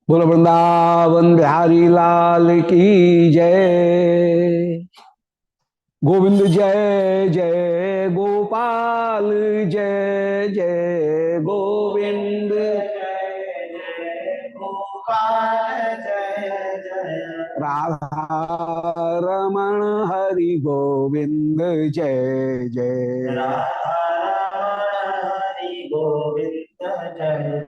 बोलो वृंदावन बिहारी लाल की जय। गोविंद जय जय गोपाल जय जय गोविंद जय जय गोपाल जय जय राधा रमण हरि गोविंद जय जय राधा रमण हरि गोविंद जय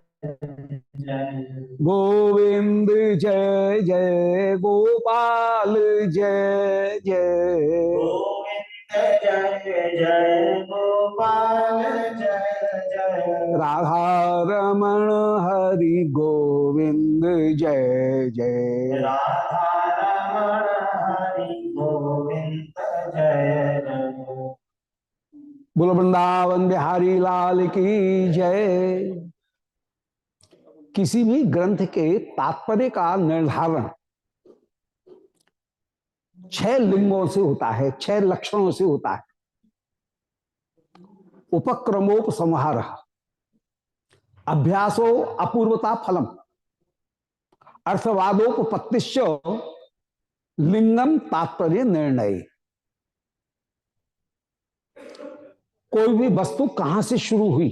गोविंद जय जय गोपाल जय जय गोविंद जय जय गोपाल जय जय राधा रमण हरि गोविंद जय जय राधा रमण हरि गोविंद जय जय। बोलो वृंदावन बिहारी लाल की जय। किसी भी ग्रंथ के तात्पर्य का निर्धारण छह लिंगों से होता है, छह लक्षणों से होता है। उपक्रमोपसंहार, अभ्यासो अपूर्वता फलम, अर्थवादोपत्तिश्च लिंगम तात्पर्य निर्णय। कोई भी वस्तु कहां से शुरू हुई,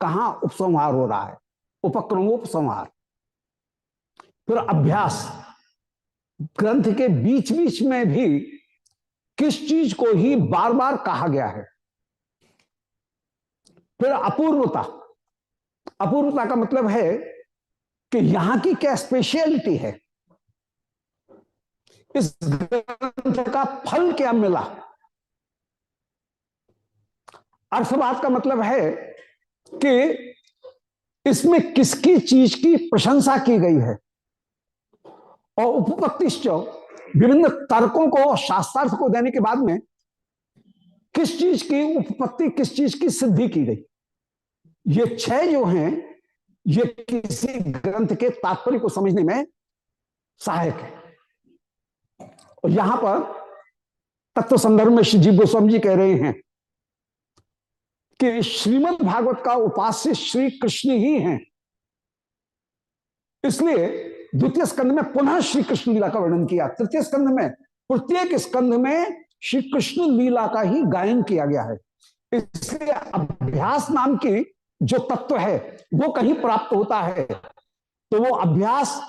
कहां उपसंहार हो रहा है, उपक्रमोपसंहार। फिर अभ्यास, ग्रंथ के बीच बीच में भी किस चीज को ही बार बार कहा गया है। फिर अपूर्वता, अपूर्वता का मतलब है कि यहां की क्या स्पेशलिटी है, इस ग्रंथ का फल क्या मिला। अर्थवाद का मतलब है कि इसमें किसकी चीज की प्रशंसा की गई है। और उपपत्तिश्च, विभिन्न तर्कों को और शास्त्रार्थ को देने के बाद में किस चीज की उपपत्ति, किस चीज की सिद्धि की गई। ये छह जो हैं, ये किसी ग्रंथ के तात्पर्य को समझने में सहायक है। और यहां पर तत्व संदर्भ में श्री जीव गोस्वामी जी कह रहे हैं कि श्रीमद् भागवत का उपास्य श्री कृष्ण ही हैं, इसलिए द्वितीय स्कंध में पुनः श्री कृष्ण लीला का वर्णन किया। तृतीय स्कंध में प्रत्येक स्कंध में श्री कृष्ण लीला का ही गायन किया गया है। इसलिए अभ्यास नाम की जो तत्व है वो कहीं प्राप्त होता है तो वो अभ्यास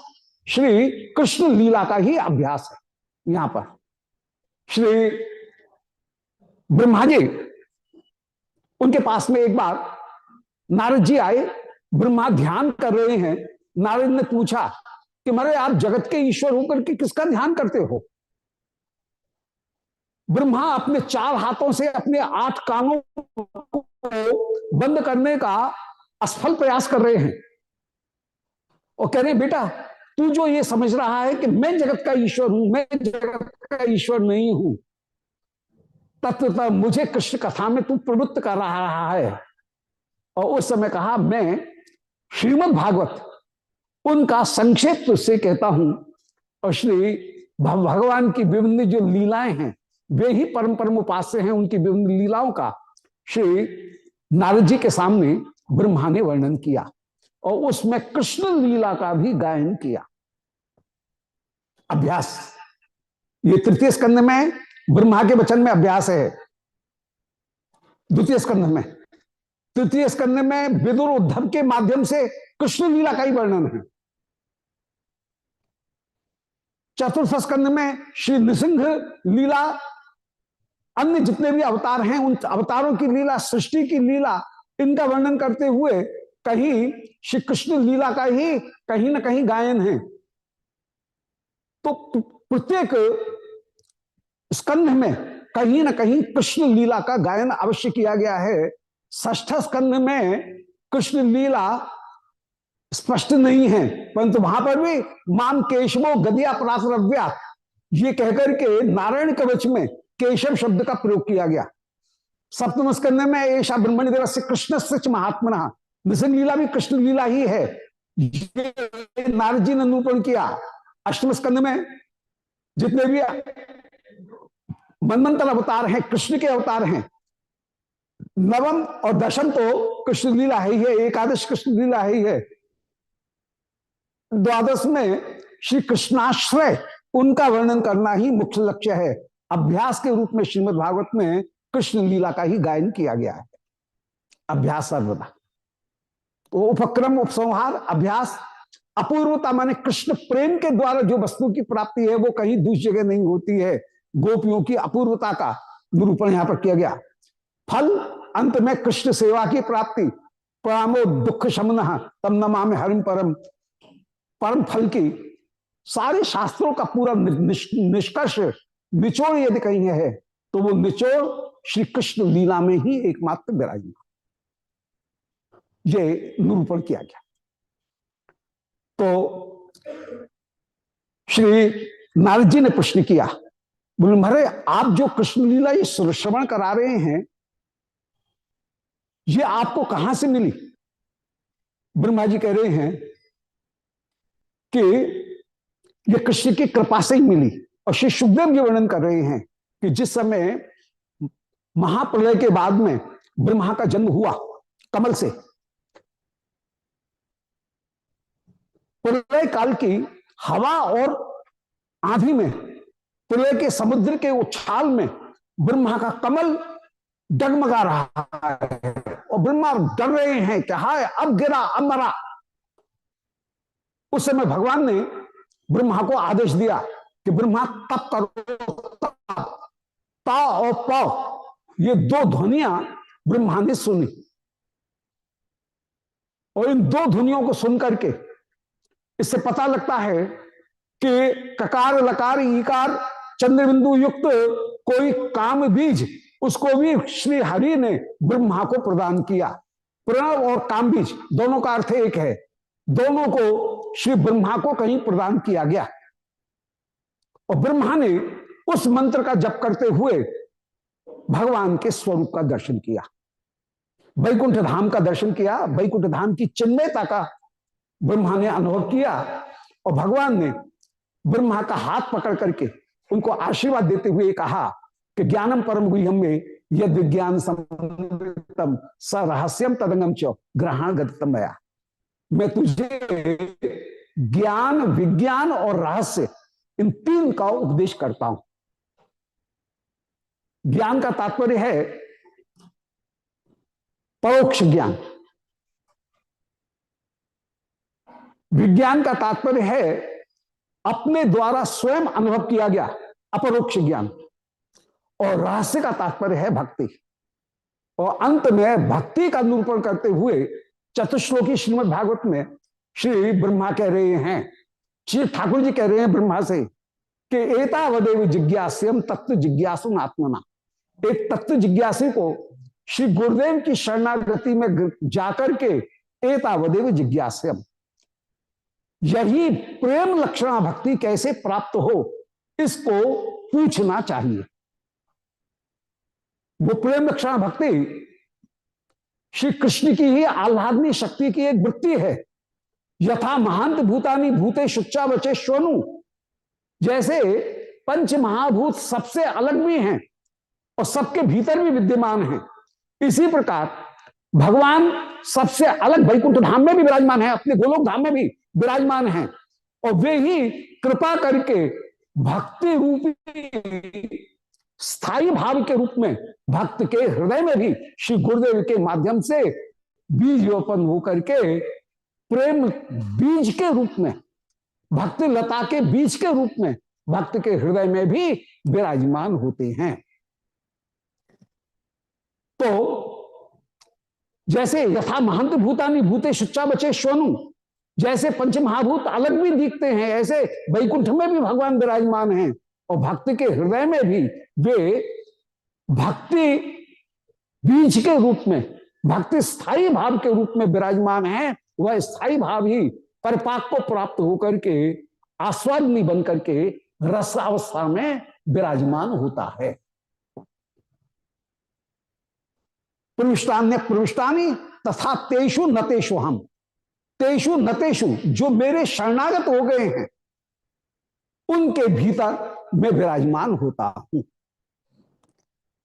श्री कृष्ण लीला का ही अभ्यास है। यहां पर श्री ब्रह्मा जी, उनके पास में एक बार नारद जी आए, ब्रह्मा ध्यान कर रहे हैं। नारद ने पूछा कि मारे आप जगत के ईश्वर होकर के किसका ध्यान करते हो। ब्रह्मा अपने चार हाथों से अपने 8 कानों को बंद करने का असफल प्रयास कर रहे हैं और कह रहे हैं बेटा तू जो ये समझ रहा है कि मैं जगत का ईश्वर हूं, मैं जगत का ईश्वर नहीं हूं, तत्वतः मुझे कृष्ण कथा में तू प्रवृत्त कर रहा है। और उस समय कहा मैं श्रीमद् भागवत उनका संक्षेप से कहता हूं और श्री भगवान की विभिन्न जो लीलाएं हैं वे ही परम परम उपास्य हैं। उनकी विभिन्न लीलाओं का श्री नारद जी के सामने ब्रह्मा ने वर्णन किया और उसमें कृष्ण लीला का भी गायन किया। अभ्यास, ये तृतीय स्कंध में ब्रह्मा के वचन में अभ्यास है। द्वितीय स्कंध में, तृतीय स्कंध में विदुर उद्धव के माध्यम से कृष्ण लीला का ही वर्णन है। चतुर्थ स्कंध में श्री नृसिंह लीला, अन्य जितने भी अवतार हैं उन अवतारों की लीला, सृष्टि की लीला, इनका वर्णन करते हुए कहीं श्री कृष्ण लीला का ही कहीं ना कहीं गायन है। तो प्रत्येक स्कंध में कहीं ना कहीं कृष्ण लीला का गायन अवश्य किया गया है। षष्ठ स्कंध में कृष्ण लीला स्पष्ट नहीं है, परंतु वहां पर भी माम केशवो गदिया प्रातरव्या ये कहकर के नारायण कवच में केशव शब्द का प्रयोग किया गया। सप्तम स्कंध में ऐसा ब्रह्मण्य दिवस कृष्ण सच महात्मना, नृसिंह लीला भी कृष्ण लीला ही है, नारद जी ने निरूपण किया। अष्टम स्कंध में जितने भी मनमंत्र अवतार हैं कृष्ण के अवतार हैं। नवम और दशम तो कृष्ण लीला ही है, एकादश कृष्ण लीला ही है। द्वादश में श्री कृष्णाश्रय उनका वर्णन करना ही मुख्य लक्ष्य है। अभ्यास के रूप में श्रीमद् भागवत में कृष्ण लीला का ही गायन किया गया है। अभ्यास सर्वदा तो उपक्रम उपसंहार अभ्यास। अपूर्वता माने कृष्ण प्रेम के द्वारा जो वस्तु की प्राप्ति है वो कहीं दूसरी जगह नहीं होती है। गोपियों की अपूर्वता का निरूपण यहां पर किया गया। फल अंत में कृष्ण सेवा की प्राप्ति। परामो दुख शमन तम नमामि हरिम परम। परम फल की सारे शास्त्रों का पूरा निष्कर्ष निचोड़ यदि कहीं है तो वो निचोड़ श्री कृष्ण लीला में ही एकमात्र विराजमान, ये निरूपण किया गया। तो श्री नारद जी ने प्रश्न किया, बोले महाराज आप जो कृष्ण लीला ये श्रवण करा रहे हैं ये आपको कहां से मिली? ब्रह्मा जी कह रहे हैं कि ये कृष्ण की कृपा से ही मिली। और श्री सुखदेव जी वर्णन कर रहे हैं कि जिस समय महाप्रलय के बाद में ब्रह्मा का जन्म हुआ कमल से, प्रलय काल की हवा और आंधी में, प्रलय के समुद्र के उछाल में ब्रह्मा का कमल डगमगा रहा है और ब्रह्मा डर रहे हैं कि हाय अब गिरा अब मरा। उस समय भगवान ने ब्रह्मा को आदेश दिया कि ब्रह्मा तप करो। ता और प ये दो ध्वनियां ब्रह्मा ने सुनी और इन दो ध्वनियों को सुनकर के इससे पता लगता है कि ककार लकार ईकार चंद्रबिंदु युक्त कोई काम बीज उसको भी श्री हरि ने ब्रह्मा को प्रदान किया। प्रणव और काम बीज दोनों का अर्थ एक है, दोनों को श्री ब्रह्मा को कहीं प्रदान किया गया और ब्रह्मा ने उस मंत्र का जप करते हुए भगवान के स्वरूप का दर्शन किया, वैकुंठ धाम का दर्शन किया, वैकुंठ धाम की चिन्मयता का ब्रह्मा ने अनुभव किया और भगवान ने ब्रह्मा का हाथ पकड़ करके उनको आशीर्वाद देते हुए कहा कि ज्ञानम परम गुह्यम में यद विज्ञान समृतम स रहस्यम तदंगम च ग्रहण गतम मया। मैं तुझे ज्ञान विज्ञान और रहस्य इन तीन का उपदेश करता हूं। ज्ञान का तात्पर्य है परोक्ष ज्ञान, विज्ञान का तात्पर्य है अपने द्वारा स्वयं अनुभव किया गया अपरोक्ष ज्ञान, और रहस्य का तात्पर्य है भक्ति। और अंत में भक्ति का निरूपण करते हुए चतुश्लोकी श्रीमद् भागवत में श्री ब्रह्मा कह रहे हैं, श्री ठाकुर जी कह रहे हैं ब्रह्मा से कि एतावदेव जिज्ञास्यम तत्व जिज्ञासु आत्मना। एक तत्व जिज्ञासी को श्री गुरुदेव की शरणागति में जाकर के एतावदेव जिज्ञास्यम, यही प्रेम लक्षणा भक्ति कैसे प्राप्त हो इसको पूछना चाहिए। वो प्रेम लक्षणा भक्ति श्री कृष्ण की ही आह्लादनी शक्ति की एक वृत्ति है। यथा महांत भूतानी भूते शुच्चा बचे श्वनु, जैसे पंच महाभूत सबसे अलग भी हैं और सबके भीतर भी विद्यमान हैं, इसी प्रकार भगवान सबसे अलग वैकुंठ धाम में भी विराजमान है, अपने गोलोक धाम में भी विराजमान हैं और वे ही कृपा करके भक्ति रूपी स्थायी भाव के रूप में भक्त के हृदय में भी श्री गुरुदेव के माध्यम से बीज रोपण होकर के प्रेम बीज के रूप में, भक्ति लता के बीज के रूप में भक्त के हृदय में भी विराजमान होते हैं। तो जैसे यथा महंत भूतानी भूते शुच्चा बचे श्वनु, जैसे पंच महाभूत अलग भी दिखते हैं, ऐसे वैकुंठ में भी भगवान विराजमान हैं और भक्त के हृदय में भी वे भक्ति बीज के रूप में, भक्ति स्थायी भाव के रूप में विराजमान हैं। वह स्थायी भाव ही परिपाक को प्राप्त होकर के आस्वादनी बन करके रस अवस्था में विराजमान होता है। प्रविष्टान्य प्रविष्टानी तथा तेषु नतेषु हम, तेषु नतेषु जो मेरे शरणागत हो गए हैं उनके भीतर मैं विराजमान होता हूं।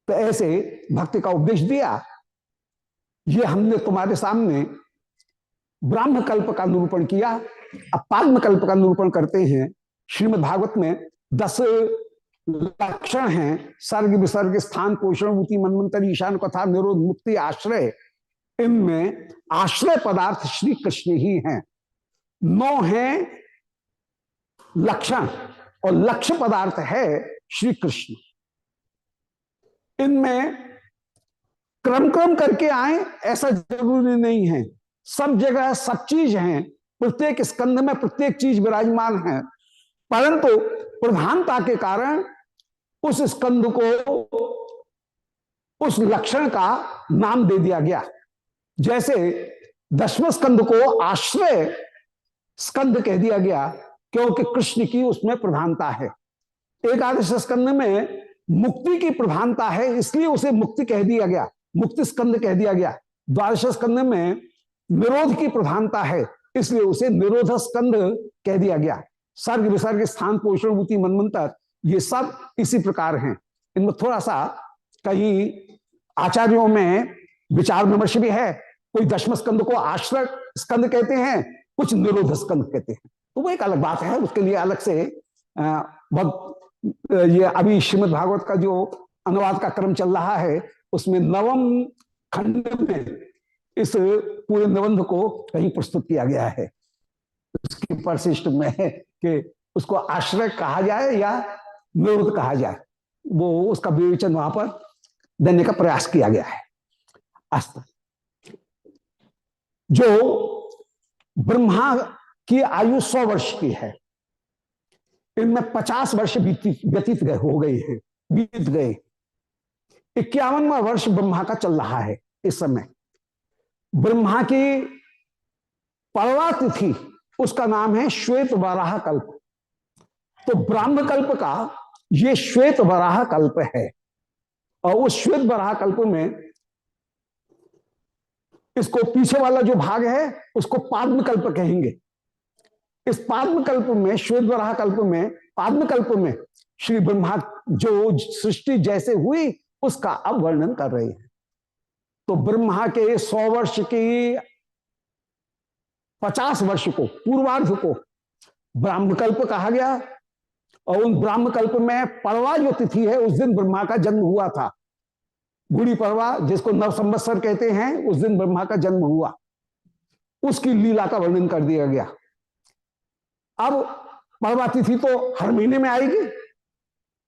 तो ऐसे भक्ति का उपदेश दिया। ये हमने तुम्हारे सामने ब्राह्म कल्प का निरूपण किया अब पाद्मकल्प का निरूपण करते हैं। श्रीमद् भागवत में 10 लक्षण हैं। सर्ग विसर्ग स्थान पोषण मुक्ति मनमंत्री ईशान कथा निरोध मुक्ति आश्रय। इनमें आश्रय पदार्थ श्री कृष्ण ही हैं। 9 हैं लक्षण और लक्ष्य पदार्थ है श्री कृष्ण। इनमें क्रम क्रम करके आए ऐसा जरूरी नहीं है। सब जगह सब चीज हैं, प्रत्येक स्कंध में प्रत्येक चीज विराजमान है, परंतु प्रधानता के कारण उस स्कंध को उस लक्षण का नाम दे दिया गया। जैसे 10वें स्कंध को आश्रय स्कंध कह दिया गया क्योंकि कृष्ण की उसमें प्रधानता है। 11 स्कंध में मुक्ति की प्रधानता है, इसलिए उसे मुक्ति कह दिया गया, मुक्ति स्कंध कह दिया गया। 12 स्कंध में निरोध की प्रधानता है, इसलिए उसे निरोध स्कंध कह दिया गया। सर्ग विसर्ग स्थान पोषण मुक्ति मनमंत्र ये सब इसी प्रकार हैं। इनमें थोड़ा सा कहीं आचार्यों में विचार विमर्श भी है। कोई 10वें स्कंद को आश्रय स्कंद कहते हैं, कुछ निरोध स्कंद कहते हैं, तो वो एक अलग बात है। उसके लिए अलग से ये अभी श्रीमद् भागवत का जो अनुवाद का क्रम चल रहा है उसमें 9वें खंड में इस पूरे निबंध को कहीं प्रस्तुत किया गया है। उसकी परिशिष्ट में है कि उसको आश्रय कहा जाए या निरोध कहा जाए, वो उसका विवेचन वहां पर देने का प्रयास किया गया है। अस्त जो ब्रह्मा की आयु 100 वर्ष की है, इनमें 50 वर्ष व्यतीत हो गए हैं, बीत गए। 51वां वर्ष ब्रह्मा का चल रहा है इस समय। ब्रह्मा की परवा तिथि उसका नाम है श्वेत वराह कल्प। तो ब्राह्म कल्प का ये श्वेत वराह कल्प है, और उस श्वेत वराह कल्प में इसको पीछे वाला जो भाग है उसको पाद्म कल्प कहेंगे। इस पाद्म कल्प में, श्वेत वराह कल्प में, पाद्म कल्प में श्री ब्रह्मा जो सृष्टि जैसे हुई उसका अब वर्णन कर रहे हैं। तो ब्रह्मा के 100 वर्ष की 50 वर्ष को, पूर्वार्ध को ब्राह्मकल्प कहा गया, और उन ब्राह्मकल्प में परवा जो तिथि है उस दिन ब्रह्मा का जन्म हुआ था। गुड़ी परवा जिसको नव संवत्सर कहते हैं, उस दिन ब्रह्मा का जन्म हुआ, उसकी लीला का वर्णन कर दिया गया। अब परवा तिथि तो हर महीने में आएगी,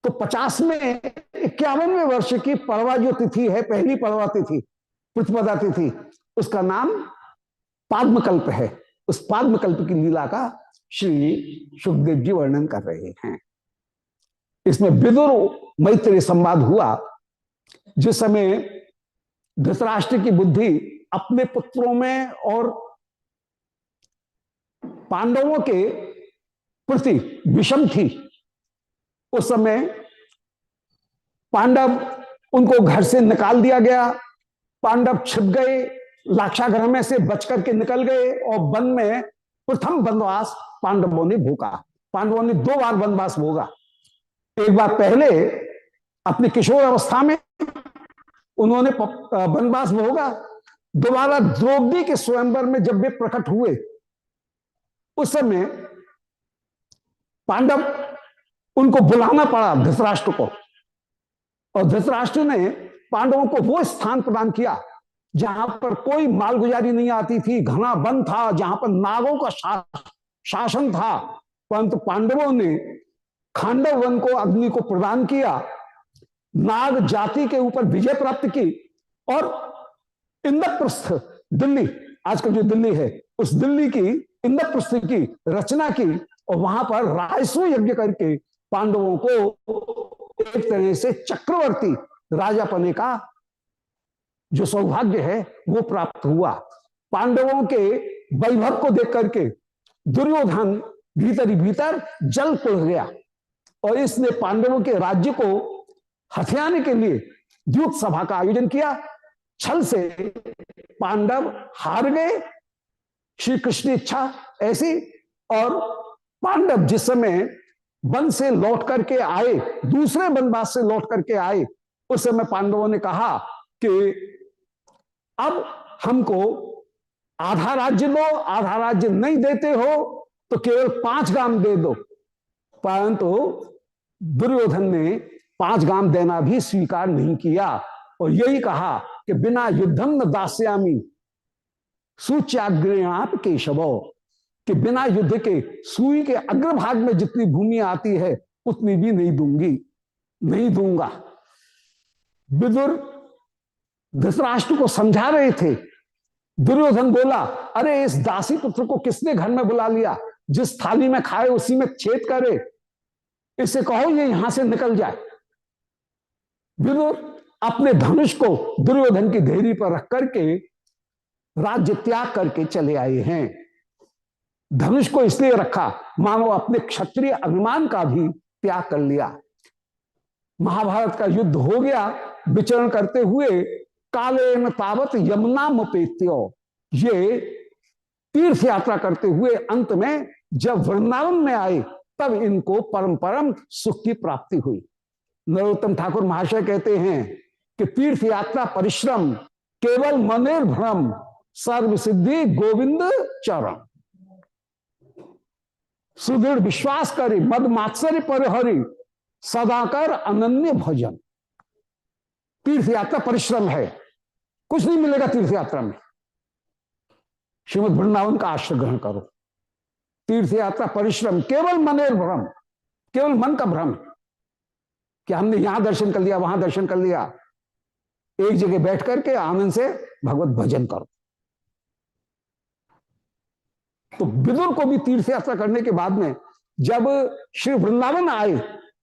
तो 50 में 51वें वर्ष की परवा जो तिथि है, पहली परवा तिथि, प्रतिपदा तिथि, उसका नाम पाद्मकल्प है। उस पाद्मकल्प की लीला का श्री सुखदेव जी वर्णन कर रहे हैं। इसमें विदुर मैत्री संवाद हुआ, जिस समय धृतराष्ट्र की बुद्धि अपने पुत्रों में और पांडवों के प्रति विषम थी। उस समय पांडव, उनको घर से निकाल दिया गया, पांडव छिप गए, लाक्षागृह में से बच करके निकल गए, और वन में प्रथम वनवास पांडवों ने भोगा। पांडवों ने 2 बार वनवास भोगा। एक बार पहले अपनी किशोर अवस्था में उन्होंने वनवास भोगा, दोबारा द्रौपदी के स्वयंवर में जब वे प्रकट हुए उस समय पांडव, उनको बुलाना पड़ा धृतराष्ट्र को, और धृतराष्ट्र ने पांडवों को वो स्थान प्रदान किया जहां पर कोई मालगुजारी नहीं आती थी, घना वन था, जहां पर नागों का शासन था, परंतु पांडवों ने खांडव वन को, अग्नि को प्रदान किया, नाग जाति के ऊपर विजय प्राप्त की, और इंद्रप्रस्थ, दिल्ली, आजकल जो दिल्ली है, उस दिल्ली की इंद्रप्रस्थ की रचना की, और वहां पर राजस्व यज्ञ करके पांडवों को एक तरह से चक्रवर्ती राजापने का जो सौभाग्य है वो प्राप्त हुआ। पांडवों के वैभव को देख करके दुर्योधन भीतर ही भीतर जल कुड़ गया, और इसने पांडवों के राज्य को हथियाने के लिए द्यूत सभा का आयोजन किया। छल से पांडव हार गए, श्री कृष्ण इच्छा ऐसी, और पांडव जिस समय वन से लौट करके आए, दूसरे वनवास से लौट करके आए, उस समय पांडवों ने कहा कि अब हमको आधा राज्य लो, आधा राज्य नहीं देते हो, तो केवल 5 गाम दे दो। परंतु दुर्योधन ने 5 गाम देना भी स्वीकार नहीं किया और यही कहा कि बिना युद्धम न दास्यामी सूच्याग्रयाप केशवो, कि बिना युद्ध के सुई के अग्रभाग में जितनी भूमि आती है उतनी भी नहीं दूंगी, नहीं दूंगा। विदुर धृतराष्ट्र को समझा रहे थे। दुर्योधन बोला, अरे इस दासी पुत्र को किसने घर में बुला लिया, जिस थाली में खाए उसी में छेद करे, इसे कहो ये यहां से निकल जाए। विदुर अपने धनुष को दुर्योधन की देहरी पर रख करके राज्य त्याग करके चले आए हैं। धनुष को इसलिए रखा मानो अपने क्षत्रिय अभिमान का भी त्याग कर लिया। महाभारत का युद्ध हो गया, विचरण करते हुए कालेन तावत यमुना मुपेत्यो, ये तीर्थ यात्रा करते हुए अंत में जब वृंदावन में आए तब इनको परम परम सुख की प्राप्ति हुई। नरोत्तम ठाकुर महाशय कहते हैं कि तीर्थ यात्रा परिश्रम केवल मनेर भ्रम सर्व सिद्धि गोविंद चरण, सुदृढ़ विश्वास करे मद मात्सर्य परिहरि सदाकर अनन्य भजन। तीर्थ यात्रा परिश्रम है, कुछ नहीं मिलेगा तीर्थ यात्रा में। श्रीमद् वृंदावन का आश्रय ग्रहण करो। तीर्थ यात्रा परिश्रम केवल मनेर भ्रम, केवल मन का भ्रम कि हमने यहां दर्शन कर लिया वहां दर्शन कर लिया। एक जगह बैठ करके आनंद से भगवत भजन करो। तो विदुर को भी तीर्थ यात्रा करने के बाद में जब श्री वृंदावन आए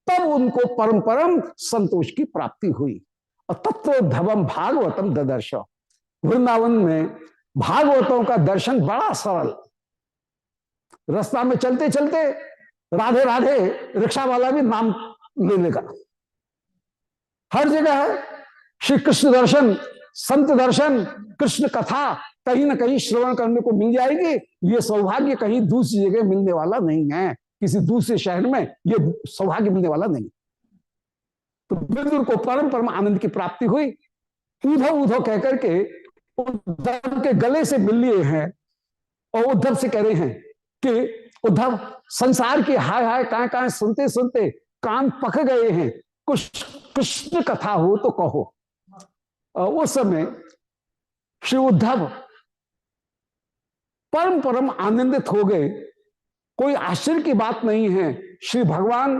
तब उनको परम परम संतोष की प्राप्ति हुई। और तत्वोद्धवम भागवतम ददर्श, वृंदावन में भागवतों का दर्शन बड़ा सरल। रास्ता में चलते चलते राधे राधे रिक्शा वाला भी नाम ले लेगा। हर जगह है श्री कृष्ण दर्शन, संत दर्शन, कृष्ण कथा कहीं ना कहीं श्रवण करने को मिल जाएगी। ये सौभाग्य कहीं दूसरी जगह मिलने वाला नहीं है, किसी दूसरे शहर में ये सौभाग्य मिलने वाला नहीं। तो विदुर को परम परम आनंद की प्राप्ति हुई। उद्धव उद्धव कहकर के उद्धव के गले से मिल लिए हैं और उद्धव से कह रहे हैं कि उद्धव संसार की हाय हाय कहां कहां सुनते सुनते कान पक गए हैं, कुछ कृष्ण कथा हो तो कहो। उस समय श्री उद्धव परम परम आनंदित हो गए। कोई आश्चर्य की बात नहीं है, श्री भगवान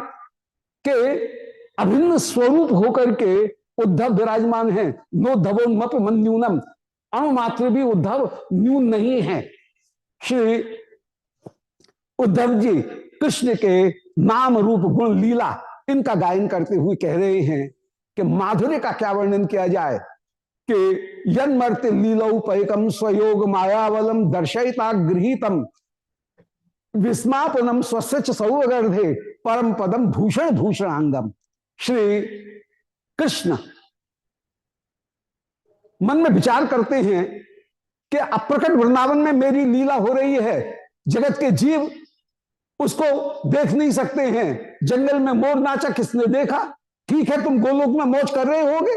के अभिन्न स्वरूप होकर के उद्धव विराजमान हैं। नो धवोन्मप मन न्यूनम, अणुमात्र भी उद्धव न्यून नहीं है। श्री उद्धव जी कृष्ण के नाम रूप गुण लीला इनका गायन करते हुए कह रहे हैं कि माधुर्य का क्या वर्णन किया जाए कि यन्मर्त्य लीलोपैकम स्वयोग मायावलम दर्शयिता गृहीतम विस्मापनम स्वस्य सौगर्धे परम पदम भूषण भूषणांगम। श्री कृष्ण मन में विचार करते हैं कि अप्रकट वृंदावन में मेरी लीला हो रही है, जगत के जीव उसको देख नहीं सकते हैं। जंगल में मोर नाचा किसने देखा? ठीक है तुम गोलोक में मौज कर रहे होगे,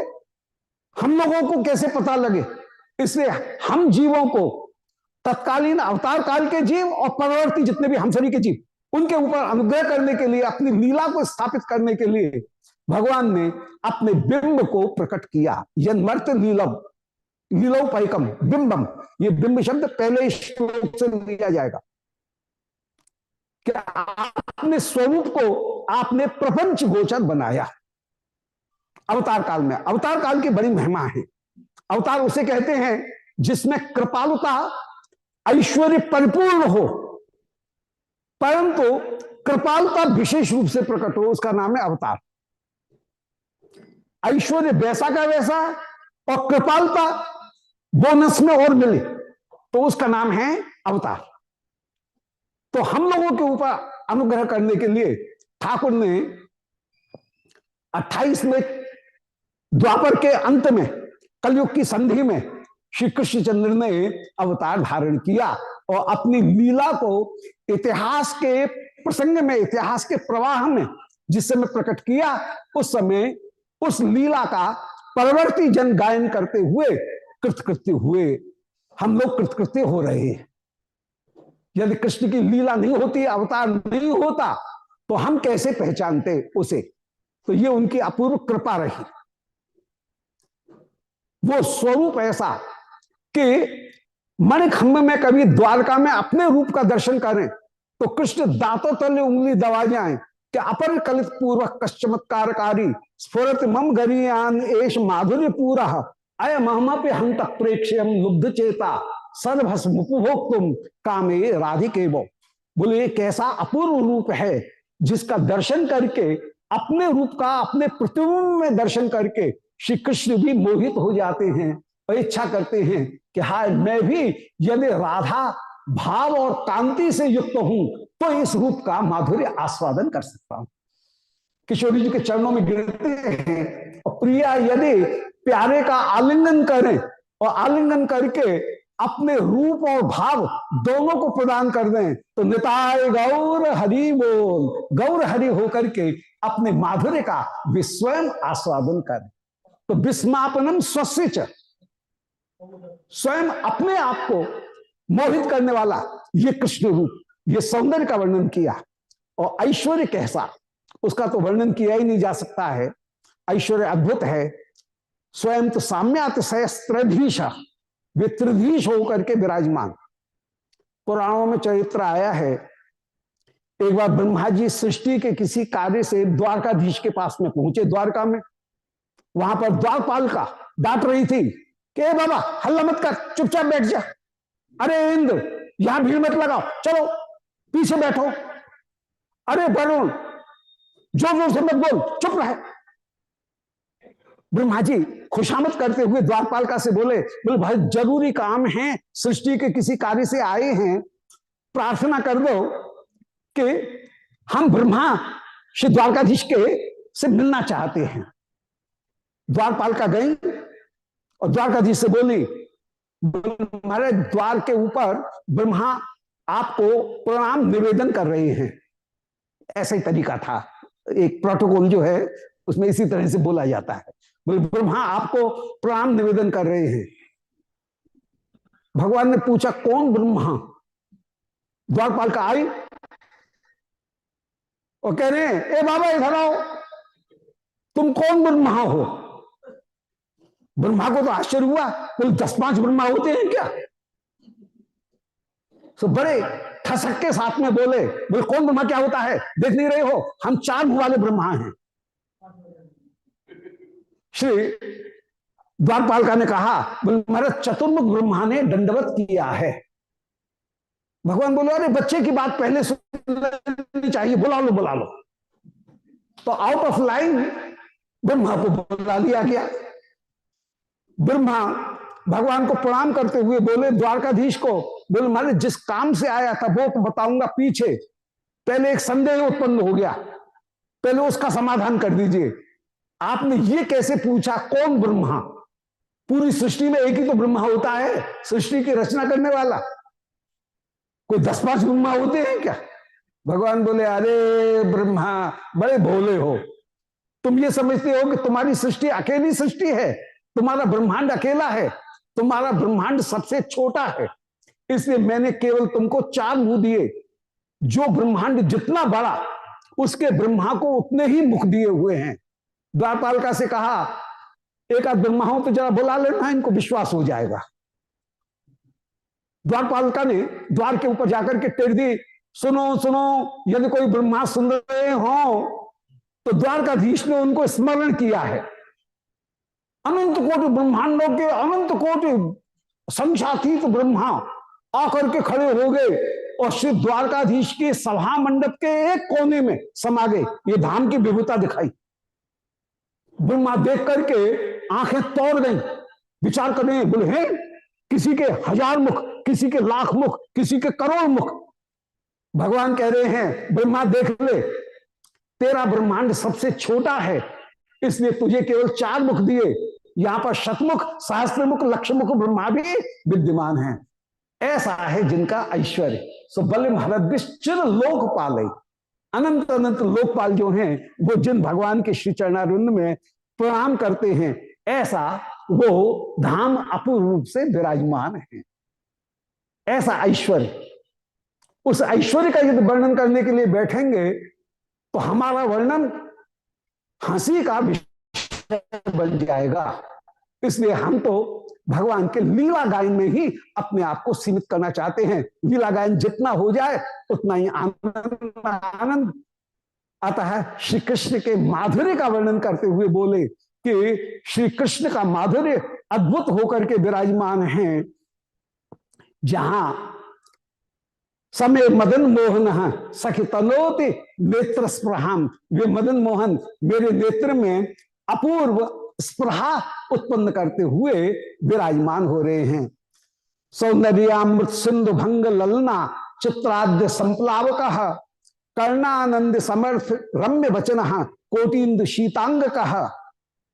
हम लोगों को कैसे पता लगे? इसलिए हम जीवों को, तत्कालीन अवतार काल के जीव और परवर्ती जितने भी हम सभी के जीव, उनके ऊपर अनुग्रह करने के लिए, अपनी लीला को स्थापित करने के लिए भगवान ने अपने बिंब को प्रकट किया। यन्मर्त्य लीलम लीलोपैकम बिंबम, ये बिंब शब्द पहले श्लोक से लिया जाएगा कि आपने स्वरूप को आपने प्रपंच गोचर बनाया अवतार काल में। अवतार काल की बड़ी महिमा है। अवतार उसे कहते हैं जिसमें कृपालुता ऐश्वर्य परिपूर्ण हो, परंतु कृपालुता विशेष रूप से प्रकट हो, उसका नाम है अवतार। ऐश्वर्य वैसा का वैसा और कृपालुता बोनस में और मिले तो उसका नाम है अवतार। तो हम लोगों के ऊपर अनुग्रह करने के लिए ठाकुर ने 28 में द्वापर के अंत में कलयुग की संधि में श्री कृष्णचंद्र ने अवतार धारण किया और अपनी लीला को इतिहास के प्रसंग में, इतिहास के प्रवाह में जिस समय प्रकट किया, उस समय उस लीला का परवर्ती जन गायन करते हुए कृतकृत्य हुए। हम लोग कृतकृत्य हो रहे हैं। यदि कृष्ण की लीला नहीं होती, अवतार नहीं होता, तो हम कैसे पहचानते उसे। तो ये उनकी अपूर्व कृपा रही। वो स्वरूप ऐसा कि मणिखंभ में कभी द्वारका में अपने रूप का दर्शन करें तो कृष्ण दांतों तले उंगली दबा जाएं कि अपर कलित पूर्वक कश्चमत्कारकारी स्फुरत मम गरियान एश माधुर्य पूरा अय महमा पे हंत प्रेक्षम लुब्ध चेता सर्वभस मुपभोग तुम कामे राधिके वो। बोले ये कैसा अपूर्व रूप है जिसका दर्शन करके, अपने रूप का अपने प्रतिबिंब में दर्शन करके श्री कृष्ण भी मोहित हो जाते हैं और इच्छा करते हैं कि हाय मैं भी यदि राधा भाव और कांति से युक्त हूं तो इस रूप का माधुर्य आस्वादन कर सकता हूं। किशोरी जी के चरणों में गिरते हैं और प्रिया यदि प्यारे का आलिंगन करें और आलिंगन करके अपने रूप और भाव दोनों को प्रदान कर दें तो निताय गौर हरि बोल, गौर हरि होकर के अपने माधुर्य का वे स्वयं आस्वादन करें। तो विस्मापनम स्वस्य, स्वयं अपने आप को मोहित करने वाला ये कृष्ण रूप, ये सौंदर्य का वर्णन किया। और ऐश्वर्य कैसा, उसका तो वर्णन किया ही नहीं जा सकता है। ऐश्वर्य अद्भुत है। स्वयं तो साम्यात सहस्त्रधीश, वे त्रिधीश होकर के विराजमान। पुराणों में चरित्र आया है, एक बार ब्रह्मा जी सृष्टि के किसी कार्य से द्वारकाधीश के पास में पहुंचे। द्वारका में वहां पर द्वारपाल का डांट रही थी कि बाबा हल्ला मत कर, चुपचाप बैठ जा। अरे इंद्र यहां भीड़ मत लगाओ, चलो पीछे बैठो। अरे वरुण जोर जोर से मत बोल, चुप रहे। ब्रह्मा जी खुशामद करते हुए द्वारपालिका से बोले भाई जरूरी काम है, सृष्टि के किसी कार्य से आए हैं, प्रार्थना कर दो कि हम ब्रह्मा श्री द्वारकाधीश के से मिलना चाहते हैं। द्वारपालिका गई और द्वारकाधीश से बोली हमारे द्वार के ऊपर ब्रह्मा आपको प्रणाम निवेदन कर रहे हैं। ऐसा ही तरीका था, एक प्रोटोकॉल जो है उसमें इसी तरह से बोला जाता है। बोले ब्रह्मा आपको प्रणाम निवेदन कर रहे हैं। भगवान ने पूछा कौन ब्रह्मा? द्वारपालिका आई और कह रहे हैं ए बाबा इधर आओ, तुम कौन ब्रह्मा हो? ब्रह्मा को तो आश्चर्य हुआ, बोले 10-5 ब्रह्मा होते हैं क्या? तो बड़े ठसक के साथ में बोले कौन ब्रह्मा क्या होता है, देख नहीं रहे हो हम 4 मुंह वाले ब्रह्मा हैं। श्री द्वारपालिका ने कहा बोले महाराज चतुर्मुख ब्रह्मा ने दंडवत किया है। भगवान बोले अरे बच्चे की बात पहले सुननी चाहिए, बुला लो बुला लो। तो आउट ऑफ लाइन ब्रह्मा को बुला लिया गया। ब्रह्मा भगवान को प्रणाम करते हुए बोले द्वारकाधीश को, बोले महाराज जिस काम से आया था वो तो बताऊंगा पीछे, पहले एक संदेह उत्पन्न हो गया, पहले उसका समाधान कर दीजिए। आपने ये कैसे पूछा कौन ब्रह्मा? पूरी सृष्टि में एक ही तो ब्रह्मा होता है, सृष्टि की रचना करने वाला। कोई 10-5 ब्रह्मा होते हैं क्या? भगवान बोले अरे ब्रह्मा बड़े भोले हो, तुम ये समझते हो कि तुम्हारी सृष्टि अकेली सृष्टि है, तुम्हारा ब्रह्मांड अकेला है, तुम्हारा ब्रह्मांड सबसे छोटा है, इसलिए मैंने केवल तुमको 4 मुंह दिए। जो ब्रह्मांड जितना बड़ा उसके ब्रह्मा को उतने ही मुख दिए हुए हैं। द्वारपालिका से कहा एक आध ब्रह्मा हो तो जरा बुला लेना, इनको विश्वास हो जाएगा। द्वारपालिका ने द्वार के ऊपर जाकर के टेक दी, सुनो सुनो यदि कोई ब्रह्मा सुन रहे हो। तो द्वारकाधीश ने उनको स्मरण किया है। अनंत कोटि ब्रह्मांडों के अनंत कोटि संख्यातीत ब्रह्मा आकर के खड़े हो गए और श्री द्वारकाधीश के सभा मंडप के एक कोने में समा गए। ये धाम की विभुता दिखाई। ब्रह्मा देख करके आंखें तोड़ गई, विचार कर रहे हैं, बोले हैं किसी के 1000 मुख, किसी के लाख मुख, किसी के करोड़ मुख। भगवान कह रहे हैं ब्रह्मा देख ले, तेरा ब्रह्मांड सबसे छोटा है, इसलिए तुझे केवल 4 मुख दिए। यहां पर शतमुख, सहस्त्रमुख, लक्षमुख ब्रह्मा भी विद्यमान है। ऐसा है जिनका ऐश्वर्य। सो बल महाराज चिर लोकपाल, अनंत अनंत लोकपाल जो हैं वो जिन भगवान के श्री चरणारविंद में प्रणाम करते हैं, ऐसा वो धाम अपूर्व रूप से विराजमान है। ऐसा ऐश्वर्य उस ऐश्वर्य का यदि वर्णन करने के लिए बैठेंगे तो हमारा वर्णन हंसी का विषय बन जाएगा। इसलिए हम तो भगवान के लीला गायन में ही अपने आप को सीमित करना चाहते हैं। लीला गायन जितना हो जाए उतना ही आनंद आनंद। अतः श्री कृष्ण के माधुर्य का वर्णन करते हुए बोले कि श्री कृष्ण का माधुर्य अद्भुत होकर के विराजमान हैं। जहां समय मदन मोहन सखी तनोति नेत्र स्प्रहाम, वे मदन मोहन मेरे नेत्र में अपूर्व स्प्रहा उत्पन्न करते हुए विराजमान हो रहे हैं। सौंदर्यामृत सिंधु भंग ललना चित्राद्य संप्लावक कर्णानंद समर्थ रम्य वचन कोटिंद शीतांग कह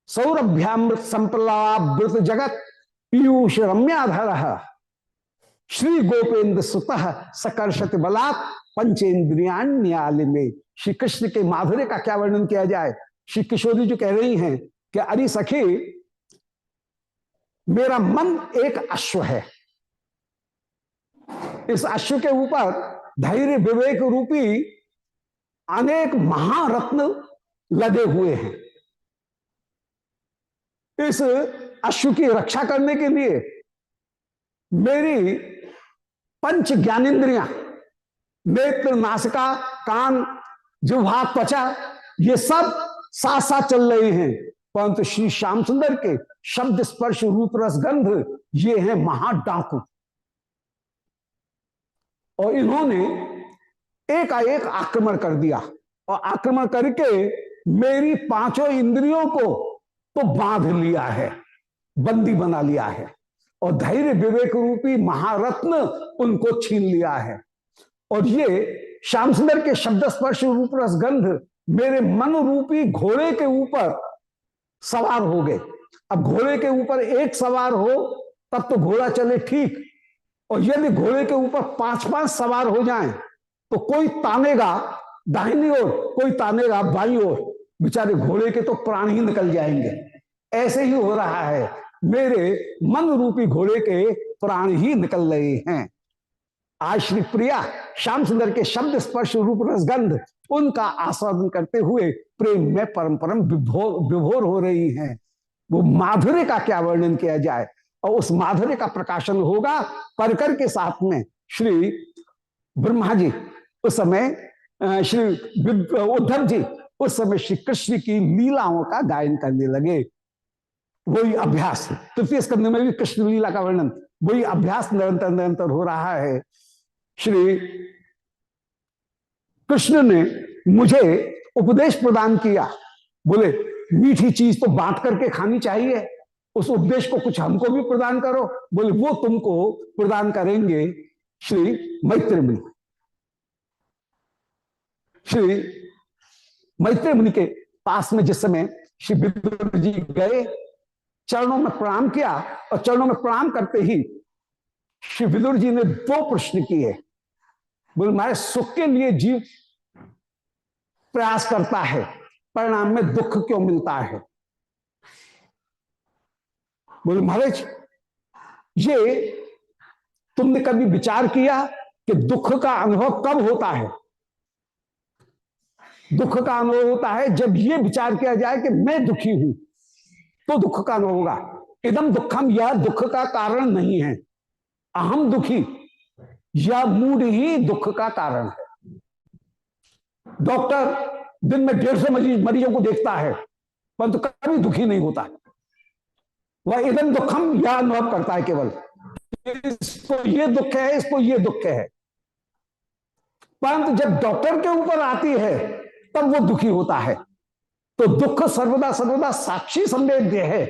सौरभ्यामृत संप्लावृत जगत पीयूष रम्याधर श्री गोपेन्द्र सुतः सकर्षत बलात् पंचेन्द्रियान्याल में। श्री कृष्ण के माधुर्य का क्या वर्णन किया जाए। श्री किशोरी जो कह रही हैं कि अरे सखी, मेरा मन एक अश्व है, इस अश्व के ऊपर धैर्य विवेक रूपी अनेक महारत्न लदे हुए हैं। इस अश्व की रक्षा करने के लिए मेरी पंच ज्ञानेन्द्रियां नेत्र नासिका कान जिह्वा त्वचा ये सब साथ साथ चल रहे हैं, परंतु श्री श्याम सुंदर के शब्द स्पर्श रूप रस गंध ये है महाडाकू। और इन्होंने एकाएक आक्रमण कर दिया और आक्रमण करके मेरी पांचों इंद्रियों को तो बांध लिया है, बंदी बना लिया है, और धैर्य विवेक रूपी महारत्न उनको छीन लिया है। और ये श्याम सुंदर के शब्द स्पर्श रूप रस गंध मेरे मन रूपी घोड़े के ऊपर सवार हो गए। अब घोड़े के ऊपर एक सवार हो तब तो घोड़ा चले ठीक, और यदि घोड़े के ऊपर 5-5 सवार हो जाएं तो कोई तानेगा दाहिनी ओर, कोई तानेगा बाईं ओर, बेचारे घोड़े के तो प्राण ही निकल जाएंगे। ऐसे ही हो रहा है, मेरे मन रूपी घोड़े के प्राण ही निकल रहे हैं। आज श्री प्रिया श्याम सुंदर के शब्द स्पर्श रूप रसगंध उनका आस्वादन करते हुए प्रेम में परम परम विभोर हो रही हैं। वो माधुर्य का क्या वर्णन किया जाए। और उस माधुर्य का प्रकाशन होगा परकर के साथ में श्री ब्रह्मा जी उस समय, श्री उद्धव जी उस समय श्री कृष्ण की लीलाओं का गायन करने लगे। वही अभ्यास तृतीय स्कंध में भी कृष्ण लीला का वर्णन, वही अभ्यास निरंतर निरंतर हो रहा है। श्री कृष्ण ने मुझे उपदेश प्रदान किया, बोले मीठी चीज तो बांट करके खानी चाहिए, उस उपदेश को कुछ हमको भी प्रदान करो। बोले वो तुमको प्रदान करेंगे श्री मैत्री मुनि। श्री मैत्री मुनि के पास में जिस समय श्री विदुर जी गए, चरणों में प्रणाम किया, और चरणों में प्रणाम करते ही श्री विदुर जी ने 2 प्रश्न किए। बोले हमारे सुख के लिए जीव प्रयास करता है, परिणाम में दुख क्यों मिलता है। बोले महाराज, ये तुमने कभी विचार किया कि दुख का अनुभव कब होता है। दुख का अनुभव होता है जब ये विचार किया जाए कि मैं दुखी हूं, तो दुख का अनुभव होगा। इदम दुखम, यह दुख का कारण नहीं है। अहम दुखी, यह मूड ही दुख का कारण है। डॉक्टर दिन में 150 मरीजों को देखता है, परंतु कभी दुखी नहीं होता। वह इदम दुखम यह अनुभव करता है केवल, इसको ये दुख है, इसको ये दुख है। परंतु जब डॉक्टर के ऊपर आती है तब वो दुखी होता है। तो दुख सर्वदा सर्वदा साक्षी संवेद्य है,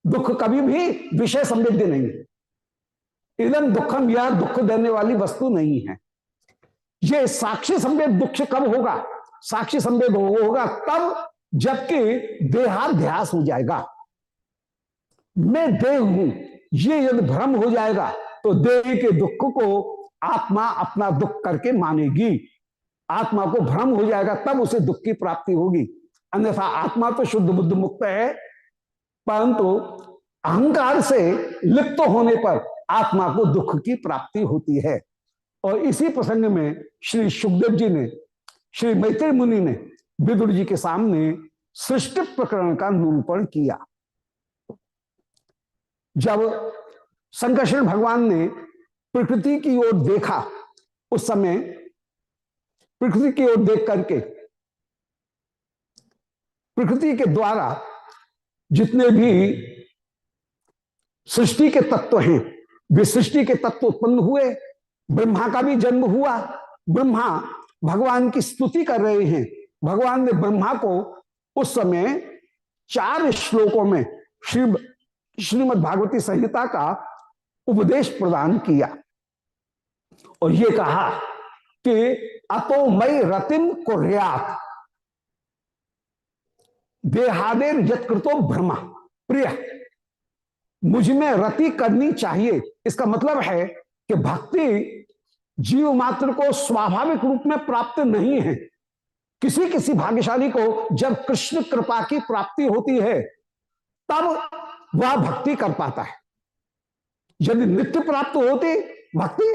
दुख कभी भी विषय संवेद्य नहीं है। इदम दुखम, यह दुख देने वाली वस्तु नहीं है। ये साक्षी संवेद दुख कब होगा, साक्षी संवेद होगा तब जबकि देहाध्यास हो जाएगा। मैं देह हूं ये यदि भ्रम हो जाएगा तो देह के दुख को आत्मा अपना दुख करके मानेगी। आत्मा को भ्रम हो जाएगा तब उसे दुख की प्राप्ति होगी। अन्यथा आत्मा तो शुद्ध बुद्ध मुक्त है, परंतु अहंकार से लिप्त होने पर आत्मा को दुख की प्राप्ति होती है। और इसी प्रसंग में श्री सुखदेव जी ने, श्री मैत्रेय मुनि ने विदुर जी के सामने सृष्टि प्रकरण का निरूपण किया। जब संकर्षण भगवान ने प्रकृति की ओर देखा, उस समय प्रकृति की ओर देख करके प्रकृति के द्वारा जितने भी सृष्टि के तत्व हैं, वे सृष्टि के तत्व उत्पन्न हुए। ब्रह्मा का भी जन्म हुआ। ब्रह्मा भगवान की स्तुति कर रहे हैं। भगवान ने ब्रह्मा को उस समय 4 श्लोकों में श्रीमद् भागवती संहिता का उपदेश प्रदान किया और ये कहा कि अतो मई रतिम कुर्यात् देहादेर यत्कृतो ब्रह्मा प्रिय, मुझ में रति करनी चाहिए। इसका मतलब है कि भक्ति जीव मात्र को स्वाभाविक रूप में प्राप्त नहीं है। किसी किसी भाग्यशाली को जब कृष्ण कृपा की प्राप्ति होती है तब वह भक्ति कर पाता है। यदि नित्य प्राप्त होती भक्ति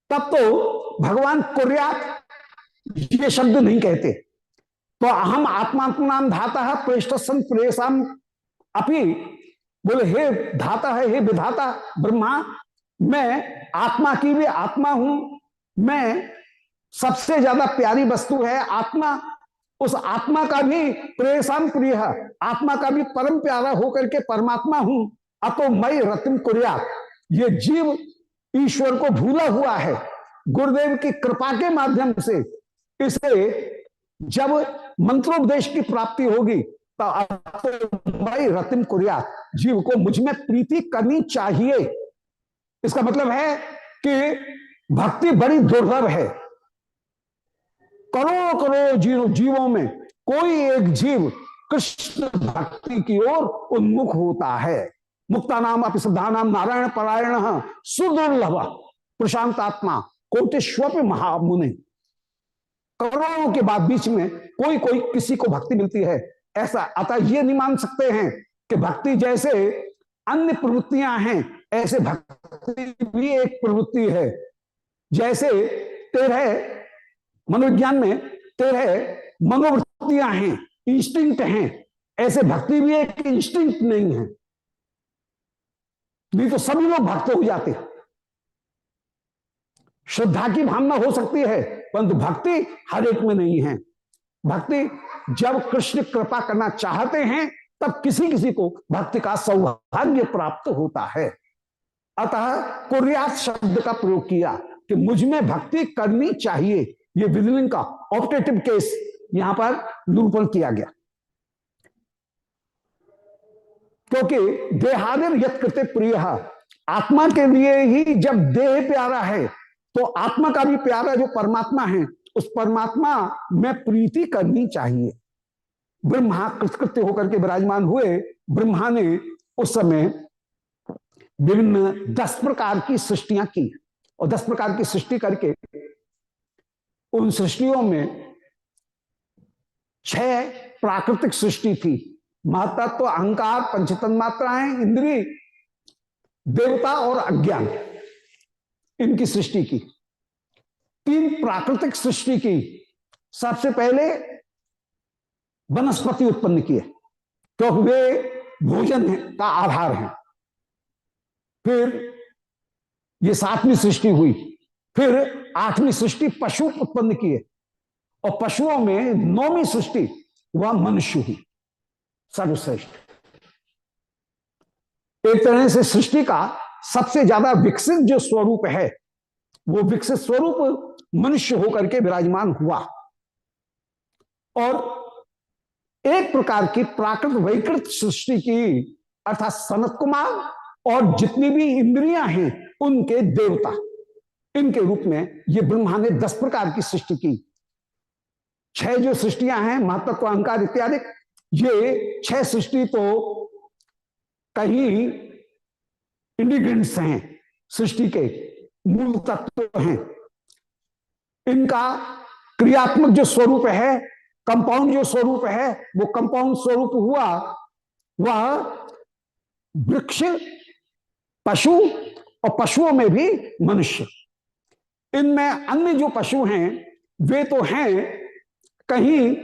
तब तो भगवान कुर्यात ये शब्द नहीं कहते। तो अहम आत्मात्मनाम धाता है प्रेष्ठ सन प्रेषाम अपि, बोले हे धाता है, हे विधाता ब्रह्मा, मैं आत्मा की भी आत्मा हूं, मैं सबसे ज्यादा प्यारी वस्तु है आत्मा, उस आत्मा का भी प्रेषाम प्रिय, आत्मा का भी परम प्यारा होकर के परमात्मा हूं। अतो मई रतिम कुर्यात्, ये जीव ईश्वर को भूला हुआ है। गुरुदेव की कृपा के माध्यम से इसे जब मंत्रोपदेश की प्राप्ति होगी तो मई रतिम कुर्यात्, जीव को मुझ में प्रीति करनी चाहिए। इसका मतलब है कि भक्ति बड़ी दुर्लभ है। करोड़ों करोड़ों जीवों में कोई एक जीव कृष्ण भक्ति की ओर उन्मुख होता है। मुक्ता नाम अपि सिद्धा नाम नारायण परायण सुदुर्लभ प्रशांतात्मा कोटिश्वपि महामुनि। करोड़ों के बाद बीच में कोई कोई किसी को भक्ति मिलती है ऐसा। अतः ये नहीं मान सकते हैं कि भक्ति जैसे अन्य प्रवृत्तियां हैं ऐसे भक्ति भी एक प्रवृत्ति है। जैसे 13 मनोविज्ञान में 13 मनोवृत्तियां हैं, इंस्टिंक्ट हैं, ऐसे भक्ति भी एक इंस्टिंक्ट नहीं है। नहीं तो सभी लोग भक्त हो जाते हैं। श्रद्धा की भावना हो सकती है परंतु भक्ति हर एक में नहीं है। भक्ति जब कृष्ण कृपा करना चाहते हैं तब किसी किसी को भक्ति का सौभाग्य प्राप्त होता है। अतः कुर्यात शब्द का प्रयोग किया कि मुझ में भक्ति करनी चाहिए। ये विधिलिंग का ऑप्टेटिव केस यहां पर निरूपण किया गया। क्योंकि देहादिर यत् कृते प्रिय, आत्मा के लिए ही जब देह प्यारा है तो आत्मा का भी प्यारा जो परमात्मा है उस परमात्मा में प्रीति करनी चाहिए। ब्रह्मा कृतकृत्य होकर के विराजमान हुए। ब्रह्मा ने उस समय विभिन्न 10 प्रकार की सृष्टियां की और 10 प्रकार की सृष्टि करके उन सृष्टियों में 6 प्राकृतिक सृष्टि थी। महतत्व, अहंकार, पंचतन्मात्राएं, इंद्रिय, देवता और अज्ञान, इनकी सृष्टि की। 3 प्राकृतिक सृष्टि की। सबसे पहले वनस्पति उत्पन्न किए क्योंकि वे भोजन का आधार है। फिर ये 7वीं सृष्टि हुई। फिर 8वीं सृष्टि पशु उत्पन्न किए और पशुओं में 9वीं सृष्टि वह मनुष्य हुई, सर्वश्रेष्ठ। एक तरह से सृष्टि का सबसे ज्यादा विकसित जो स्वरूप है वो विकसित स्वरूप मनुष्य होकर के विराजमान हुआ। और एक प्रकार की प्राकृत वैकृत सृष्टि की अर्थात सनत कुमार और जितनी भी इंद्रियां हैं उनके देवता, इनके रूप में ये ब्रह्मा ने 10 प्रकार की सृष्टि की। 6 जो सृष्टियां हैं महतत्व, अहंकार इत्यादि, ये 6 सृष्टि तो कहीं इंडिग्रेंट्स हैं, सृष्टि के मूल तत्व हैं। इनका क्रियात्मक जो स्वरूप है, कंपाउंड जो स्वरूप है, वो कंपाउंड स्वरूप हुआ वह वृक्ष, पशु और पशुओं में भी मनुष्य। इनमें अन्य जो पशु हैं वे तो हैं कहीं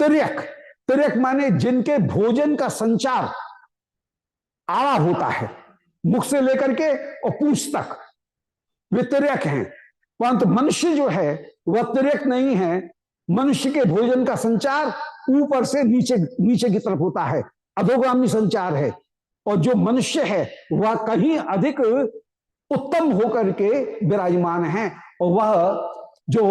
तिर्यक। तिर्यक माने जिनके भोजन का संचार आड़ा होता है, मुख से लेकर के और पूंछ तक, वे तिर्यक हैं। परंतु मनुष्य जो है वह तिर्यक नहीं है। मनुष्य के भोजन का संचार ऊपर से नीचे नीचे की तरफ होता है, अधोगामी संचार है। और जो मनुष्य है वह कहीं अधिक उत्तम होकर के विराजमान है। और वह जो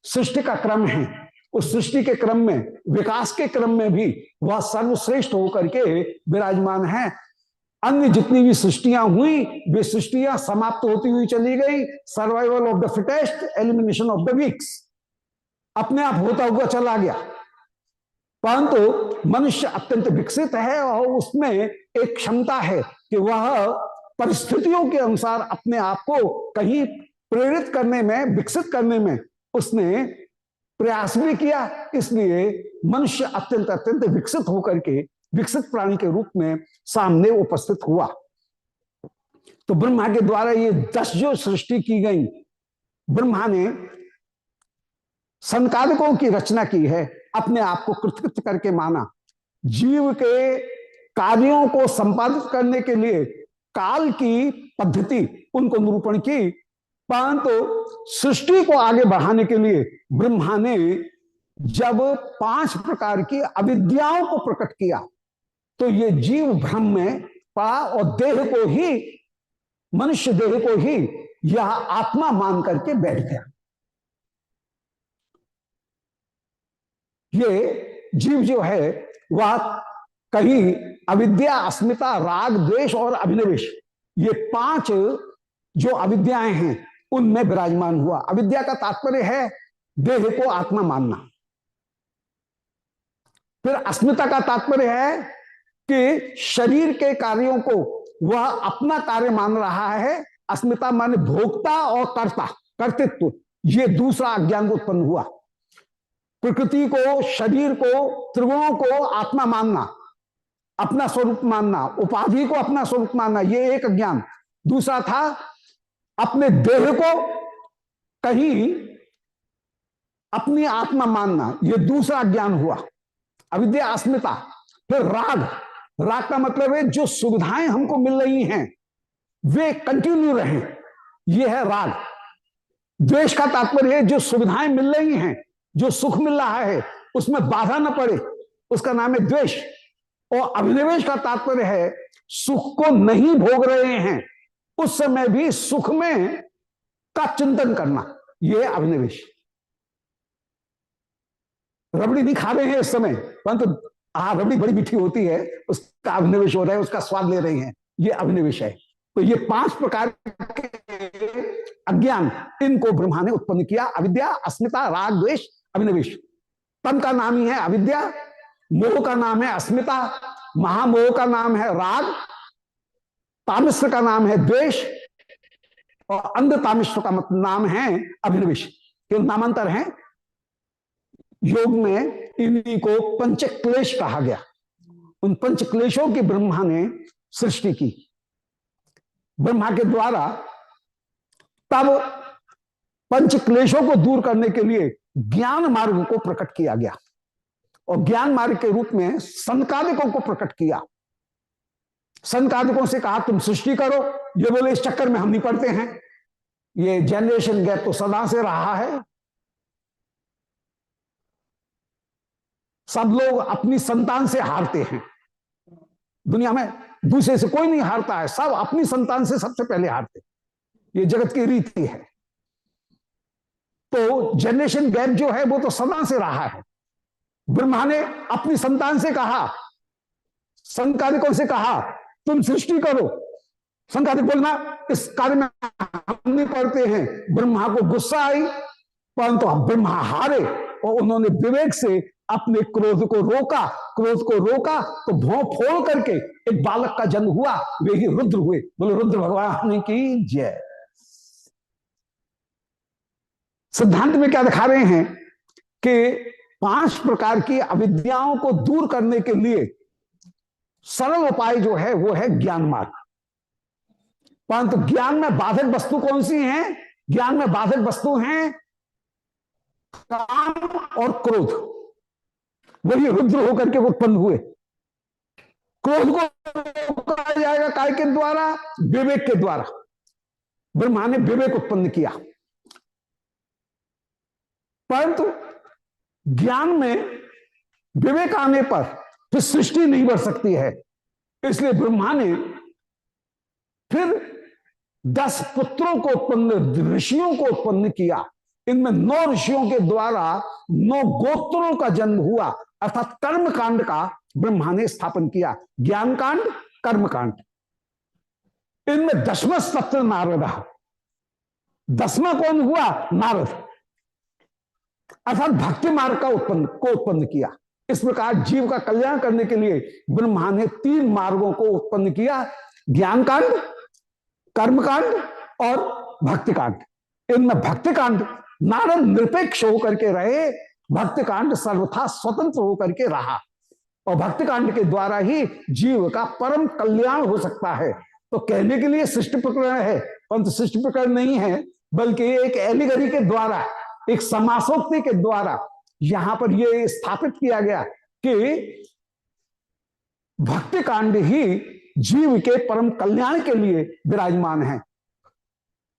सृष्टि का क्रम है, उस सृष्टि के क्रम में, विकास के क्रम में भी वह सर्वश्रेष्ठ होकर के विराजमान है। अन्य जितनी भी सृष्टियां हुई वे सृष्टियां समाप्त होती हुई चली गई। Survival of the fittest, elimination of the weeks, अपने आप होता हुआ चला गया। परंतु मनुष्य अत्यंत विकसित है और उसमें एक क्षमता है कि वह परिस्थितियों के अनुसार अपने आप को कहीं प्रेरित करने में, विकसित करने में उसने प्रयास भी किया। इसलिए मनुष्य अत्यंत अत्यंत विकसित होकर के विकसित प्राणी के रूप में सामने उपस्थित हुआ। तो ब्रह्मा के द्वारा ये 10 जो सृष्टि की गई, ब्रह्मा ने संकालिकों की रचना की है, अपने आप को कृतकृत्य करके माना। जीव के कार्यों को संपादित करने के लिए काल की पद्धति उनको निरूपण की, परंतु सृष्टि को आगे बढ़ाने के लिए ब्रह्मा ने जब 5 प्रकार की अविद्याओं को प्रकट किया तो ये जीव भ्रम में पड़ा और देह को ही, मनुष्य देह को ही यह आत्मा मान करके बैठ गया। ये जीव जो है वह कहीं अविद्या, अस्मिता, राग, द्वेष और अभिनिवेश, ये 5 जो अविद्याएं हैं उनमें विराजमान हुआ। अविद्या का तात्पर्य है देह को आत्मा मानना। फिर अस्मिता का तात्पर्य है कि शरीर के कार्यों को वह अपना कार्य मान रहा है। अस्मिता माने भोक्ता और कर्ता, कर्तृत्व। ये दूसरा अज्ञान उत्पन्न हुआ। प्रकृति को, शरीर को, त्रिगुणों को आत्मा मानना, अपना स्वरूप मानना, उपाधि को अपना स्वरूप मानना, ये एक अज्ञान। दूसरा था अपने देह को कहीं अपनी आत्मा मानना, ये दूसरा ज्ञान हुआ, अविद्या, अस्मिता। फिर राग, राग का मतलब है जो सुविधाएं हमको मिल रही हैं वे कंटिन्यू रहें, ये है राग। द्वेष का तात्पर्य है जो सुविधाएं मिल रही हैं, जो सुख मिल रहा है उसमें बाधा न पड़े, उसका नाम है द्वेष। और अभिनिवेश का तात्पर्य है सुख को नहीं भोग रहे हैं उस समय भी सुख में का चिंतन करना, यह अभिनिवेश। रबड़ी नहीं खा रहे हैं इस समय, परंतु रबड़ी बड़ी मीठी होती है, उसका अभिनिवेश हो रहा है, उसका स्वाद ले रहे हैं, ये अभिनिवेश है। तो ये 5 प्रकार के अज्ञान, इनको ब्रह्मा ने उत्पन्न किया। अविद्या, अस्मिता, राग, द्वेष, अभिनिवेश। तन का नाम ही है अविद्या, मोह का नाम है अस्मिता, महामोह का नाम है राग, तामिश्र का नाम है द्वेष और अंध तामिश्र का नाम है अभिनिवेश। ये नामांतर हैं। योग में इन्हीं को पंच क्लेश कहा गया। उन पंच क्लेशों की ब्रह्मा ने सृष्टि की। ब्रह्मा के द्वारा तब पंच क्लेशों को दूर करने के लिए ज्ञान मार्ग को प्रकट किया गया और ज्ञान मार्ग के रूप में संकादिकों को प्रकट किया। संकादिकों से कहा तुम सृष्टि करो, ये बोले इस चक्कर में हम नहीं पड़ते हैं, ये जनरेशन गैप तो सदा से रहा है, सब लोग अपनी संतान से हारते हैं। दुनिया में दूसरे से कोई नहीं हारता है, सब अपनी संतान से सबसे पहले हारते, ये जगत की रीति है। तो जनरेशन गैप जो है वो तो सदा से रहा है। ब्रह्मा ने अपनी संतान से कहा, संकादिकों से कहा तुम सृष्टि करो। संकादिक बोलना इस कार्य में हम नहीं पढ़ते हैं। ब्रह्मा को गुस्सा आई, परंतु ब्रह्मा हारे और उन्होंने विवेक से अपने क्रोध को रोका। क्रोध को रोका तो भौं फोड़ करके एक बालक का जन्म हुआ, वे ही रुद्र हुए। बोले रुद्र भगवान की जय। सिद्धांत में क्या दिखा रहे हैं कि 5 प्रकार की अविद्याओं को दूर करने के लिए सरल उपाय जो है वो है ज्ञान मार्ग। परंतु ज्ञान में बाधक वस्तु कौन सी है? ज्ञान में बाधक वस्तु हैं काम और क्रोध, वही रुद्र होकर के उत्पन्न हुए। क्रोध को कहा जाएगा काय के द्वारा, विवेक के द्वारा। ब्रह्मा ने विवेक उत्पन्न किया, परंतु ज्ञान में विवेक आने पर फिर सृष्टि नहीं बढ़ सकती है। इसलिए ब्रह्मा ने फिर 10 पुत्रों को उत्पन्न, ऋषियों को उत्पन्न किया। इनमें 9 ऋषियों के द्वारा 9 गोत्रों का जन्म हुआ, अर्थात कर्म कांड का ब्रह्मा ने स्थापन किया। ज्ञान कांड, कर्म कांड। इनमें 10वां सत्र नारद, 10वां कौन हुआ? नारद, अर्थात भक्ति मार्ग का उत्पन्न किया। इस प्रकार जीव का कल्याण करने के लिए ब्रह्मा ने 3 मार्गों को उत्पन्न किया, ज्ञान कांड, कर्म कांड और भक्ति कांड। इनमें भक्ति कांड नारद निरपेक्ष होकर के रहे, भक्ति कांड सर्वथा स्वतंत्र होकर के रहा, और भक्ति कांड के द्वारा ही जीव का परम कल्याण हो सकता है। तो कहने के लिए सृष्टि प्रकरण है, परंतु सृष्टि प्रकरण नहीं है, बल्कि एक एलिगरी के द्वारा, एक समासोक्ति के द्वारा यहां पर यह स्थापित किया गया कि भक्ति कांड ही जीव के परम कल्याण के लिए विराजमान है।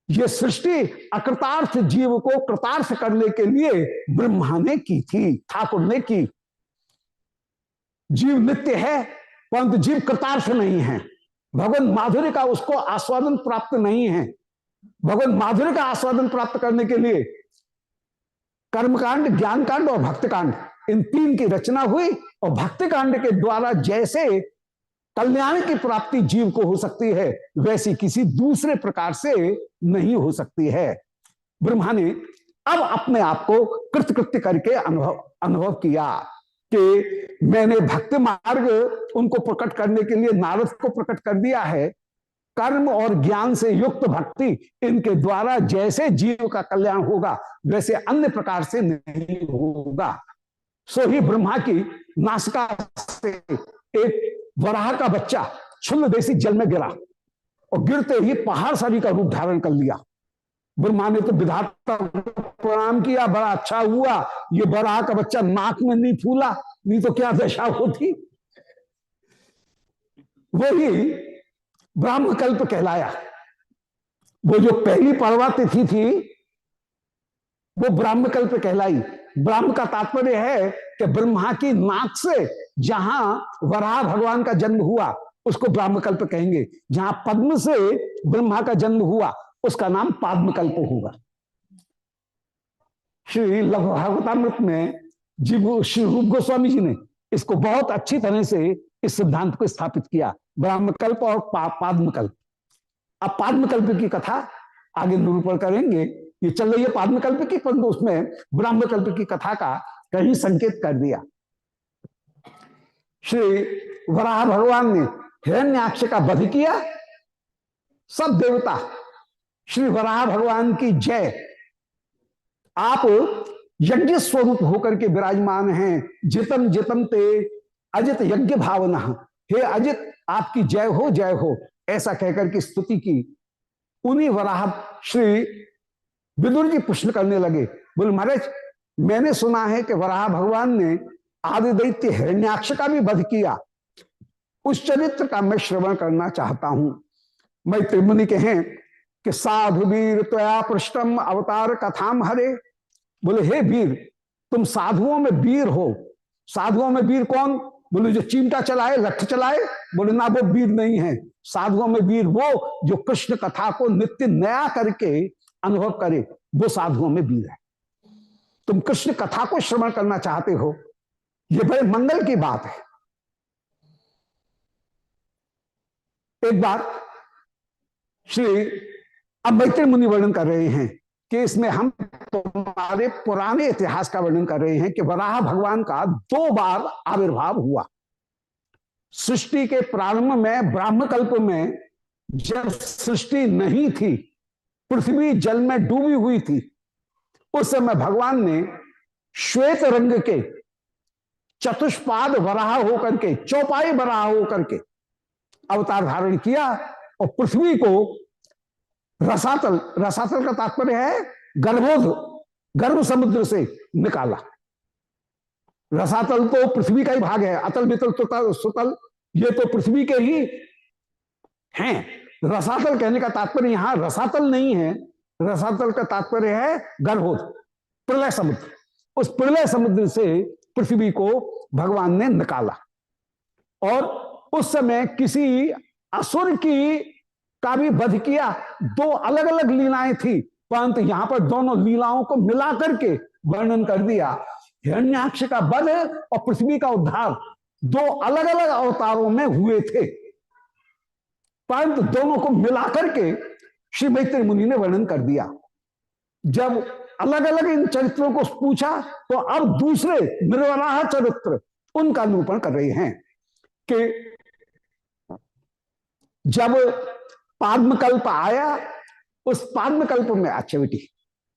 यह सृष्टि अकृतार्थ जीव को कृतार्थ करने के लिए ब्रह्मा ने की थी, ठाकुर ने की। जीव नित्य है, परंतु जीव कृतार्थ नहीं है। भगवान माधुर्य का उसको आस्वादन प्राप्त नहीं है। भगवान माधुर्य का आस्वादन प्राप्त करने के लिए कर्मकांड, ज्ञान कांड और भक्ति कांड, इन 3 की रचना हुई, और भक्ति कांड के द्वारा जैसे कल्याण की प्राप्ति जीव को हो सकती है, वैसी किसी दूसरे प्रकार से नहीं हो सकती है। ब्रह्मा ने अब अपने आप को कृतकृत्य करके अनुभव किया कि मैंने भक्ति मार्ग उनको प्रकट करने के लिए नारद को प्रकट कर दिया है। कर्म और ज्ञान से युक्त भक्ति, इनके द्वारा जैसे जीव का कल्याण होगा वैसे अन्य प्रकार से नहीं होगा। सो ही ब्रह्मा की नासिका से एक वराह का बच्चा क्षुल्ल देशी जल में गिरा, और गिरते ही पहाड़ सारी का रूप धारण कर लिया। ब्रह्मा ने तो विधाता को प्रणाम किया, बड़ा अच्छा हुआ ये वराह का बच्चा नाक में नहीं फूला, नहीं तो क्या दशा होती। वही ब्रह्मकल्प कहलाया। वो जो पहली पर्वा तिथि थी वो ब्रह्मकल्प कहलाई। ब्रह्म का तात्पर्य है कि ब्रह्मा की नाक से जहां वराह भगवान का जन्म हुआ उसको ब्रह्मकल्प कहेंगे, जहां पद्म से ब्रह्मा का जन्म हुआ उसका नाम पाद्मकल्प होगा। श्री लघु भागवतामृत में श्री रूप गोस्वामी जी ने इसको बहुत अच्छी तरह से इस सिद्धांत को स्थापित किया, ब्रह्मकल्प और पाद्मकल्प। अब पाद्मकल्प की कथा आगे निरूपण करेंगे। ये चल रही है पाद्मकल्प की, परंतु उसमें ब्रह्मकल्प की कथा का कहीं संकेत कर दिया। श्री वराह भगवान ने हिरण्याक्ष का वध किया। सब देवता श्री वराह भगवान की जय। आप यज्ञ स्वरूप होकर के विराजमान हैं। जितम जितम ते अजित यज्ञ भावना, हे अजित आपकी जय हो, ऐसा कहकर की स्तुति की। उन्हीं वराह श्री विदुर जी प्रश्न करने लगे, बोले महाराज मैंने सुना है कि वराह भगवान ने आदि दैत्य हिरण्याक्ष का भी वध किया, उस चरित्र का मैं श्रवण करना चाहता हूं। मैत्री मुनि कहें कि साधु वीर त्वया पृष्ठम अवतार कथाम हरे। बोले हे वीर तुम साधुओं में वीर हो। साधुओं में वीर कौन? बोले जो चिमटा चलाए, लठ चलाए। बोले ना वो वीर नहीं है। साधुओं में वीर वो जो कृष्ण कथा को नित्य नया करके अनुभव करे, वो साधुओं में वीर है। तुम कृष्ण कथा को श्रवण करना चाहते हो, ये बड़े मंगल की बात है। एक बार श्री अब मैत्री मुनि वर्णन कर रहे हैं कि इसमें हम तुम्हारे पुराने इतिहास का वर्णन कर रहे हैं कि वराह भगवान का 2 बार आविर्भाव हुआ। सृष्टि के प्रारंभ में ब्रह्मकल्प में जब सृष्टि नहीं थी, पृथ्वी जल में डूबी हुई थी, उस समय भगवान ने श्वेत रंग के चतुष्पाद वराह होकर के, चौपाई वराह होकर के अवतार धारण किया और पृथ्वी को रसातल, रसातल का तात्पर्य है गर्भोध, गर्भ समुद्र से निकाला। रसातल तो पृथ्वी का ही भाग है, अतल वितल तुतल सुतल ये तो पृथ्वी के ही हैं। रसातल कहने का तात्पर्य यहां रसातल नहीं है, रसातल का तात्पर्य है गर्भोध, प्रलय समुद्र। उस प्रलय समुद्र से पृथ्वी को भगवान ने निकाला। और उस समय किसी असुर की का भी वध किया। दो अलग अलग लीलाएं थी, परंतु यहां पर दोनों लीलाओं को मिला करके वर्णन कर दिया। हिरण्याक्ष का वध और पृथ्वी का उद्धार दो अलग अलग अवतारों में हुए थे, परंतु दोनों को मिलाकर के श्री मैत्री मुनि ने वर्णन कर दिया। जब अलग अलग इन चरित्रों को पूछा तो अब दूसरे निर्वराह चरित्र उनका निरूपण कर रहे हैं कि जब पाद्मकल्प आया, उस पाद्मकल्प में अच्छा बेटी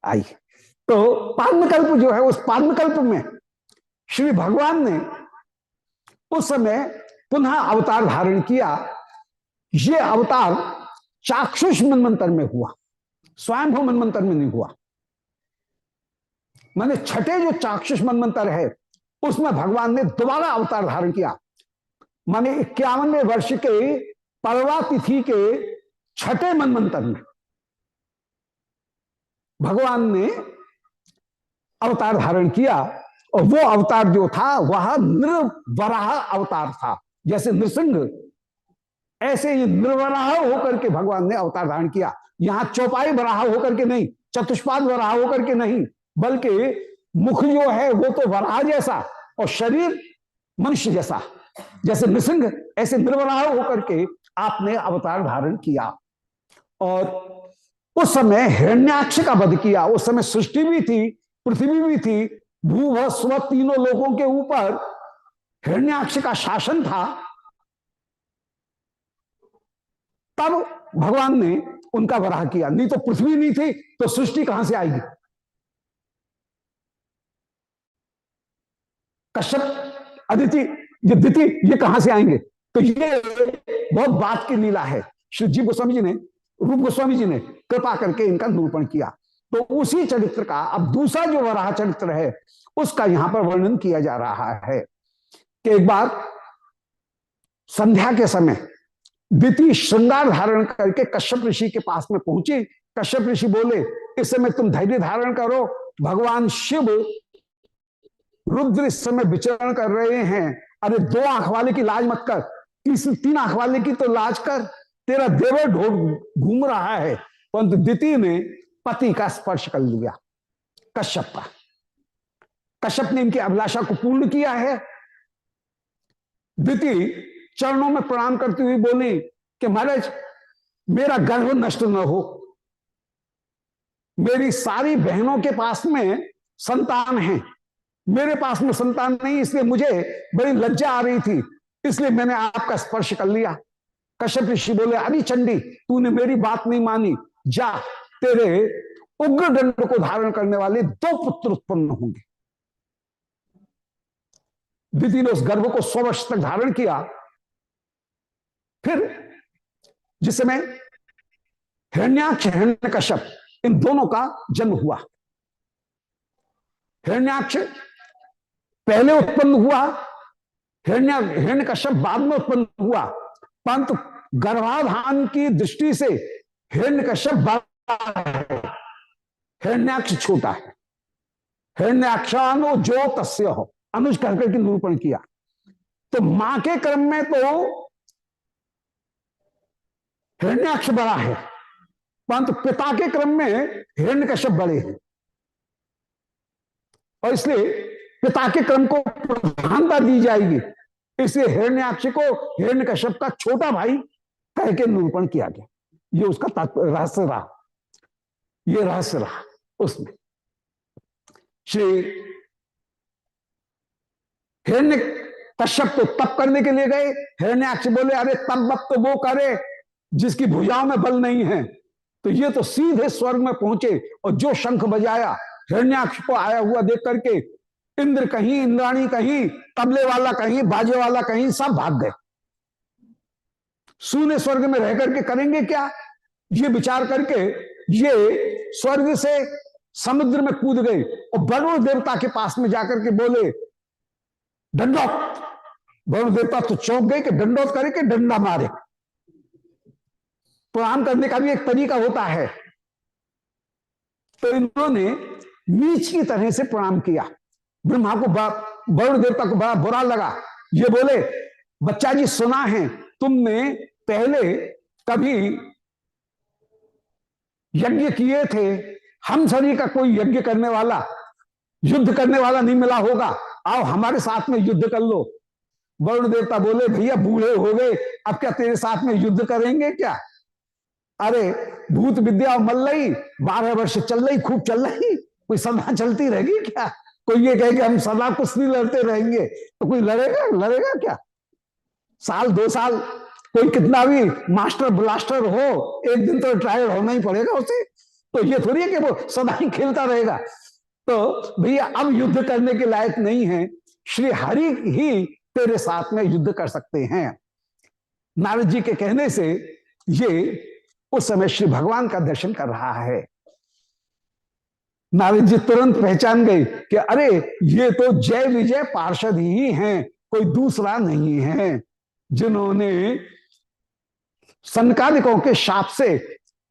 आई, तो पाद्मकल्प जो है उस पाद्मकल्प में श्री भगवान ने उस समय पुनः अवतार धारण किया। ये अवतार चाक्षुष मनमंत्र में हुआ, स्वयंभू मनमंत्र में नहीं हुआ। माने छठे जो चाक्षुष मनमंत्र है उसमें भगवान ने दोबारा अवतार धारण किया। माने 51वें वर्ष के परवा तिथि के छठे मनमंत्र में भगवान ने अवतार धारण किया। और वो अवतार जो था वह निर्वराह अवतार था। जैसे नृसिंह, ऐसे ही निर्वराह होकर के भगवान ने अवतार धारण किया। यहां चौपाई वराह होकर के नहीं, चतुष्पाद वराह होकर के नहीं, बल्कि मुख जो है वो तो वराह जैसा और शरीर मनुष्य जैसा। जैसे नृसिंह ऐसे निर्वराह होकर के आपने अवतार धारण किया। और उस समय हिरण्याक्ष का वध किया। उस समय सृष्टि भी थी, पृथ्वी भी थी, भू स्व तीनों लोगों के ऊपर हिरण्याक्ष का शासन था। तब भगवान ने उनका वराह किया। नहीं तो पृथ्वी नहीं थी तो सृष्टि कहां से आएगी? कश्यप अदिति ये दिति ये कहां से आएंगे? तो ये बहुत बात की लीला है। श्री जीव गोस्वामी जी ने, रूप गोस्वामी जी ने कृपा करके इनका निरूपण किया। तो उसी चरित्र का अब दूसरा जो वराह चरित्र है उसका यहां पर वर्णन किया जा रहा है कि एक बार संध्या के समय दिति श्रृंगार धारण करके कश्यप ऋषि के पास में पहुंची। कश्यप ऋषि बोले इस समय तुम धैर्य धारण करो, भगवान शिव रुद्र इस समय विचरण कर रहे हैं। अरे 2 आंख वाले की लाज मत कर, 3 आंख वाले की तो लाज कर, तेरा देवर ढोल घूम रहा है। परंतु दिति ने पति का स्पर्श कर लिया, कश्यप का। कश्यप ने इनकी अभिलाषा को पूर्ण किया है। दिति चरणों में प्रणाम करती हुई बोली कि महाराज मेरा गर्भ नष्ट न हो, मेरी सारी बहनों के पास में संतान है, मेरे पास में संतान नहीं, इसलिए मुझे बड़ी लज्जा आ रही थी, इसलिए मैंने आपका स्पर्श कर लिया। कश्यप ऋषि बोले अरे चंडी तूने मेरी बात नहीं मानी, जा तेरे उग्र दंड को धारण करने वाले 2 पुत्र उत्पन्न होंगे। दिति ने उस गर्भ को 100 वर्ष तक धारण किया। फिर जिस समय हिरण्याक्ष हिरण्यकश्यप इन दोनों का जन्म हुआ, हिरण्याक्ष पहले उत्पन्न हुआ, हिरण्यकश्यप बाद में उत्पन्न हुआ। परंतु गर्भाधान की दृष्टि से हिरण्यकश्यप बड़ा है, हिरण्याक्ष छोटा है। हिरण्याक्षानो जो तस्य हो, अनुज कहकर के निरूपण किया। तो मां के क्रम में तो हिरण्याक्ष बड़ा है, परंतु पिता के क्रम में हिरण्यकश्यप बड़े हैं। और इसलिए पिता के क्रम को प्रधानता दी जाएगी, इसलिए हिरण्याक्ष को हिरण्यकश्यप का छोटा भाई कह के निरूपण किया गया। ये उसका रहस्य रहा, ये रहस्य रहा उसमें। श्री हिरण्य कश्यप तो तप करने के लिए गए। हिरण्याक्ष बोले अरे तप तो वो करे जिसकी भुजाओं में बल नहीं है। तो ये तो सीधे स्वर्ग में पहुंचे और जो शंख बजाया हिरण्याक्ष को आया हुआ देख करके इंद्र कहीं, इंद्राणी कहीं, तबले वाला कहीं, बाजे वाला कहीं, सब भाग गए। सूने स्वर्ग में रह करके करेंगे क्या? ये विचार करके ये स्वर्ग से समुद्र में कूद गए और वरुण देवता के पास में जाकर के बोले दंडोत। वरुण देवता तो चौंक गए कि दंडोत करे कि डंडा मारे। प्रणाम करने का भी एक तरीका होता है। तो इन्होंने नीच की तरह से प्रणाम किया। ब्रह्मा को वरुण देवता को बड़ा बुरा लगा। ये बोले बच्चा जी सुना है तुमने पहले कभी यज्ञ किए थे, हम सभी का कोई यज्ञ करने वाला, युद्ध करने वाला नहीं मिला होगा, आओ हमारे साथ में युद्ध कर लो। वरुण देवता बोले भैया बूढ़े हो गए, अब क्या तेरे साथ में युद्ध करेंगे क्या? अरे भूत विद्या मल्लई 12 वर्ष चल रही, खूब चल रही, कोई सदा चलती रहेगी क्या? कोई ये कहे कि हम सदा कुश्ती लड़ते रहेंगे तो कोई लड़ेगा क्या? साल 2 साल कोई कितना भी मास्टर ब्लास्टर हो, एक दिन तो ट्रायल होना ही पड़ेगा उसे। तो ये थोड़ी है कि वो सदा ही खेलता रहेगा। तो भैया अब युद्ध करने के लायक नहीं है, श्री हरि ही तेरे साथ में युद्ध कर सकते हैं। नारद जी के कहने से ये उस समय श्री भगवान का दर्शन कर रहा है। नारद जी तुरंत पहचान गए कि अरे ये तो जय विजय पार्षद ही हैं, कोई दूसरा नहीं है, जिन्होंने सनकादिकों के शाप से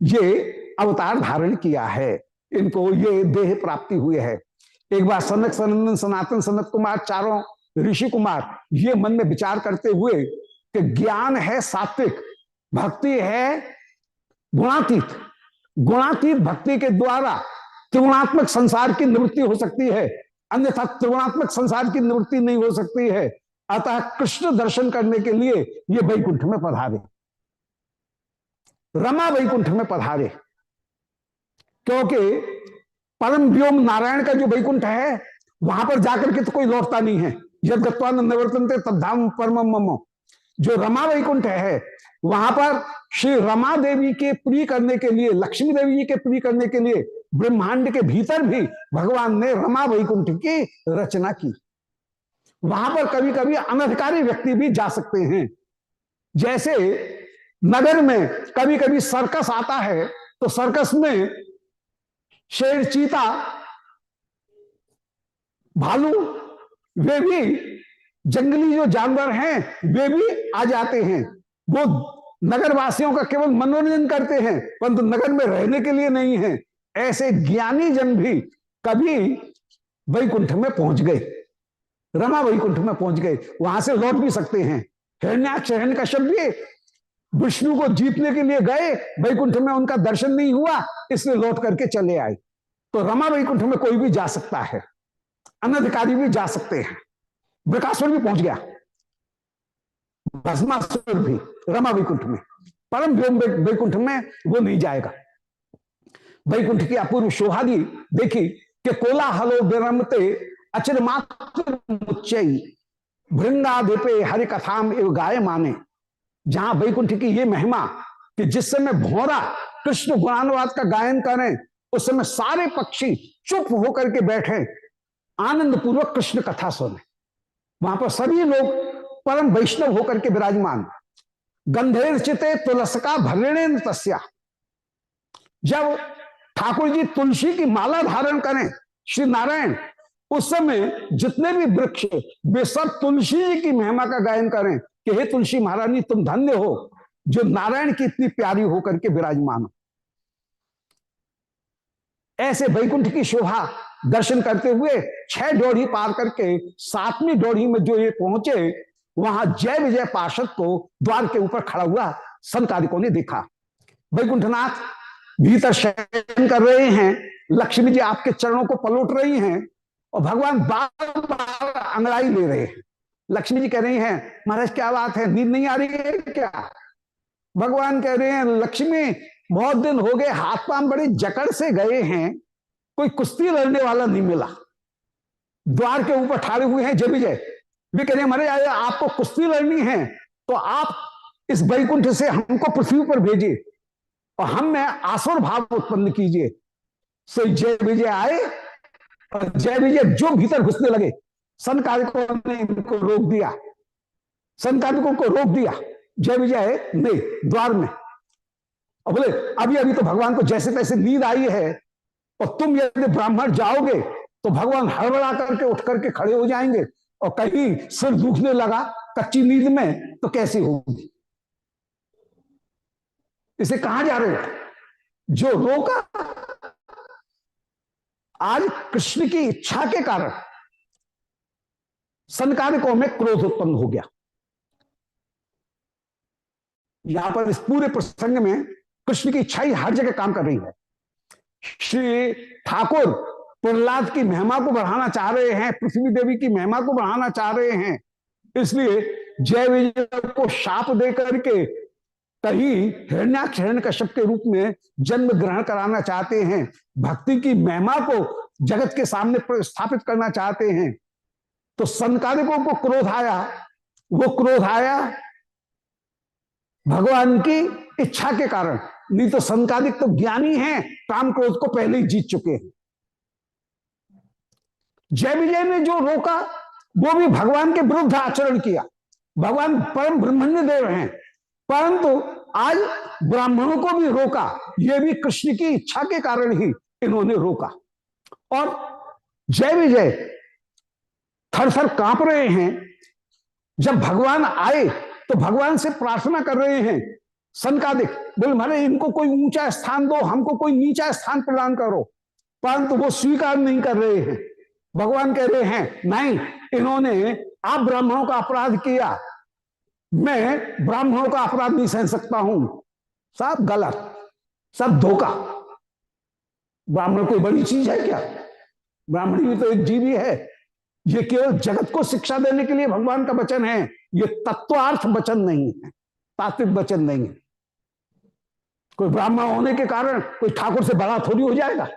ये अवतार धारण किया है, इनको ये देह प्राप्ति हुई है। एक बार सनक सनंदन सनातन सनत कुमार चारों ऋषि कुमार ये मन में विचार करते हुए कि ज्ञान है सात्विक, भक्ति है गुणातीत, गुणातीत भक्ति के द्वारा त्रिगुणात्मक संसार की निवृत्ति हो सकती है, अन्यथा त्रिगुणात्मक संसार की निवृत्ति नहीं हो सकती है। अतः कृष्ण दर्शन करने के लिए ये वैकुंठ में पधारे, रमा वैकुंठ में पधारे, क्योंकि परम व्योम नारायण का जो वैकुंठ है वहां पर जाकर के तो कोई लौटता नहीं है। यद गत्वा न निवर्तन्ते तद्धाम परमम मम। जो रमा वैकुंठ है वहां पर श्री रमा देवी के प्रिय करने के लिए, लक्ष्मी देवी जी के प्रिय करने के लिए ब्रह्मांड के भीतर भी भगवान ने रमा वैकुंठ की रचना की। वहां पर कभी कभी अनधिकारी व्यक्ति भी जा सकते हैं। जैसे नगर में कभी कभी सर्कस आता है तो सर्कस में शेर, चीता, भालू, वे भी जंगली जो जानवर हैं वे भी आ जाते हैं। वो नगर वासियों का केवल मनोरंजन करते हैं परंतु नगर में रहने के लिए नहीं है। ऐसे ज्ञानी जन भी कभी वैकुंठ में पहुंच गए, रमा वैकुंठ में पहुंच गए, वहां से लौट भी सकते हैं। हिरण्याक्ष हिरण्यकश्यप भी विष्णु को जीतने के लिए गए, वैकुंठ में उनका दर्शन नहीं हुआ इसलिए लौट करके चले आए। तो रमा वैकुंठ में कोई भी जा सकता है, अनधिकारी भी जा सकते हैं। बृकासुर भी पहुंच गया, भस्मासुर भी रमा वैकुंठ में, परम व्योम वैकुंठ में वो नहीं जाएगा। वैकुंठ की अपूर्व शोभा दी देखी कि कोलाहलो विरमते अचिर मात्र मुच्चई भृंगाधिपे हरि कथाम एवं गाय माने। जहां वैकुंठ की ये महिमा कि जिस समय भौरा कृष्ण गुणानुवाद का गायन करें उस समय सारे पक्षी चुप होकर के बैठे आनंद पूर्वक कृष्ण कथा सुने। वहां पर सभी लोग परम वैष्णव होकर के विराजमान। गंधेर चिते तुलसका भरणेन तस्या। जब ठाकुर जी तुलसी की माला धारण करें श्री नारायण, उस समय जितने भी वृक्ष वे सब तुलसी जी की महिमा का गायन करें कि हे तुलसी महारानी तुम धन्य हो जो नारायण की इतनी प्यारी होकर के विराजमान हो। ऐसे वैकुंठ की शोभा दर्शन करते हुए 6 ड्योढ़ी पार करके 7वीं ड्योढ़ी में जो ये पहुंचे वहां जय विजय पार्षद को द्वार के ऊपर खड़ा हुआ संतादिकों ने देखा। वैकुंठनाथ भीतर शयन कर रहे हैं, लक्ष्मी जी आपके चरणों को पलट रही हैं और भगवान बार बार अंगड़ाई ले रहे हैं। लक्ष्मी जी कह रही हैं महाराज क्या बात है, नींद नहीं आ रही है क्या? भगवान कह रहे हैं लक्ष्मी बहुत दिन हो गए, हाथ पांव बड़ी जकड़ से गए हैं, कोई कुश्ती लड़ने वाला नहीं मिला। द्वार के ऊपर ठाड़े हुए हैं जय विजय। वे कह रहे हैं महाराज आपको कुश्ती लड़नी है तो आप इस वैकुंठ से हमको पृथ्वी पर भेजिए और हम में आसुर भाव उत्पन्न कीजिए। सो जय विजय आए और जय विजय जो भीतर घुसने लगे सनकादिकों ने इनको रोक दिया, सनकादिकों को रोक दिया। जय विजय नहीं द्वार में और बोले अभी अभी तो भगवान को जैसे तैसे नींद आई है, और तुम यदि ब्राह्मण जाओगे तो भगवान हड़बड़ा करके उठ करके खड़े हो जाएंगे, और कहीं सिर दुखने लगा कच्ची नींद में तो कैसी होगी। इसे कहां जा रहे हो? जो रोका, आज कृष्ण की इच्छा के कारण सनकादिकों में क्रोध उत्पन्न हो गया। यहां पर इस पूरे प्रसंग में कृष्ण की इच्छा ही हर जगह काम कर रही है। श्री ठाकुर प्रहलाद की महिमा को बढ़ाना चाह रहे हैं, पृथ्वी देवी की महिमा को बढ़ाना चाह रहे हैं, इसलिए जय विजय को शाप दे करके कहीं हिरण्याक्ष हिरण्यकश्यप के रूप में जन्म ग्रहण कराना चाहते हैं, भक्ति की महिमा को जगत के सामने स्थापित करना चाहते हैं। तो सनकादिकों को क्रोध आया, वो क्रोध आया भगवान की इच्छा के कारण, नहीं तो सनकादिक तो ज्ञानी हैं, काम क्रोध को पहले ही जीत चुके हैं। जय विजय ने जो रोका वो भी भगवान के विरुद्ध आचरण किया। भगवान परम ब्रह्मण्य देव हैं, परंतु आज ब्राह्मणों को भी रोका, ये भी कृष्ण की इच्छा के कारण ही इन्होंने रोका। और जय विजय थर-थर कांप रहे हैं। जब भगवान आए तो भगवान से प्रार्थना कर रहे हैं सनकादिक, बोले महाराज इनको कोई ऊंचा स्थान दो, हमको कोई नीचा स्थान प्रदान करो, परंतु वो स्वीकार नहीं कर रहे हैं। भगवान कह रहे हैं नहीं, इन्होंने आप ब्राह्मणों का अपराध किया, मैं ब्राह्मणों का अपराध नहीं सहन सकता हूं। सब गलत, सब धोखा। ब्राह्मण कोई बड़ी चीज है क्या? ब्राह्मण भी तो एक जीव ही है। ये केवल जगत को शिक्षा देने के लिए भगवान का वचन है, ये तत्वार्थ वचन नहीं है, तात्विक वचन नहीं है। कोई ब्राह्मण होने के कारण कोई ठाकुर से बड़ा थोड़ी हो जाएगा।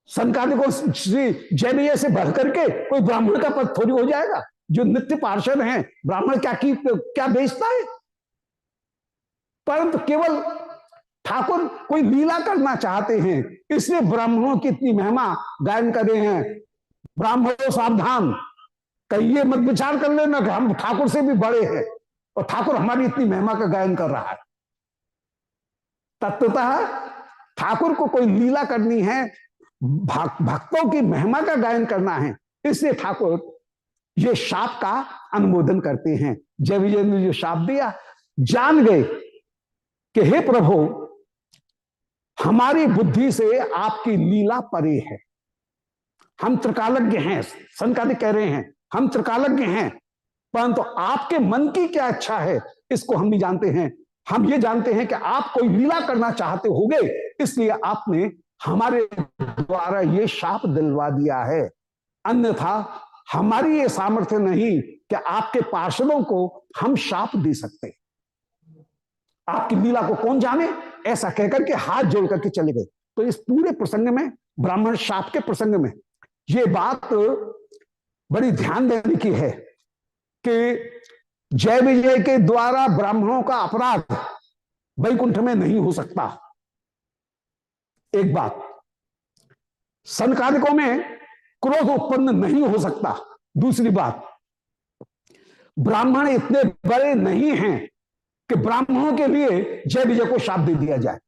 सनकादिकों श्री जय विजय से बढ़ करके कोई ब्राह्मण का पद थोड़ी हो जाएगा। जो नित्य पार्षद हैं, ब्राह्मण क्या बेचता है? परंतु केवल ठाकुर कोई लीला करना चाहते हैं, इसलिए ब्राह्मणों की इतनी महिमा गायन कर रहे हैं। ब्राह्मणों सावधान, कहीं ये मत विचार कर लेना कि हम ठाकुर से भी बड़े हैं और ठाकुर हमारी इतनी महिमा का गायन कर रहा है। तत्वतः ठाकुर को कोई लीला करनी है, भक्तों की महिमा का गायन करना है, इसलिए ठाकुर ये शाप का अनुमोदन करते हैं। जय विजय ने जो शाप दिया, जान गए कि हे प्रभु हमारी बुद्धि से आपकी लीला परे है। हम त्रिकालज्ञ हैं, सनकादिक कह रहे हैं हम त्रिकालज्ञ हैं, परंतु आपके मन की क्या इच्छा है इसको हम नहीं जानते हैं। हम ये जानते हैं कि आप कोई लीला करना चाहते होगे, इसलिए आपने हमारे द्वारा ये शाप दिलवा दिया है। अन्यथा हमारी ये सामर्थ्य नहीं कि आपके पार्षदों को हम शाप दे सकते। आपकी लीला को कौन जाने, ऐसा कहकर के हाथ जोड़ करके चले गए। तो इस पूरे प्रसंग में, ब्राह्मण शाप के प्रसंग में, ये बात बड़ी ध्यान देने की है कि जय विजय के द्वारा ब्राह्मणों का अपराध वैकुंठ में नहीं हो सकता। एक बात, सनकादिकों में क्रोध उत्पन्न नहीं हो सकता। दूसरी बात, ब्राह्मण इतने बड़े नहीं हैं कि ब्राह्मणों के लिए जय विजय को शाप दे दिया जाए।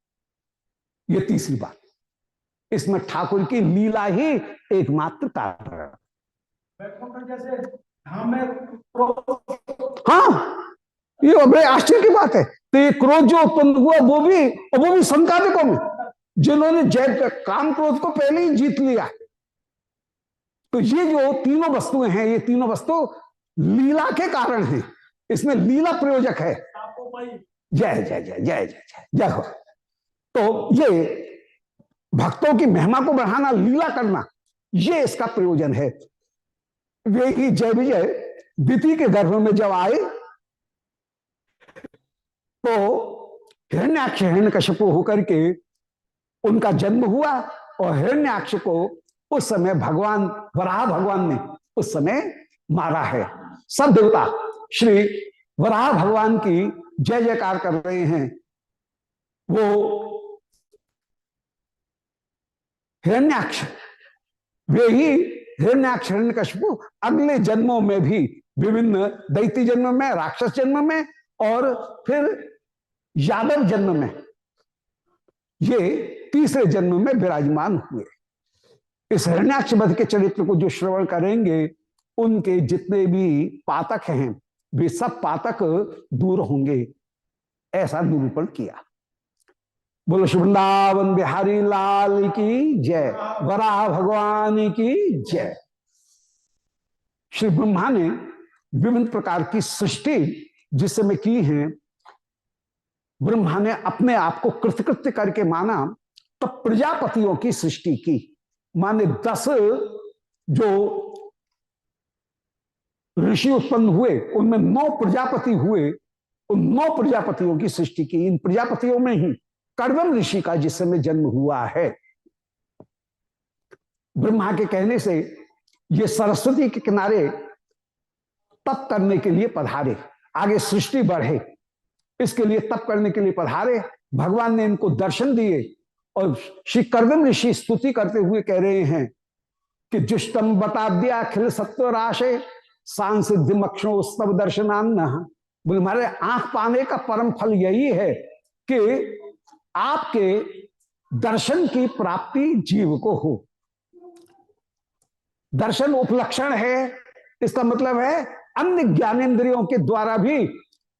ये तीसरी बात, इसमें ठाकुर की लीला ही एकमात्र कारण। जैसे हाँ, ये बड़े आश्चर्य की बात है। तो ये क्रोध जो उत्पन्न हुआ वो भी सनकादिकों में, जिन्होंने जय काम क्रोध को पहले ही जीत लिया। तो ये जो तीनों वस्तुएं हैं, ये तीनों वस्तु लीला के कारण हैं, इसमें लीला प्रयोजक है। जय जय जय जय जय जय हो। तो ये भक्तों की महिमा को बढ़ाना, लीला करना, ये इसका प्रयोजन है। वे ही जय विजय दिति के गर्भ में जब आए तो हिरण्याक्ष हिरण्यकश्यप होकर के उनका जन्म हुआ, और हिरण्याक्ष को उस समय भगवान वराह भगवान ने उस समय मारा है। सब देवता श्री वराह भगवान की जय जयकार कर रहे हैं। वो हिरण्याक्ष, वे ही हिरण्याक्ष हिरण्यकश्यप अगले जन्मों में भी, विभिन्न दैत्य जन्म में, राक्षस जन्म में, और फिर यादव जन्म में, ये तीसरे जन्म में विराजमान हुए। इस हिरण्याक्ष वध के चरित्र को जो श्रवण करेंगे, उनके जितने भी पातक हैं वे सब पातक दूर होंगे, ऐसा निरूपण किया। बोलो श्री वृंदावन बिहारी लाल की जय, वराह भगवान की जय। श्री ब्रह्मा ने विभिन्न प्रकार की सृष्टि जिस समय की है, ब्रह्मा ने अपने आप को कृतकृत्य करके माना, तो प्रजापतियों की सृष्टि की। माने 10 जो ऋषि उत्पन्न हुए उनमें 9 प्रजापति हुए, उन 9 प्रजापतियों की सृष्टि की। इन प्रजापतियों में ही कर्दम ऋषि का जिस समय जन्म हुआ है। ब्रह्मा के कहने से ये सरस्वती के किनारे तप करने के लिए पधारे, आगे सृष्टि बढ़े इसके लिए तप करने के लिए पधारे। भगवान ने इनको दर्शन दिए और श्री कर्दम ऋषि स्तुति करते हुए कह रहे हैं कि जुष्टम बताद्या अखिल सत्व राशे सांसिद्धिमक्षो स्तव दर्शनान्न। बोले हमारे आंख पाने का परम फल यही है कि आपके दर्शन की प्राप्ति जीव को हो। दर्शन उपलक्षण है, इसका मतलब है अन्य ज्ञानेंद्रियों के द्वारा भी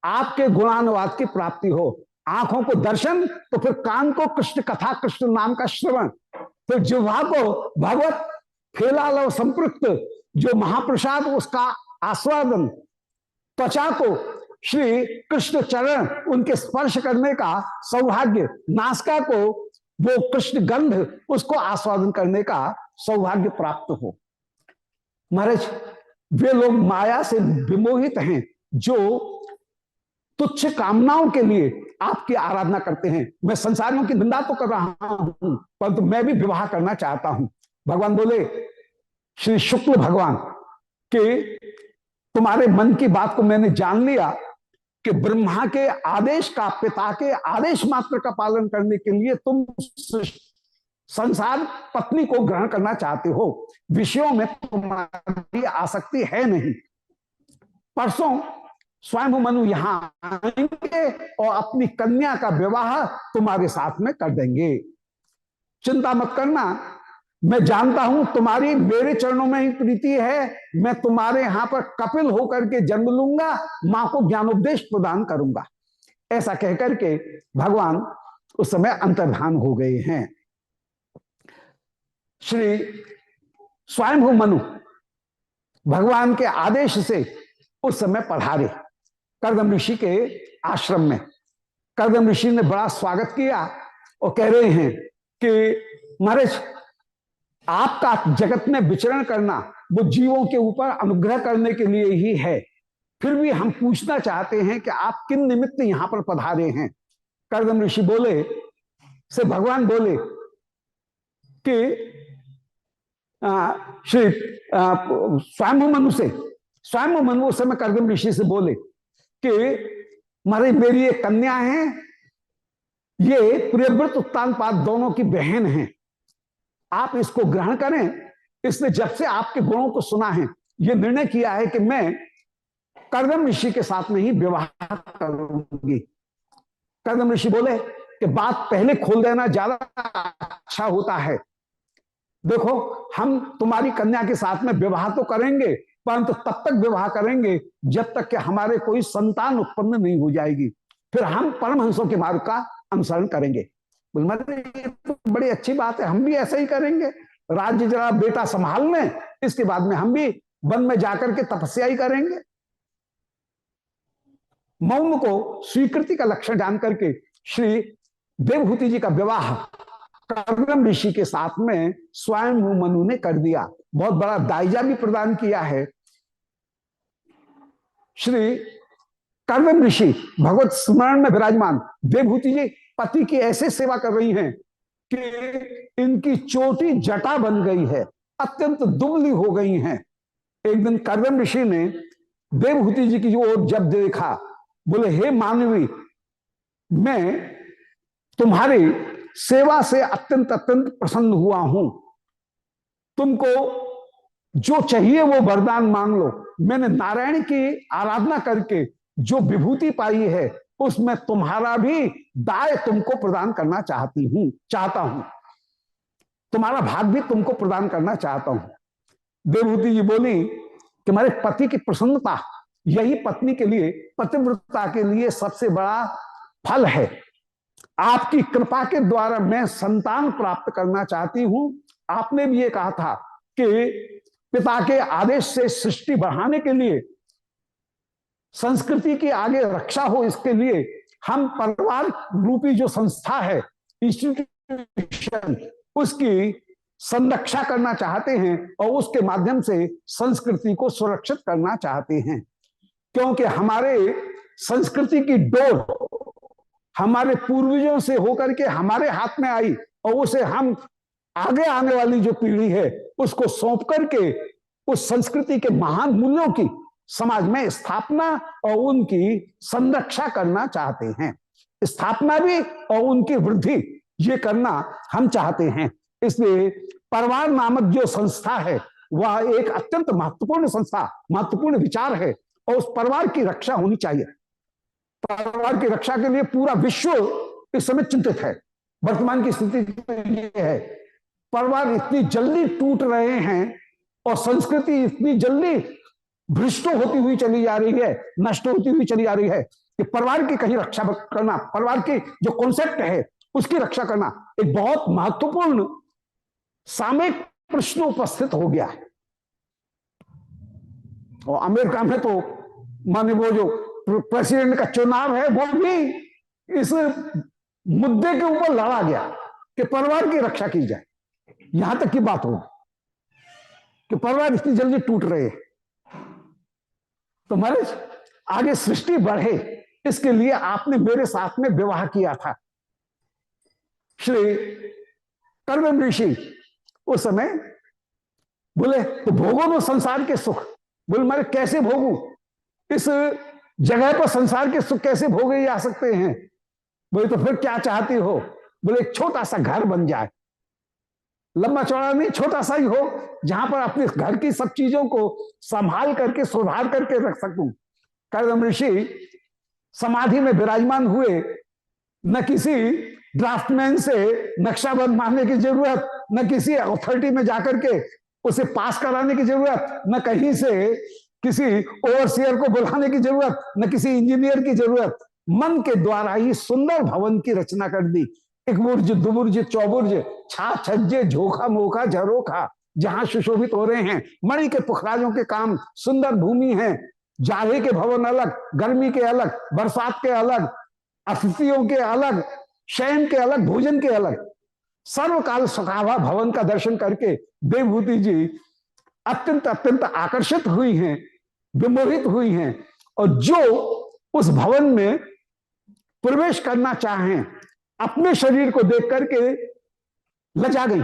आपके गुणानुवाद की प्राप्ति हो। आंखों को दर्शन, तो फिर कान को कृष्ण कथा, कृष्ण नाम का श्रवण, फिर जिह्वा को भगवत फेलालव संपृक्त जो महाप्रसाद उसका आस्वादन, त्वचा को श्री कृष्ण चरण उनके स्पर्श करने का सौभाग्य, नासिका को वो कृष्ण गंध उसको आस्वादन करने का सौभाग्य प्राप्त हो। महाराज वे लोग माया से विमोहित हैं जो तुच्छ कामनाओं के लिए आपकी आराधना करते हैं। मैं संसारियों की निंदा तो कर रहा हूं, परंतु मैं भी विवाह करना चाहता हूं। भगवान बोले, श्री शुक्ल भगवान कि तुम्हारे मन की बात को मैंने जान लिया कि ब्रह्मा के आदेश का, पिता के आदेश मात्र का पालन करने के लिए तुम संसार पत्नी को ग्रहण करना चाहते हो, विषयों में तुम्हारी आसक्ति है नहीं। परसों स्वयं मनु यहां आएंगे और अपनी कन्या का विवाह तुम्हारे साथ में कर देंगे। चिंता मत करना, मैं जानता हूं तुम्हारी मेरे चरणों में ही प्रीति है। मैं तुम्हारे यहां पर कपिल होकर के जन्म लूंगा, मां को ज्ञानोपदेश प्रदान करूंगा। ऐसा कहकर के भगवान उस समय अंतर्धान हो गए हैं। श्री स्वयं मनु भगवान के आदेश से उस समय पधारे कर्दम ऋषि के आश्रम में। कर्दम ऋषि ने बड़ा स्वागत किया और कह रहे हैं कि महाराज आपका जगत में विचरण करना वो जीवों के ऊपर अनुग्रह करने के लिए ही है, फिर भी हम पूछना चाहते हैं कि आप किन निमित्त यहां पर पधारे हैं। कर्दम ऋषि बोले से भगवान बोले कि श्री स्वयं मनु उस समय कर्दम ऋषि से बोले कि मारे मेरी एक कन्या है, ये प्रियव्रत उत्तानपाद दोनों की बहन है, आप इसको ग्रहण करें। इसने जब से आपके गुणों को सुना है, ये निर्णय किया है कि मैं कर्दम ऋषि के साथ में ही विवाह करूंगी। कर्दम ऋषि बोले कि बात पहले खोल देना ज्यादा अच्छा होता है। देखो, हम तुम्हारी कन्या के साथ में विवाह तो करेंगे, परंतु तब तक विवाह करेंगे जब तक कि हमारे कोई संतान उत्पन्न नहीं हो जाएगी, फिर हम परमहंसों के मार्ग का अनुसरण करेंगे। ये तो बड़ी अच्छी बात है, हम भी ऐसा ही करेंगे। राज्य जरा बेटा संभाल लें, इसके बाद में हम भी वन में जाकर के तपस्या ही करेंगे। मौन को स्वीकृति का लक्षण जान करके श्री देवहूति जी का विवाह कर्दम ऋषि के साथ में स्वयं मनु ने कर दिया। बहुत बड़ा दायजा भी प्रदान किया है। श्री कर्दम ऋषि भगवत स्मरण में विराजमान, देवहूति जी पति की ऐसे सेवा कर रही हैं कि इनकी चोटी जटा बन गई है, अत्यंत दुबली हो गई हैं। एक दिन कर्दम ऋषि ने देवहूति जी की ओर जब देखा, बोले हे मानवी, मैं तुम्हारी सेवा से अत्यंत अत्यंत प्रसन्न हुआ हूं, तुमको जो चाहिए वो वरदान मांग लो। मैंने नारायण की आराधना करके जो विभूति पाई है, उसमें तुम्हारा भी दाय तुमको प्रदान करना चाहता हूं, तुम्हारा भाग भी तुमको प्रदान करना चाहता हूं। देवहूति जी बोली कि हमारे पति की प्रसन्नता यही पत्नी के लिए, पतिव्रता के लिए सबसे बड़ा फल है। आपकी कृपा के द्वारा मैं संतान प्राप्त करना चाहती हूं। आपने भी ये कहा था कि पिता के आदेश से सृष्टि बढ़ाने के लिए, संस्कृति की आगे रक्षा हो, इसके लिए हम परिवार रूपी जो संस्था है, इंस्टीट्यूशन, उसकी संरक्षा करना चाहते हैं और उसके माध्यम से संस्कृति को सुरक्षित करना चाहते हैं। क्योंकि हमारे संस्कृति की डोर हमारे पूर्वजों से होकर के हमारे हाथ में आई और उसे हम आगे आने वाली जो पीढ़ी है उसको सौंप करके उस संस्कृति के महान मूल्यों की समाज में स्थापना और उनकी संरक्षा करना चाहते हैं। स्थापना भी और उनकी वृद्धि ये करना हम चाहते हैं। इसलिए परिवार नामक जो संस्था है वह एक अत्यंत महत्वपूर्ण संस्था, महत्वपूर्ण विचार है और उस परिवार की रक्षा होनी चाहिए। परिवार की रक्षा के लिए पूरा विश्व इस समय चिंतित है। वर्तमान की स्थिति ये है, परिवार इतनी जल्दी टूट रहे हैं और संस्कृति इतनी जल्दी भ्रष्ट होती हुई चली जा रही है, नष्ट होती हुई चली जा रही है कि परिवार की कहीं रक्षा करना, परिवार की जो कॉन्सेप्ट है उसकी रक्षा करना एक बहुत महत्वपूर्ण सामयिक प्रश्न उपस्थित हो गया है। और अमेरिका में तो माने वो जो प्रेसिडेंट का चुनाव है वो भी इस मुद्दे के ऊपर लड़ा गया कि परिवार की रक्षा की जाए। यहां तक की बात होगी कि परिवार इतनी जल्दी टूट रहे हैं, तो महाराज आगे सृष्टि बढ़े इसके लिए आपने मेरे साथ में विवाह किया था। श्री कर्दम ऋषि उस समय बोले तो भोगो तो संसार के सुख। बोले मारे कैसे भोगू, इस जगह पर संसार के सुख कैसे भोगे जा सकते हैं। बोले तो फिर क्या चाहती हो। बोले एक छोटा सा घर बन जाए, लंबा चौड़ा नहीं, छोटा सा ही हो, जहां पर अपने घर की सब चीजों को संभाल करके सुधार करके रख सकूं। कर्दम ऋषि समाधि में विराजमान हुए, न किसी ड्राफ्टमैन से नक्शा बनवाने की जरूरत, न किसी अथॉरिटी में जाकर के उसे पास कराने की जरूरत, न कहीं से किसी ओवरसियर को बुलाने की जरूरत, न किसी इंजीनियर की जरूरत। मन के द्वारा ही सुंदर भवन की रचना कर दी। एक बुर्ज, दुबुर्ज, चौबुर्ज, छा छज्जे, झोखा मोखा झरोखा जहां सुशोभित हो रहे हैं। मणि के पुखराजों के काम, सुंदर भूमि है, जाड़े के भवन अलग, गर्मी के अलग, बरसात के अलग, अतिथियों के अलग, शयन के अलग, भोजन के अलग, सर्वकाल सुखावा भवन का दर्शन करके देवहूति जी अत्यंत अत्यंत आकर्षित हुई हैं, विमोहित हुई हैं और जो उस भवन में प्रवेश करना चाहें अपने शरीर को देख करके लजा गई।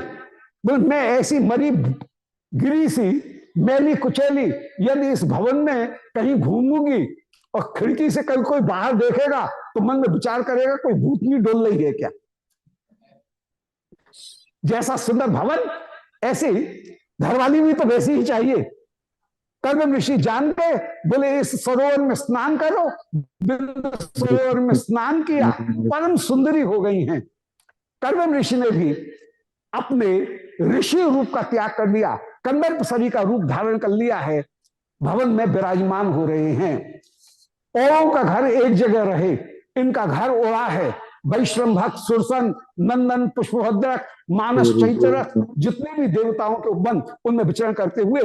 बोले मैं ऐसी मरी गिरी सी मैली कुचैली यदि इस भवन में कहीं घूमूंगी और खिड़की से कल कोई बाहर देखेगा तो मन में विचार करेगा कोई भूतनी डोल रही है क्या। जैसा सुंदर भवन ऐसी घरवाली भी तो वैसी ही चाहिए। कर्दम ऋषि जान गए, बोले इस सरोवर में स्नान करो। सरोवर में स्नान किया, परम सुंदरी हो गई हैं। कर्दम ऋषि ने भी अपने ऋषि रूप का त्याग कर दिया, कंदर्प सरी का रूप धारण कर लिया है, भवन में विराजमान हो रहे हैं। औरों का घर एक जगह रहे, इनका घर ओढ़ा है। वैश्रम भक्त, सुरसन, नंदन, पुष्पभद्रक, मानस, चैत्र, जितने भी देवताओं के उपवन उनमें विचरण करते हुए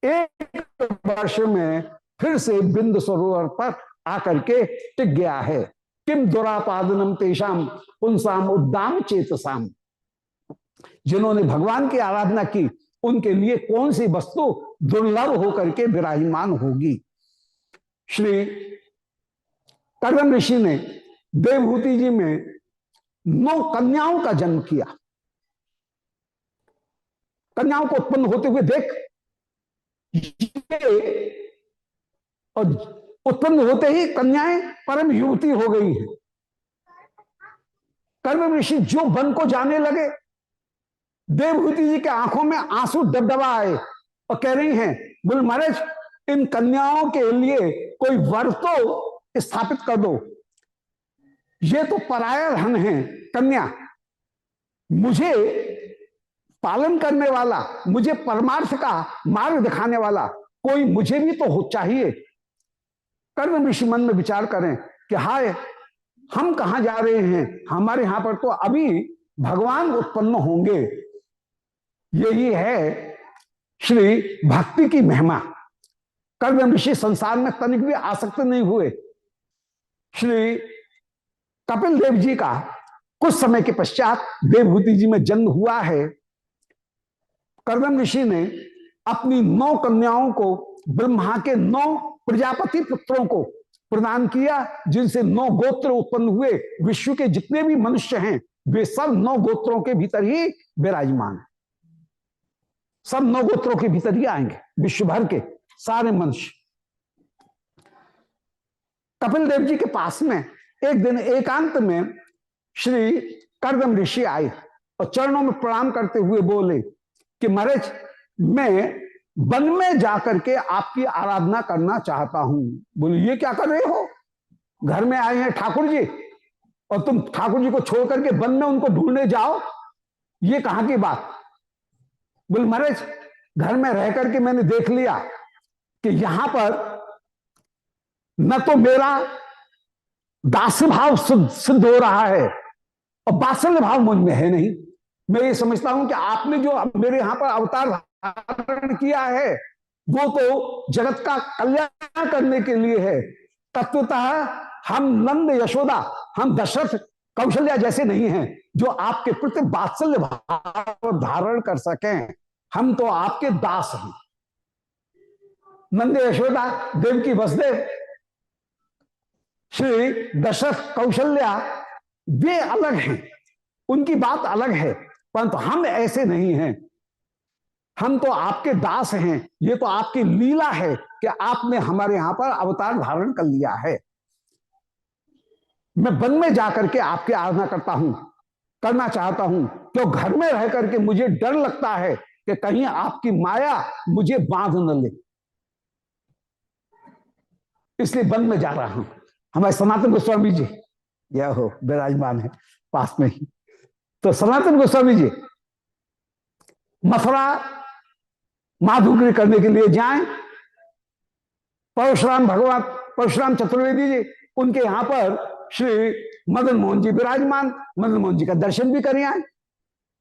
एक वर्ष में फिर से बिंद सरोवर पर आकर के टिक गया है। किम दुरापादनम तेषाम पुंसाम उद्दाम चेतसाम। जिन्होंने भगवान की आराधना की उनके लिए कौन सी वस्तु दुर्लभ होकर के विराजमान होगी। श्री कर्दम ऋषि ने देवहूति जी में 9 कन्याओं का जन्म किया। कन्याओं को उत्पन्न होते हुए देख, और उत्पन्न होते ही कन्याएं परम युवती हो गई हैं। कर्दम ऋषि जो वन को जाने लगे, देवहूति जी के आंखों में आंसू दबदबा आए और कह रही हैं, बोले महाराज इन कन्याओं के लिए कोई वर तो स्थापित कर दो। ये तो पराया धन है कन्या, मुझे पालन करने वाला, मुझे परमार्थ का मार्ग दिखाने वाला कोई मुझे भी तो हो चाहिए। कर्ण ऋषि मन में विचार करें कि हाय, हम कहां जा रहे हैं, हमारे यहां पर तो अभी भगवान उत्पन्न होंगे। यही है श्री भक्ति की महिमा। कर्ण ऋषि संसार में तनिक भी आसक्त नहीं हुए। श्री कपिल देव जी का कुछ समय के पश्चात देवभूति जी में जन्म हुआ है। कर्ण ऋषि ने अपनी 9 कन्याओं को ब्रह्मा के 9 प्रजापति पुत्रों को प्रदान किया, जिनसे 9 गोत्र उत्पन्न हुए। विश्व के जितने भी मनुष्य हैं वे सब 9 गोत्रों के भीतर ही विराजमान है, सब 9 गोत्रों के भीतर ही आएंगे, विश्व भर के सारे मनुष्य। कपिल देव जी के पास में एक दिन एकांत में श्री कर्दम ऋषि आए और चरणों में प्रणाम करते हुए बोले कि महाराज, मैं वन में जाकर के आपकी आराधना करना चाहता हूं। बोले ये क्या कर रहे हो, घर में आए हैं ठाकुर जी और तुम ठाकुर जी को छोड़ करके वन में उनको ढूंढने जाओ, ये कहां की बात। बोले महाराज, घर में रह करके मैंने देख लिया कि यहां पर न तो मेरा दास भाव सिद्ध हो रहा है और वात्सल्य भाव मुझ में है नहीं। मैं ये समझता हूं कि आपने जो मेरे यहां पर अवतार धारण किया है वो तो जगत का कल्याण करने के लिए है। तत्वतः हम नंद यशोदा, हम दशरथ कौशल्या जैसे नहीं हैं जो आपके प्रति वात्सल्य भाव धारण कर सकें। हम तो आपके दास हैं। नंद यशोदा, देवकी वसुदेव, श्री दशरथ कौशल्या वे अलग हैं, उनकी बात अलग है, परंतु हम ऐसे नहीं हैं। हम तो आपके दास हैं। ये तो आपकी लीला है कि आपने हमारे यहां पर अवतार धारण कर लिया है। मैं वन में जाकर के आपकी आराधना करना चाहता हूं, क्यों घर में रह करके मुझे डर लगता है कि कहीं आपकी माया मुझे बांध न ले, इसलिए वन में जा रहा हूं। हमारे सनातन गोस्वामी जी यह हो विराजमान है पास में ही। तो सनातन गोस्वामी जी मथुरा माधुकरी करने के लिए जाएं। परशुराम चतुर्वेदी जी, उनके यहां पर श्री मदन मोहन जी विराजमान, मदन मोहन जी का दर्शन भी करें आए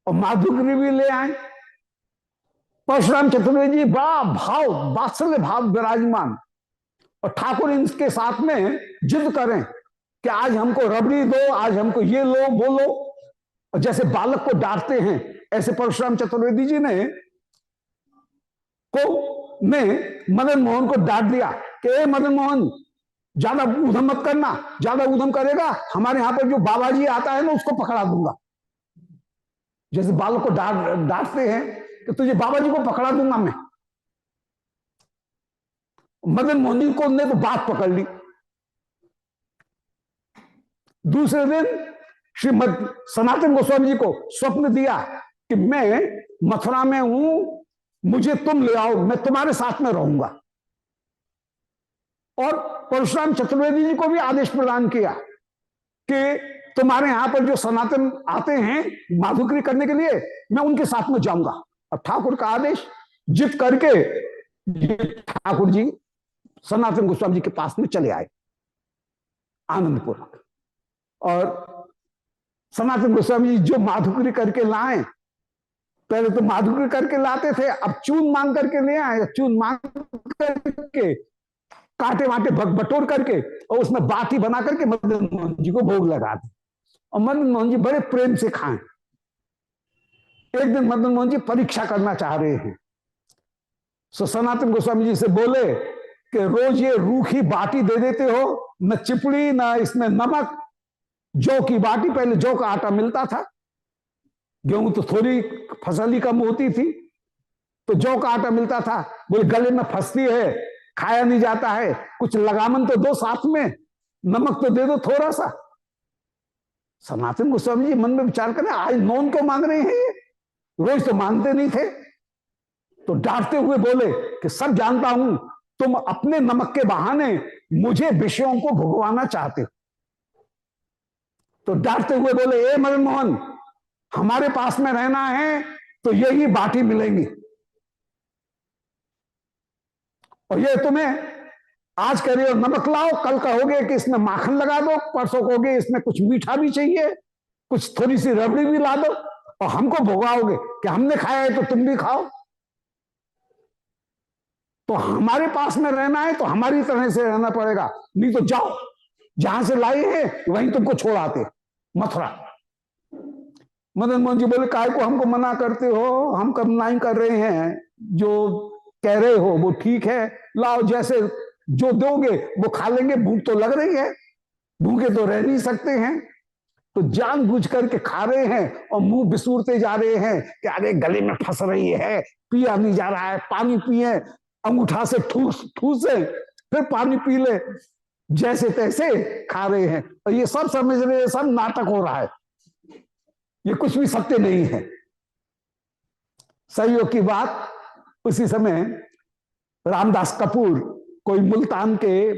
और माधुकरी भी ले आए। परशुराम चतुर्वेदी जी बड़ा भाव, वात्सल्य भाव विराजमान, और ठाकुर इनके साथ में जिद करें कि आज हमको रबड़ी दो, आज हमको ये लो वो लो, और जैसे बालक को डांटते हैं ऐसे परशुराम चतुर्वेदी जी ने मदन मोहन को डांट दिया कि ए मदन मोहन, ज्यादा ऊधम मत करना, ज्यादा ऊधम करेगा हमारे यहां पर जो बाबा जी आता है ना उसको पकड़ा दूंगा। जैसे बालक को डांटते हैं कि तुझे बाबा जी को पकड़ा दूंगा मैं। मदन मोहन जी को ने तो बात पकड़ ली। दूसरे दिन श्रीमद सनातन गोस्वामी जी को स्वप्न दिया कि मैं मथुरा में हूं, मुझे तुम ले आओ, मैं तुम्हारे साथ में रहूंगा। और परशुराम चतुर्वेदी जी को भी आदेश प्रदान किया कि तुम्हारे यहां पर जो सनातन आते हैं माधुकरी करने के लिए, मैं उनके साथ में जाऊंगा। और ठाकुर का आदेश जित करके ठाकुर जी सनातन गोस्वामी जी के पास में चले आए आनंदपूर्वक। और सनातन गोस्वामी जी जो माधुकरी करके लाए, पहले तो माधुकरी करके लाते थे, अब चून मांग करके ले आए। चून मांग करके कांटे वाटे बटोर करके और उसमें बाटी बना करके मदन मोहन जी को भोग लगा दी और मदन मोहन जी बड़े प्रेम से खाएं। एक दिन मदन मोहन जी परीक्षा करना चाह रहे हैं, सो सनातन गोस्वामी जी से बोले कि रोज ये रूखी बाटी दे देते हो, न चिपड़ी न इसमें नमक। जौ की बाटी, पहले जौ का आटा मिलता था, गेहूं तो थोड़ी फसल ही कम होती थी, तो जौ का आटा मिलता था। बोले गले में फंसती है, खाया नहीं जाता है, कुछ लगामन तो दो साथ में, नमक तो दे दो थोड़ा सा। सनातन गोस्वामी जी मन में विचार करें, आज नौन क्यों मांग रहे हैं, रोज तो मांगते नहीं थे। तो डांटते हुए बोले कि सब जानता हूं, तुम अपने नमक के बहाने मुझे विषयों को भुगवाना चाहते हो। तो डांटते हुए बोले, ए मदन मोहन, हमारे पास में रहना है तो यही बाटी मिलेंगी, और ये तुम्हें आज कह रहे हो नमक लाओ, कल कहोगे कि इसमें माखन लगा दो, परसों कहोगे इसमें कुछ मीठा भी चाहिए, कुछ थोड़ी सी रबड़ी भी ला दो, और हमको भोगाओगे कि हमने खाया है तो तुम भी खाओ। तो हमारे पास में रहना है तो हमारी तरह से रहना पड़ेगा, नहीं तो जाओ, जहां से लाए हैं वहीं तुमको छोड़ आते मथुरा। मदन मोहन जी बोले, काय को हमको मना करते हो, हम कब नहीं कर रहे हैं, जो कह रहे हो वो ठीक है, लाओ, जैसे जो दोगे वो खा लेंगे, भूख तो लग रही है, भूखे तो रह नहीं सकते हैं। तो जानबूझ करके खा रहे हैं और मुंह बिसूरते जा रहे हैं कि अरे गले में फंस रही है, पिया नहीं जा रहा है, पानी पिए, अंगूठा से ठूस ठूसे, फिर पानी पी ले, जैसे तैसे खा रहे हैं। और ये सब समझ रहे हैं सब नाटक हो रहा है, ये कुछ भी सत्य नहीं है। सहयोग की बात, उसी समय रामदास कपूर कोई मुल्तान के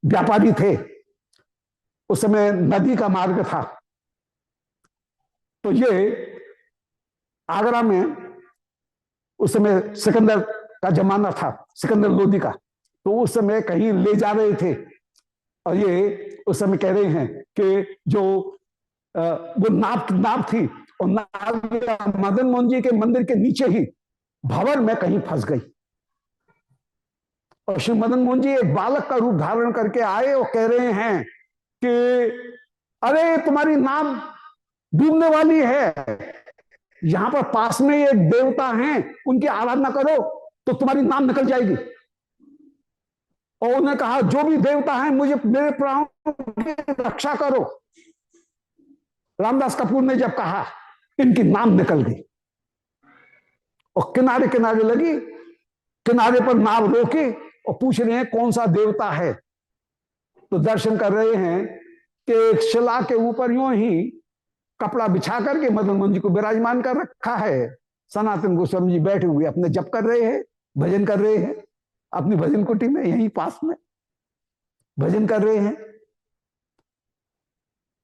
व्यापारी थे, उस समय नदी का मार्ग था, तो ये आगरा में उस समय सिकंदर का जमाना था, सिकंदर लोदी का, तो उस समय कहीं ले जा रहे थे, और ये उस समय कह रहे हैं कि जो वो नाव थी, और नाव मदन मोहन जी के मंदिर के नीचे ही भंवर में कहीं फंस गई, और श्री मदन मोहन जी एक बालक का रूप धारण करके आए और कह रहे हैं कि अरे तुम्हारी नाव डूबने वाली है, यहां पर पास में एक देवता हैं, उनकी आराधना करो तो तुम्हारी नाव निकल जाएगी। और उन्होंने कहा, जो भी देवता हैं मुझे, मेरे प्राणों की रक्षा करो। रामदास कपूर ने जब कहा, इनकी नाव निकल गई, और किनारे किनारे लगी, किनारे पर नाव रोकी और पूछ रहे हैं कौन सा देवता है। तो दर्शन कर रहे हैं कि एक शिला के ऊपर यूं ही कपड़ा बिछा करके मदन मोहन जी को विराजमान कर रखा है। सनातन गोस्वामी जी बैठे हुए अपने जप कर रहे हैं, भजन कर रहे हैं, अपनी भजन कुटी में यहीं पास में भजन कर रहे हैं।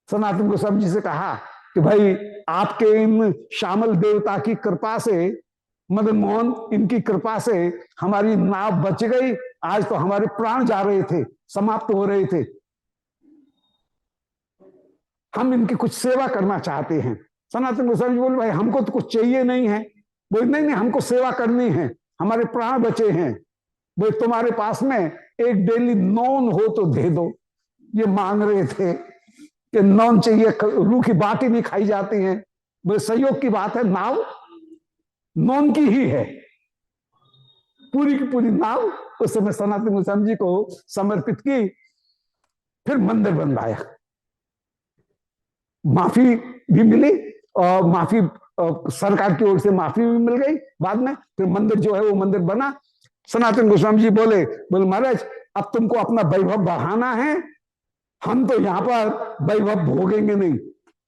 सनातन गोस्वामी जी से कहा कि भाई आपके इन श्यामल देवता की कृपा से, मदन मोहन इनकी कृपा से हमारी नाव बच गई, आज तो हमारे प्राण जा रहे थे, समाप्त हो रहे थे, हम इनकी कुछ सेवा करना चाहते हैं। सनातन गोस्वामी जी बोले, भाई हमको तो कुछ चाहिए नहीं है। बोले, नहीं नहीं, हमको सेवा करनी है, हमारे प्राण बचे हैं। बोले, तुम्हारे पास में एक डेली नॉन हो तो दे दो। ये मांग रहे थे कि नॉन चाहिए, रूखी बाटी नहीं खाई जाती है। बोले, सहयोग की बात है, नाव नॉन की ही है, पूरी की पूरी नाव उस समय सनातन गोस्वामी जी को समर्पित की। फिर मंदिर बनवाया, माफी भी मिली, और माफी सरकार की ओर से माफी भी मिल गई बाद में। फिर मंदिर जो है वो मंदिर बना। सनातन गोस्वामी जी बोले महाराज, अब तुमको अपना वैभव बढ़ाना है, हम तो यहां पर वैभव भोगेंगे नहीं,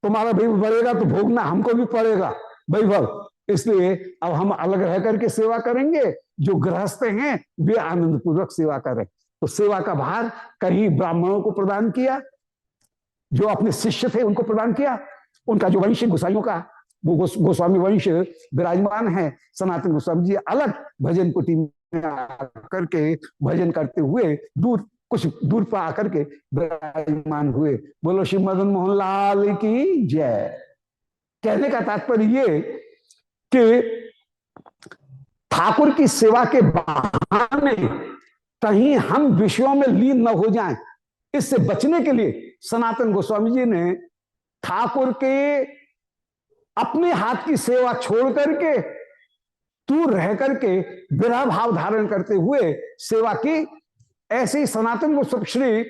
तुम्हारा वैभव बढ़ेगा तो भोगना हमको भी पड़ेगा वैभव, इसलिए अब हम अलग रह करके सेवा करेंगे। जो गृहस्थ हैं वे आनंद पूर्वक सेवा करें। तो सेवा का भार कहीं ब्राह्मणों को प्रदान किया, जो अपने शिष्य थे उनको प्रदान किया, उनका जो वंश गोसाइयों का वो गोस्वामी वंश विराजमान है। सनातन गोस्वामी जी अलग भजन कुटी में आकर के भजन करते हुए दूर, कुछ दूर पर आकर के विराजमान हुए। बोलो श्री मदन मोहन लाल की जय। कहने का तात्पर्य ये कि ठाकुर की सेवा के बहाने कहीं हम विषयों में लीन न हो जाएं, इससे बचने के लिए सनातन गोस्वामी जी ने ठाकुर के अपने हाथ की सेवा छोड़ करके दूर रह करके विरह भाव धारण करते हुए सेवा की। ऐसे ही सनातन गोस्वामी श्री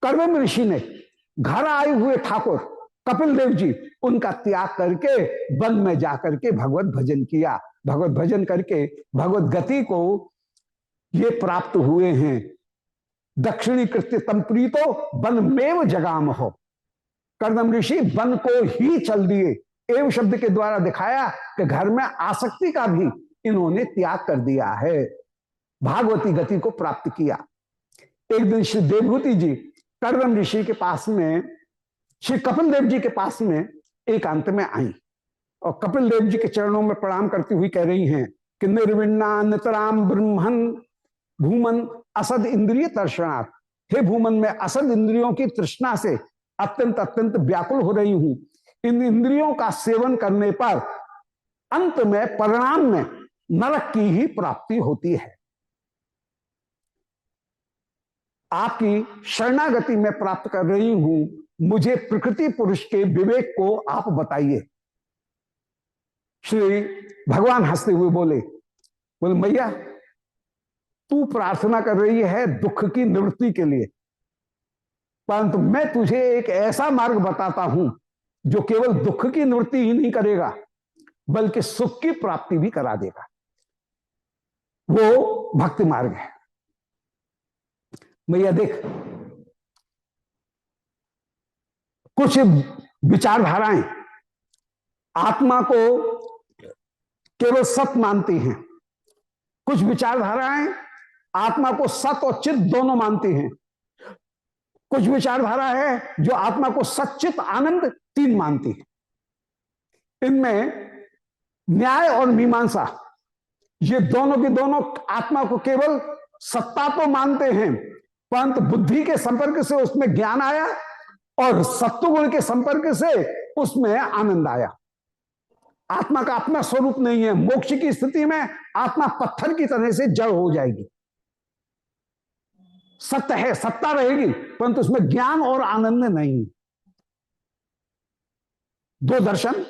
कर्दम ऋषि ने घर आए हुए ठाकुर कपिल देव जी, उनका त्याग करके वन में जाकर के भगवत भजन किया। भगवत भजन करके भगवत गति को ये प्राप्त हुए हैं। दक्षिणी कृत्य तम प्रीतो वन में जगाम हो। कर्दम ऋषि वन को ही चल दिए। एवं शब्द के द्वारा दिखाया कि घर में आसक्ति का भी इन्होंने त्याग कर दिया है, भागवती गति को प्राप्त किया। एक दिन श्री देवभूति जी कर्दम ऋषि के पास में, श्री कपिल देव जी के पास में एकांत में आई और कपिल देव जी के चरणों में प्रणाम करती हुई कह रही हैं कि निर्विण्णा नितराम ब्रह्मन भूमन असद इंद्रिय तर्षणार्थ, हे भूमन में असद इंद्रियों की तृष्णा से अत्यंत अत्यंत व्याकुल हो रही हूं। इन इंद्रियों का सेवन करने पर अंत में परिणाम में नरक की ही प्राप्ति होती है। आपकी शरणागति में प्राप्त कर रही हूं, मुझे प्रकृति पुरुष के विवेक को आप बताइए। श्री भगवान हंसते हुए बोले मैया, तू प्रार्थना कर रही है दुख की निवृत्ति के लिए, परंतु मैं तुझे एक ऐसा मार्ग बताता हूं जो केवल दुख की निवृत्ति ही नहीं करेगा बल्कि सुख की प्राप्ति भी करा देगा। वो भक्ति मार्ग है। मैया देख, कुछ विचारधाराएं आत्मा को केवल सत मानती हैं, कुछ विचारधाराएं आत्मा को सत और चित दोनों मानती हैं, कुछ विचारधारा है जो आत्मा को सच्चित आनंद तीन मानती है। इनमें न्याय और मीमांसा, ये दोनों की दोनों आत्मा को केवल सत्ता तो मानते हैं, परंतु बुद्धि के संपर्क से उसमें ज्ञान आया और सत्वगुण के संपर्क से उसमें आनंद आया। आत्मा का अपना स्वरूप नहीं है। मोक्ष की स्थिति में आत्मा पत्थर की तरह से जड़ हो जाएगी। सत्य है, सत्ता रहेगी, परंतु उसमें ज्ञान और आनंद नहीं। दो दर्शन,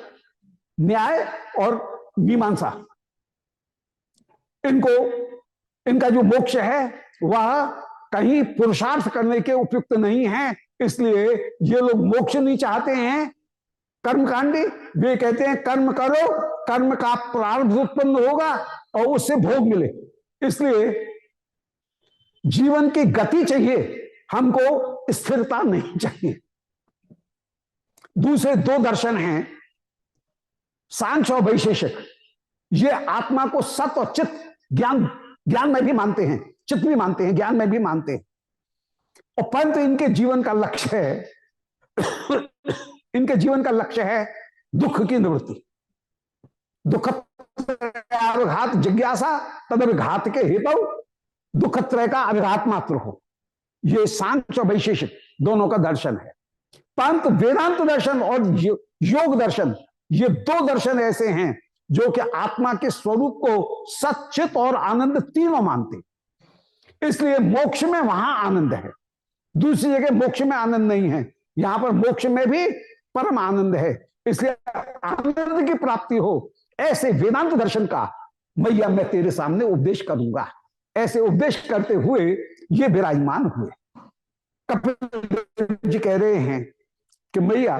न्याय और मीमांसा, इनका जो मोक्ष है वह कहीं पुरुषार्थ करने के उपयुक्त नहीं है। इसलिए ये लोग मोक्ष नहीं चाहते हैं कर्मकांडी। वे कहते हैं कर्म करो, कर्म का प्रारब्ध उत्पन्न होगा और उससे भोग मिले। इसलिए जीवन की गति चाहिए, हमको स्थिरता नहीं चाहिए। दूसरे दो दर्शन हैं, सांख्य और वैशेषिक। ये आत्मा को सत और चित, ज्ञान में भी मानते हैं, चित भी मानते हैं, ज्ञान में भी मानते हैं, और परंतु इनके जीवन का लक्ष्य है इनके जीवन का लक्ष्य है दुख की निवृत्ति। दुख अविघात जिज्ञासा तद अविघात के हेतु दुख त्रय का अविघात मात्र हो। ये सांख्य और वैशेषिक दोनों का दर्शन है। परंतु वेदांत दर्शन और योग दर्शन, ये दो दर्शन ऐसे हैं जो कि आत्मा के स्वरूप को सच्चित और आनंद तीनों मानते। इसलिए मोक्ष में वहां आनंद है, दूसरी जगह मोक्ष में आनंद नहीं है। यहां पर मोक्ष में भी परम आनंद है। इसलिए आनंद की प्राप्ति हो, ऐसे वेदांत दर्शन का मैया मैं तेरे सामने उपदेश करूंगा। ऐसे उपदेश करते हुए ये विराजमान हुए। कपिल जी कह रहे हैं कि मैया,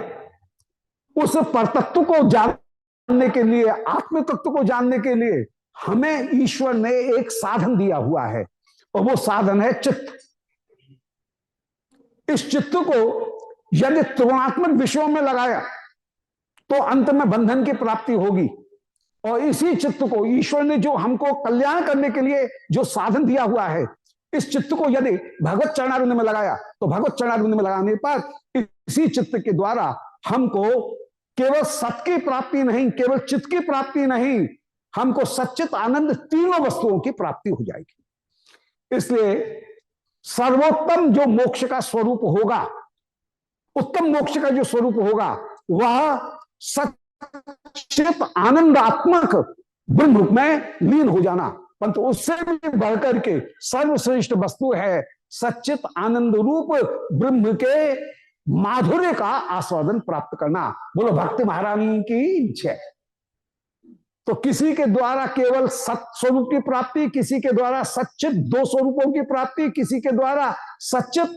उस परतत्व को जानने के लिए, आत्म तत्व को जानने के लिए हमें ईश्वर ने एक साधन दिया हुआ है, और वो साधन है चित्त। इस चित्त को यदि त्रिगुणात्मक विषयों में लगाया तो अंत में बंधन की प्राप्ति होगी। और इसी चित्त को ईश्वर ने जो हमको कल्याण करने के लिए जो साधन दिया हुआ है, इस चित्त को यदि भगवत चरणारविंद में लगाया तो भगवत चरणारविंद में लगाने पर इसी चित्त के द्वारा हमको केवल सत की प्राप्ति नहीं, केवल चित्त की प्राप्ति नहीं, हमको सच्चित आनंद तीनों वस्तुओं की प्राप्ति हो जाएगी। इसलिए सर्वोत्तम जो मोक्ष का स्वरूप होगा, उत्तम मोक्ष का जो स्वरूप होगा, वह सच्चित आनंदात्मक ब्रह्म में लीन हो जाना। परंतु उससे भी बढ़कर के सर्वश्रेष्ठ वस्तु है सच्चित आनंद रूप ब्रह्म के माधुर्य का आस्वादन प्राप्त करना। बोलो भक्ति महारानी की जय। तो किसी के द्वारा केवल सत स्वरूप की प्राप्ति, किसी के द्वारा सच्चित दो स्वरूपों की प्राप्ति, किसी के द्वारा सच्चित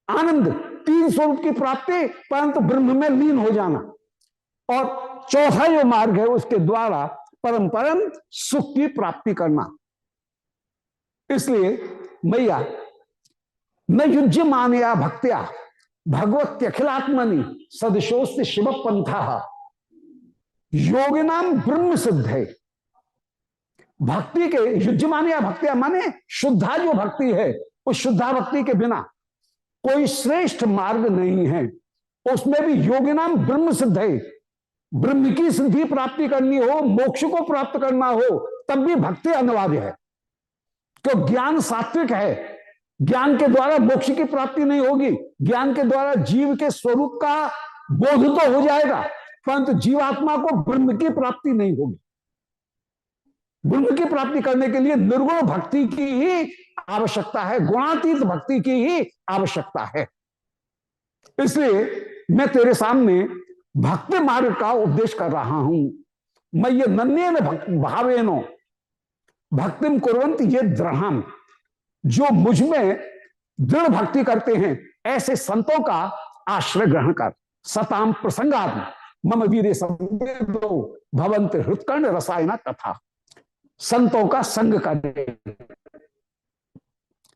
आनंद तीन स्वरूप की प्राप्ति, परंतु ब्रह्म में लीन हो जाना। और चौथा जो मार्ग है उसके द्वारा परम परम सुख की प्राप्ति करना। इसलिए मैया, न युज्य मानया भक्त्या भगवत्यखिलात्मनि सदशोस्ति शिव पंथा योगिनाम ब्रह्म सिद्ध है। भक्ति के युज्य मानया भक्त्या माने शुद्धा जो भक्ति है, उस शुद्धा भक्ति के बिना कोई श्रेष्ठ मार्ग नहीं है, उसमें भी योगी नाम ब्रह्म सिद्ध है। ब्रह्म की सिद्धि प्राप्ति करनी हो, मोक्ष को प्राप्त करना हो, तब भी भक्ति अनिवार्य है। क्यों? ज्ञान सात्विक है, ज्ञान के द्वारा मोक्ष की प्राप्ति नहीं होगी, ज्ञान के द्वारा जीव के स्वरूप का बोध तो हो जाएगा, परंतु जीवात्मा को ब्रह्म की प्राप्ति नहीं होगी। ब्रह्म की प्राप्ति करने के लिए निर्गुण भक्ति की ही आवश्यकता है, गुणातीत भक्ति की ही आवश्यकता है। इसलिए मैं तेरे सामने भक्ति मार्ग का उपदेश कर रहा हूं। मैं ये नन्येन भावेनो भक्तिम कुर्वन्त ये दृढ़म, जो मुझ में दृढ़ भक्ति करते हैं ऐसे संतों का आश्रय ग्रहण कर। सताम प्रसंगात्म मम वीरे संवेदो भवंत हृत्कर्ण रसायना कथा। संतों का संग करे,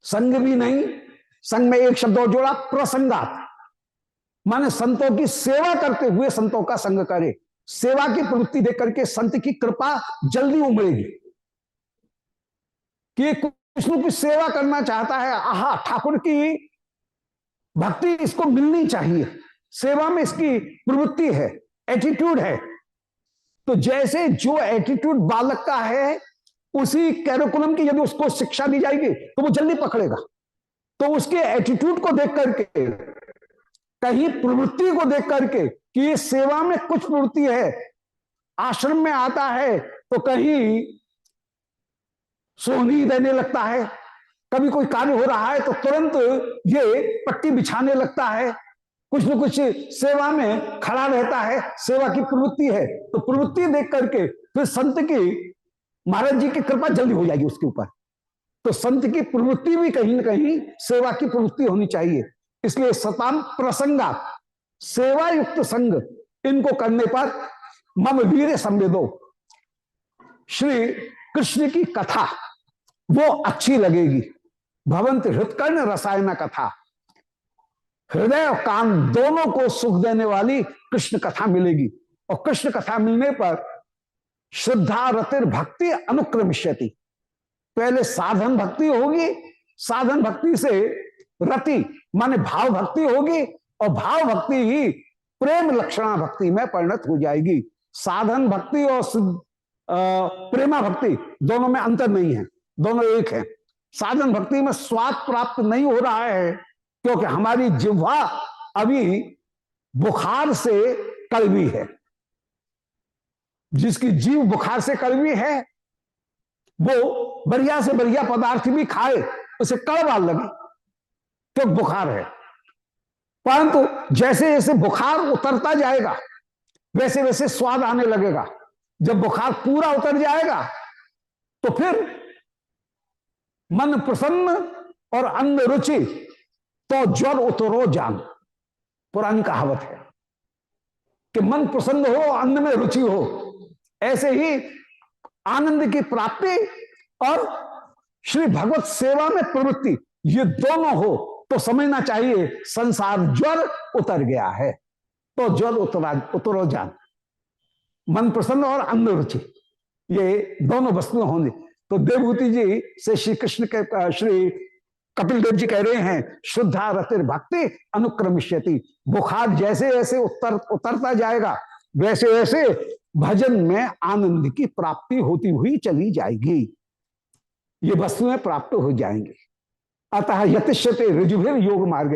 संग भी नहीं, संग में एक शब्द और जोड़ा, प्रसंगात, माने संतों की सेवा करते हुए संतों का संग करे। सेवा की प्रवृत्ति देख करके संत की कृपा जल्दी उमड़ेगी कि कुछ न कुछ सेवा करना चाहता है, आहा ठाकुर की भक्ति इसको मिलनी चाहिए, सेवा में इसकी प्रवृत्ति है, एटीट्यूड है। तो जैसे जो एटीट्यूड बालक का है, उसी कैरिकुलम की यदि उसको शिक्षा दी जाएगी तो वो जल्दी पकड़ेगा। तो उसके एटीट्यूड को देख करके, कहीं प्रवृत्ति को देख करके कि ये सेवा में कुछ प्रवृत्ति है, आश्रम में आता है तो कहीं सोहनी देने लगता है, कभी कोई कार्य हो रहा है तो तुरंत ये पट्टी बिछाने लगता है, कुछ न कुछ सेवा में खड़ा रहता है, सेवा की प्रवृत्ति है। तो प्रवृत्ति देख करके फिर संत की, महाराज जी की कृपा जल्दी हो जाएगी उसके ऊपर। तो संत की प्रवृत्ति भी कहीं ना कहीं सेवा की प्रवृत्ति होनी चाहिए। इसलिए सताम प्रसंगा, सेवा युक्त संग इनको करने पर मम वीर संवेदो, श्री कृष्ण की कथा वो अच्छी लगेगी। भवंत हृत्कर्ण रसायन कथा, हृदय और कान दोनों को सुख देने वाली कृष्ण कथा मिलेगी। और कृष्ण कथा मिलने पर श्रद्धा रतिर भक्ति अनुक्रमिष्यति, पहले साधन भक्ति होगी, साधन भक्ति से रति माने भाव भक्ति होगी, और भाव भक्ति ही प्रेम लक्षणा भक्ति में परिणत हो जाएगी। साधन भक्ति और प्रेमा भक्ति दोनों में अंतर नहीं है, दोनों एक है। साधन भक्ति में स्वाद प्राप्त नहीं हो रहा है क्योंकि हमारी जिह्वा अभी बुखार से कड़वी है। जिसकी जीव बुखार से कड़वी है वो बढ़िया से बढ़िया पदार्थ भी खाए उसे कड़वा लगे तो बुखार है। परंतु जैसे जैसे बुखार उतरता जाएगा वैसे वैसे स्वाद आने लगेगा। जब बुखार पूरा उतर जाएगा तो फिर मन प्रसन्न और अन्न रुचि तो ज्वर उतरो जान, पुरानी कहावत है कि मन प्रसन्न हो, अन्न में रुचि हो। ऐसे ही आनंद की प्राप्ति और श्री भगवत सेवा में प्रवृत्ति, ये दोनों हो तो समझना चाहिए संसार ज्वर उतर गया है। तो ज्वर उतरो जान, मन प्रसन्न और अन्न रुचि, ये दोनों वस्तुएं होंगी। तो देवभूति जी से श्री कृष्ण के, श्री कपिल देव जी कह रहे हैं शुद्धा रतिर भक्ति अनुक्रमिष्यति, बुखार जैसे जैसे उतरता जाएगा वैसे वैसे भजन में आनंद की प्राप्ति होती हुई चली जाएगी, ये वस्तुएं प्राप्त हो जाएंगी। अतः यतिष्यते ऋजुभिर योग मार्ग,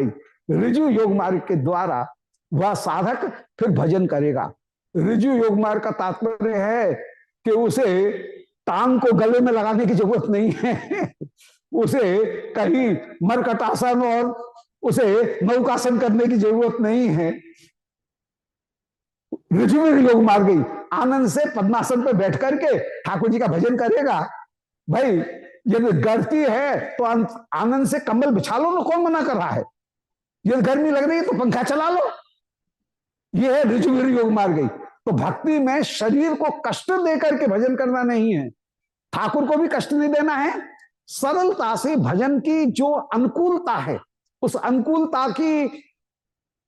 ऋजु योग मार्ग के द्वारा वह साधक फिर भजन करेगा। ऋजु योग मार्ग का तात्पर्य है कि उसे टांग को गले में लगाने की जरूरत नहीं है उसे कहीं मरकटासन और उसे नौकासन करने की जरूरत नहीं है। ऋजुभिर योग मार्ग, आनंद से पद्मासन पर बैठ करके ठाकुर जी का भजन करेगा। भाई यदि गर्मी है तो आनंद से कंबल बिछा लो ना, कौन मना कर रहा है। यदि गर्मी लग रही है तो पंखा चला लो, यह है ऋजुभिर योग मार्ग। तो भक्ति में शरीर को कष्ट देकर के भजन करना नहीं है, ठाकुर को भी कष्ट नहीं देना है। सरलता से भजन की जो अनुकूलता है उस अनुकूलता की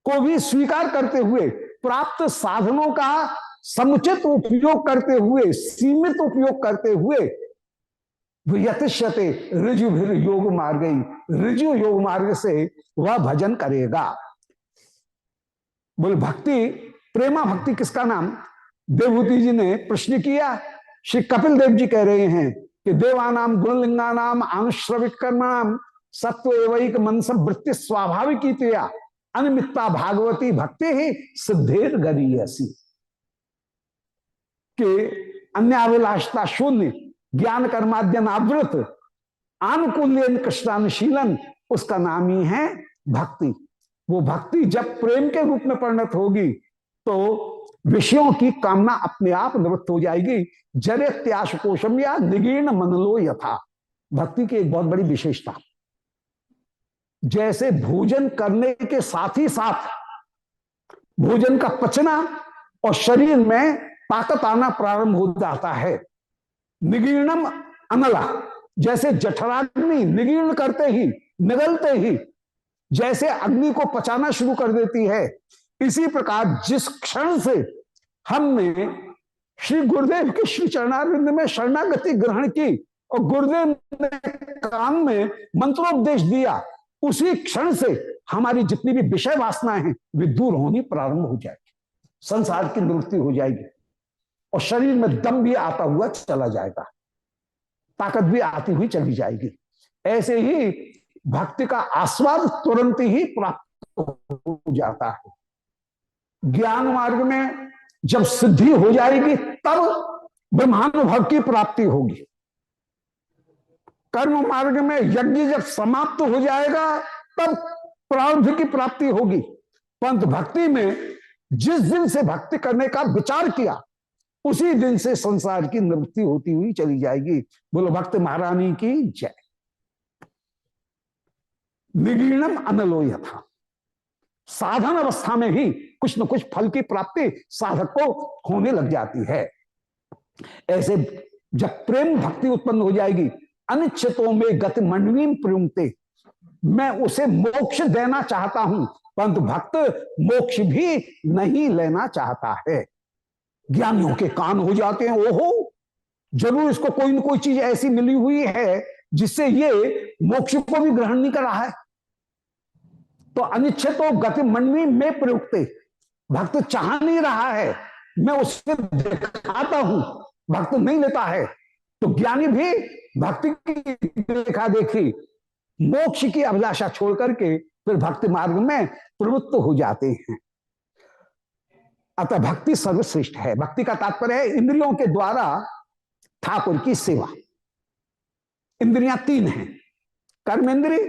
को भी स्वीकार करते हुए, प्राप्त साधनों का समुचित उपयोग करते हुए, सीमित उपयोग करते हुए यतिष्यते ऋजु भी योग मार्ग, ऋजु योग मार्ग से वह भजन करेगा। बोले भक्ति, प्रेमा भक्ति किसका नाम? देवभूति जी ने प्रश्न किया। श्री कपिल देव जी कह रहे हैं कि देवानाम गुणलिंगानाम अनुश्रविक कर्मणाम सत्व एवैक मनस वृत्ति स्वाभाविक अनिमित्ता भागवती भक्ति ही सिद्धेर गरीयसी, कि अन्याभिलाषता शून्य ज्ञान कर्माद्यनावृत आनुकूल्यन कृष्णानुशीलन, उसका नाम ही है भक्ति। वो भक्ति जब प्रेम के रूप में परिणत होगी तो विषयों की कामना अपने आप निवृत्त हो जाएगी। जरे त्याश कोशम या निगीर्ण मनलो यथा। भक्ति की एक बहुत बड़ी विशेषता, जैसे भोजन करने के साथ ही साथ भोजन का पचना और शरीर में ताकत आना प्रारंभ हो जाता है। निगीर्णम अनला, जैसे जठराग्नि निगीर्ण करते ही, निगलते ही जैसे अग्नि को पचाना शुरू कर देती है, इसी प्रकार जिस क्षण से हमने श्री गुरुदेव के श्री चरणारविंद में शरणागति ग्रहण की और गुरुदेव ने कान में मंत्रोपदेश दिया, उसी क्षण से हमारी जितनी भी विषय वासनाएं हैं वे दूर होनी प्रारंभ हो जाएगी, संसार की निवृत्ति हो जाएगी और शरीर में दम भी आता हुआ चला जाएगा, ताकत भी आती हुई चली जाएगी। ऐसे ही भक्ति का आस्वाद तुरंत ही प्राप्त हो जाता है। ज्ञान मार्ग में जब सिद्धि हो जाएगी तब ब्रह्मानुभव की प्राप्ति होगी। कर्म मार्ग में यज्ञ जब समाप्त हो जाएगा तब प्रारब्ध की प्राप्ति होगी। परंतु भक्ति में जिस दिन से भक्ति करने का विचार किया उसी दिन से संसार की निवृत्ति होती हुई चली जाएगी। बोलो भक्त महारानी की जय। निगीर्णम अनलो यथा, साधन अवस्था में ही कुछ न कुछ फल की प्राप्ति साधक को होने लग जाती है। ऐसे जब प्रेम भक्ति उत्पन्न हो जाएगी, अनिश्चितों में गति मंडवीम प्रियंते, मैं उसे मोक्ष देना चाहता हूं, परंतु भक्त मोक्ष भी नहीं लेना चाहता है। ज्ञानियों के कान हो जाते हैं, ओहो जरूर इसको कोई न कोई चीज ऐसी मिली हुई है जिससे ये मोक्ष को भी ग्रहण नहीं कर रहा है। तो अनिश्चितो गति मंडवी में प्रयुक्ते, भक्त चाह नहीं रहा है, मैं उससे दिखाता हूं, भक्त नहीं लेता है। तो ज्ञानी भी भक्ति की देखा देखी मोक्ष की अभिलाषा छोड़ करके फिर भक्ति मार्ग में प्रवृत्त हो जाते हैं। अतः भक्ति सर्वश्रेष्ठ है। भक्ति का तात्पर्य है इंद्रियों के द्वारा ठाकुर की सेवा। इंद्रियां तीन हैं, कर्मेंद्री,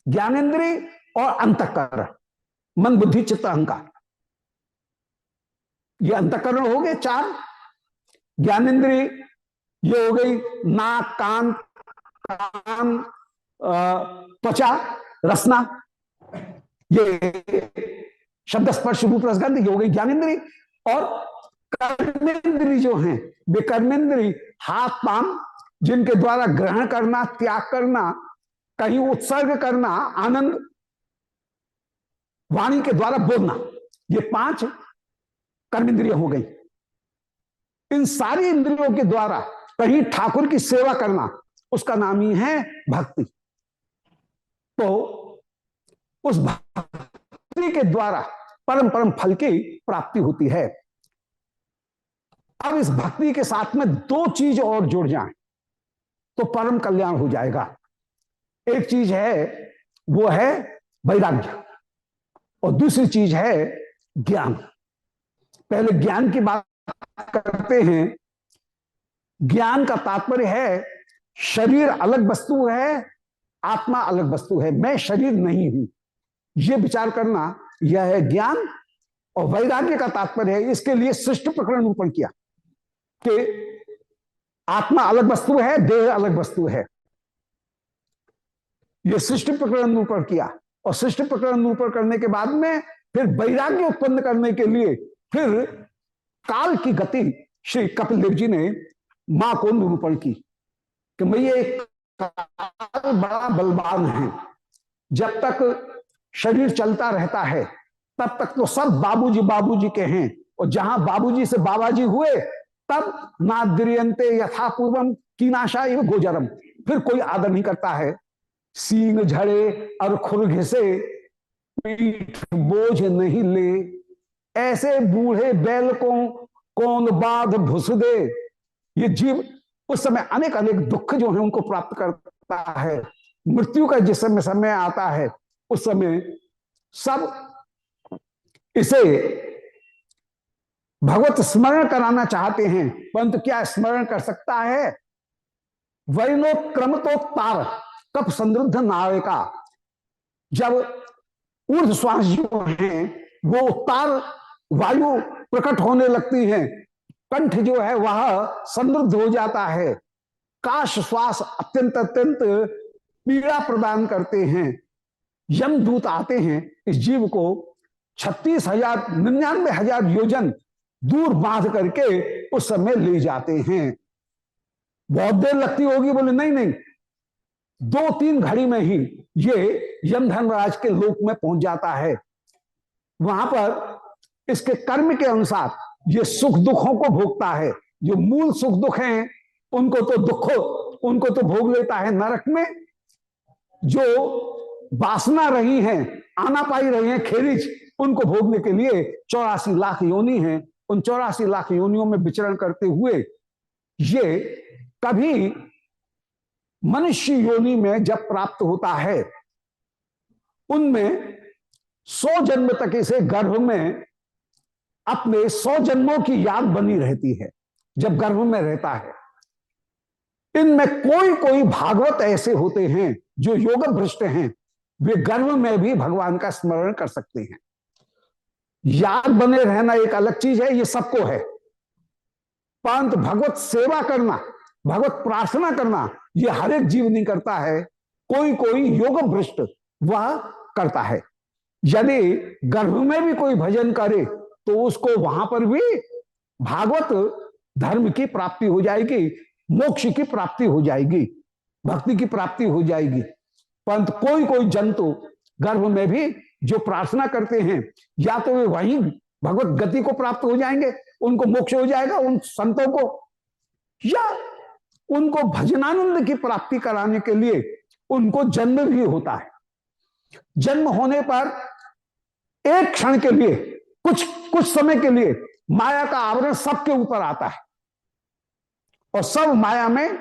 ज्ञानेन्द्री और अंतःकरण, मन बुद्धि चित्त अहंकार। ये अंतःकरण हो गए चार। ज्ञानेन्द्री ये हो गई नाक कान कान त्वचा रसना, ये शब्द स्पर्श रूप रसगंध, ये हो गई ज्ञानेन्द्री। और कर्मेंद्री जो हैं वे कर्मेंद्री हाथ पांव, जिनके द्वारा ग्रहण करना, त्याग करना, कहीं उत्सर्ग करना, आनंद, वाणी के द्वारा बोलना, ये पांच कर्मेंद्रिय हो गई। इन सारी इंद्रियों के द्वारा कहीं ठाकुर की सेवा करना, उसका नाम ही है भक्ति। तो उस भक्ति के द्वारा परम परम फल की प्राप्ति होती है। अब इस भक्ति के साथ में दो चीज और जुड़ जाएं तो परम कल्याण हो जाएगा। एक चीज है वो है वैराग्य और दूसरी चीज है ज्ञान। पहले ज्ञान की बात करते हैं। ज्ञान का तात्पर्य है शरीर अलग वस्तु है, आत्मा अलग वस्तु है, मैं शरीर नहीं हूं, यह विचार करना, यह है ज्ञान। और वैराग्य का तात्पर्य है, इसके लिए सृष्टि प्रकरण निरूपण किया कि आत्मा अलग वस्तु है, देह अलग वस्तु है। यह सृष्टि प्रकरण निरूपण किया और सृष्टि प्रकरण निरूपण करने के बाद में फिर वैराग्य उत्पन्न करने के लिए फिर काल की गति श्री कपिल देव जी ने मां को निरूपण की कि मैं ये काल बड़ा बलवान है, जब तक शरीर चलता रहता है तब तक तो सब बाबूजी बाबूजी के हैं, और जहां बाबूजी से बाबाजी हुए तब नाद्रियंते यथा पूर्वम कीनाशा एवं गोजरम, फिर कोई आदर नहीं करता है। सींग झड़े और खुर घिसे, पीठ बोझ नहीं ले, ऐसे बूढ़े बैल को कौन बाध भुस दे। ये जीव उस समय अनेक अनेक दुख जो है उनको प्राप्त करता है। मृत्यु का जिस समय समय आता है उस समय सब इसे भगवत स्मरण कराना चाहते हैं, परंतु क्या स्मरण कर सकता है? वैनोक्रम तो तार कप समृद्ध नाविका, जब ऊर्ध श्वास जो है वो तार वायु प्रकट होने लगती है, कंठ जो है वह समृद्ध हो जाता है, काश श्वास अत्यंत अत्यंत पीड़ा प्रदान करते हैं। यमदूत आते हैं इस जीव को 36,000 99,000 योजन दूर बांध करके उस समय ले जाते हैं। बहुत देर लगती होगी, बोले नहीं नहीं, 2-3 घड़ी में ही ये यमधर्मराज के लोक में पहुंच जाता है। वहां पर इसके कर्म के अनुसार ये सुख दुखों को भोगता है। जो मूल सुख दुख हैं उनको तो भोग लेता है नरक में। जो वासना रही हैं, आना पाई रही हैं खेरिज, उनको भोगने के लिए 84 लाख योनि हैं। उन 84 लाख योनियों में विचरण करते हुए ये कभी मनुष्य योनि में जब प्राप्त होता है, उनमें 100 जन्म तक इसे गर्भ में अपने 100 जन्मों की याद बनी रहती है जब गर्भ में रहता है। इनमें कोई कोई भागवत ऐसे होते हैं जो योग भ्रष्ट हैं, वे गर्भ में भी भगवान का स्मरण कर सकते हैं। याद बने रहना एक अलग चीज है, ये सबको है, परंतु भगवत सेवा करना, भगवत प्रार्थना करना, ये हर एक जीव नहीं करता है। कोई कोई योग भ्रष्ट वह करता है। यदि गर्भ में भी कोई भजन करे तो उसको वहां पर भी भागवत धर्म की प्राप्ति हो जाएगी, मोक्ष की प्राप्ति हो जाएगी, भक्ति की प्राप्ति हो जाएगी। परंतु कोई कोई जंतु गर्भ में भी जो प्रार्थना करते हैं, या तो वे वहीं भगवत गति को प्राप्त हो जाएंगे, उनको मोक्ष हो जाएगा उन संतों को, या उनको भजनानंद की प्राप्ति कराने के लिए उनको जन्म भी होता है। जन्म होने पर एक क्षण के लिए, कुछ समय के लिए माया का आवरण सबके ऊपर आता है और सब माया में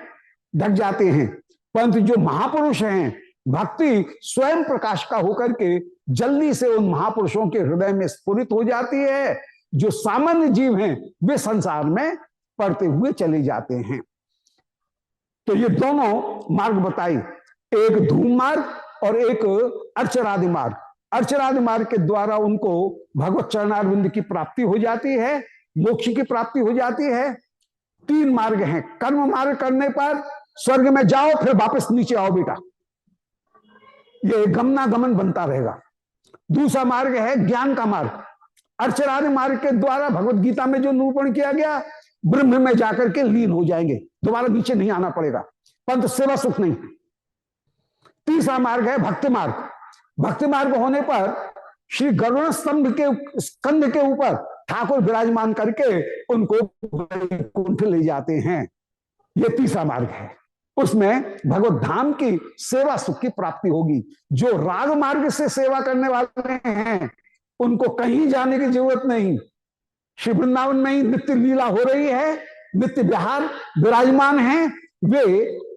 ढक जाते हैं। परंतु जो महापुरुष हैं, भक्ति स्वयं प्रकाश का होकर के जल्दी से उन महापुरुषों के हृदय में स्फुरित हो जाती है। जो सामान्य जीव हैं वे संसार में पड़ते हुए चले जाते हैं। तो ये दोनों मार्ग बताई, एक धूम मार्ग और एक अर्चरादि मार्ग। अर्चरादि मार्ग के द्वारा उनको भगवत चरणारविंद की प्राप्ति हो जाती है, मोक्ष की प्राप्ति हो जाती है। 3 मार्ग हैं। कर्म मार्ग करने पर स्वर्ग में जाओ, फिर वापस नीचे आओ बेटा, ये गमना गमन बनता रहेगा। दूसरा मार्ग है ज्ञान का मार्ग। अर्चरादि मार्ग के द्वारा भगवत गीता में जो निरूपण किया गया, ब्रह्म में जाकर के लीन हो जाएंगे, दोबारा नीचे नहीं आना पड़ेगा, परंतु सेवा सुख नहीं। तीसरा मार्ग है भक्ति मार्ग। भक्ति मार्ग होने पर श्री गरुड़ स्तंभ के स्कंध के ऊपर ठाकुर विराजमान करके उनको वैकुंठ ले जाते हैं। ये तीसरा मार्ग है। उसमें भगवत धाम की सेवा सुख की प्राप्ति होगी। जो राग मार्ग से सेवा करने वाले हैं उनको कहीं जाने की जरूरत नहीं, श्री वृंदावन में ही नित्य लीला हो रही है, नित्य विहार विराजमान है। वे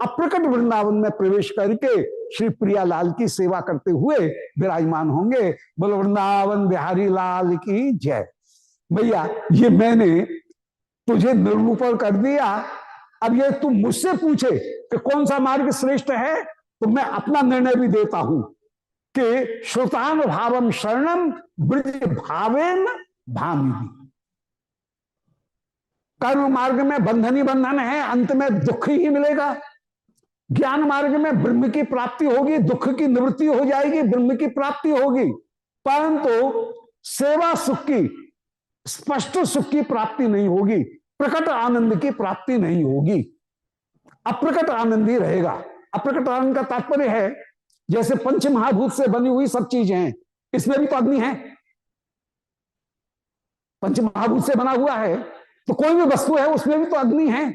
अप्रकट वृंदावन में प्रवेश करके श्री प्रियालाल की सेवा करते हुए विराजमान होंगे। बोलो वृंदावन बिहारी लाल की जय। भैया ये मैंने तुझे निरूपण कर दिया, अब ये तू मुझसे पूछे कि कौन सा मार्ग श्रेष्ठ है, तो मैं अपना निर्णय भी देता हूं कि श्रुतान भावम शरणम ब्रज भावेन भामी। कर्म मार्ग में बंधन ही बंधन है, अंत में दुख ही मिलेगा। ज्ञान मार्ग में ब्रह्म की प्राप्ति होगी, दुख की निवृत्ति हो जाएगी, ब्रह्म की प्राप्ति होगी। परंतु सेवा सुख की, स्पष्ट सुख की प्राप्ति नहीं होगी, प्रकट आनंद की प्राप्ति नहीं होगी, अप्रकट आनंद ही रहेगा। अप्रकट आनंद का तात्पर्य है जैसे पंच महाभूत से बनी हुई सब चीजें हैं, इसमें भी तो अग्नि है। पंच महाभूत से बना हुआ है तो कोई भी वस्तु है उसमें भी तो अग्नि है,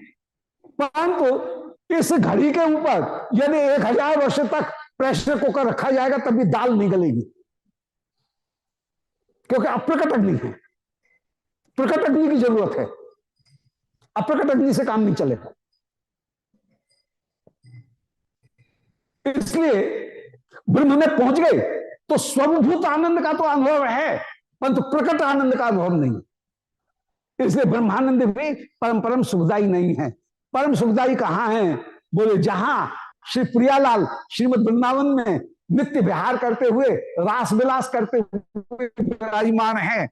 परंतु इस घड़ी के ऊपर यदि 1000 वर्ष तक प्रेशर कुकर रखा जाएगा तब भी दाल नहीं गलेगी, क्योंकि अप्रकट अग्नि है, प्रकट अग्नि की जरूरत है, अप्रकट अग्नि से काम नहीं चलेगा। इसलिए ब्रह्म में पहुंच गए तो स्वभूत आनंद का तो अनुभव है, परंतु प्रकट आनंद का अनुभव नहीं। इसलिए ब्रह्मानंद भी परम परम सुखदायी नहीं है। परम सुखदायी कहां है? बोले जहां श्री प्रियालाल श्रीमद वृंदावन में नित्य विहार करते हुए रास विलास करते हुए विराजमान है,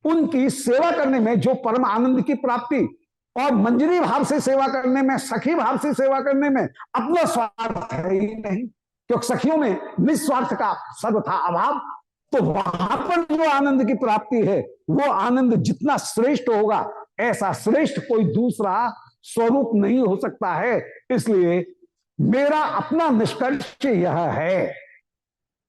उनकी सेवा करने में जो परम आनंद की प्राप्ति, और मंजरी भाव से सेवा करने में, सखी भाव से सेवा करने में अपना स्वार्थ है ही नहीं, क्योंकि सखियों में निस्वार्थ का सर्वथा अभाव। तो वहां पर जो आनंद की प्राप्ति है वो आनंद जितना श्रेष्ठ होगा, ऐसा श्रेष्ठ कोई दूसरा स्वरूप नहीं हो सकता है। इसलिए मेरा अपना निष्कर्ष यह है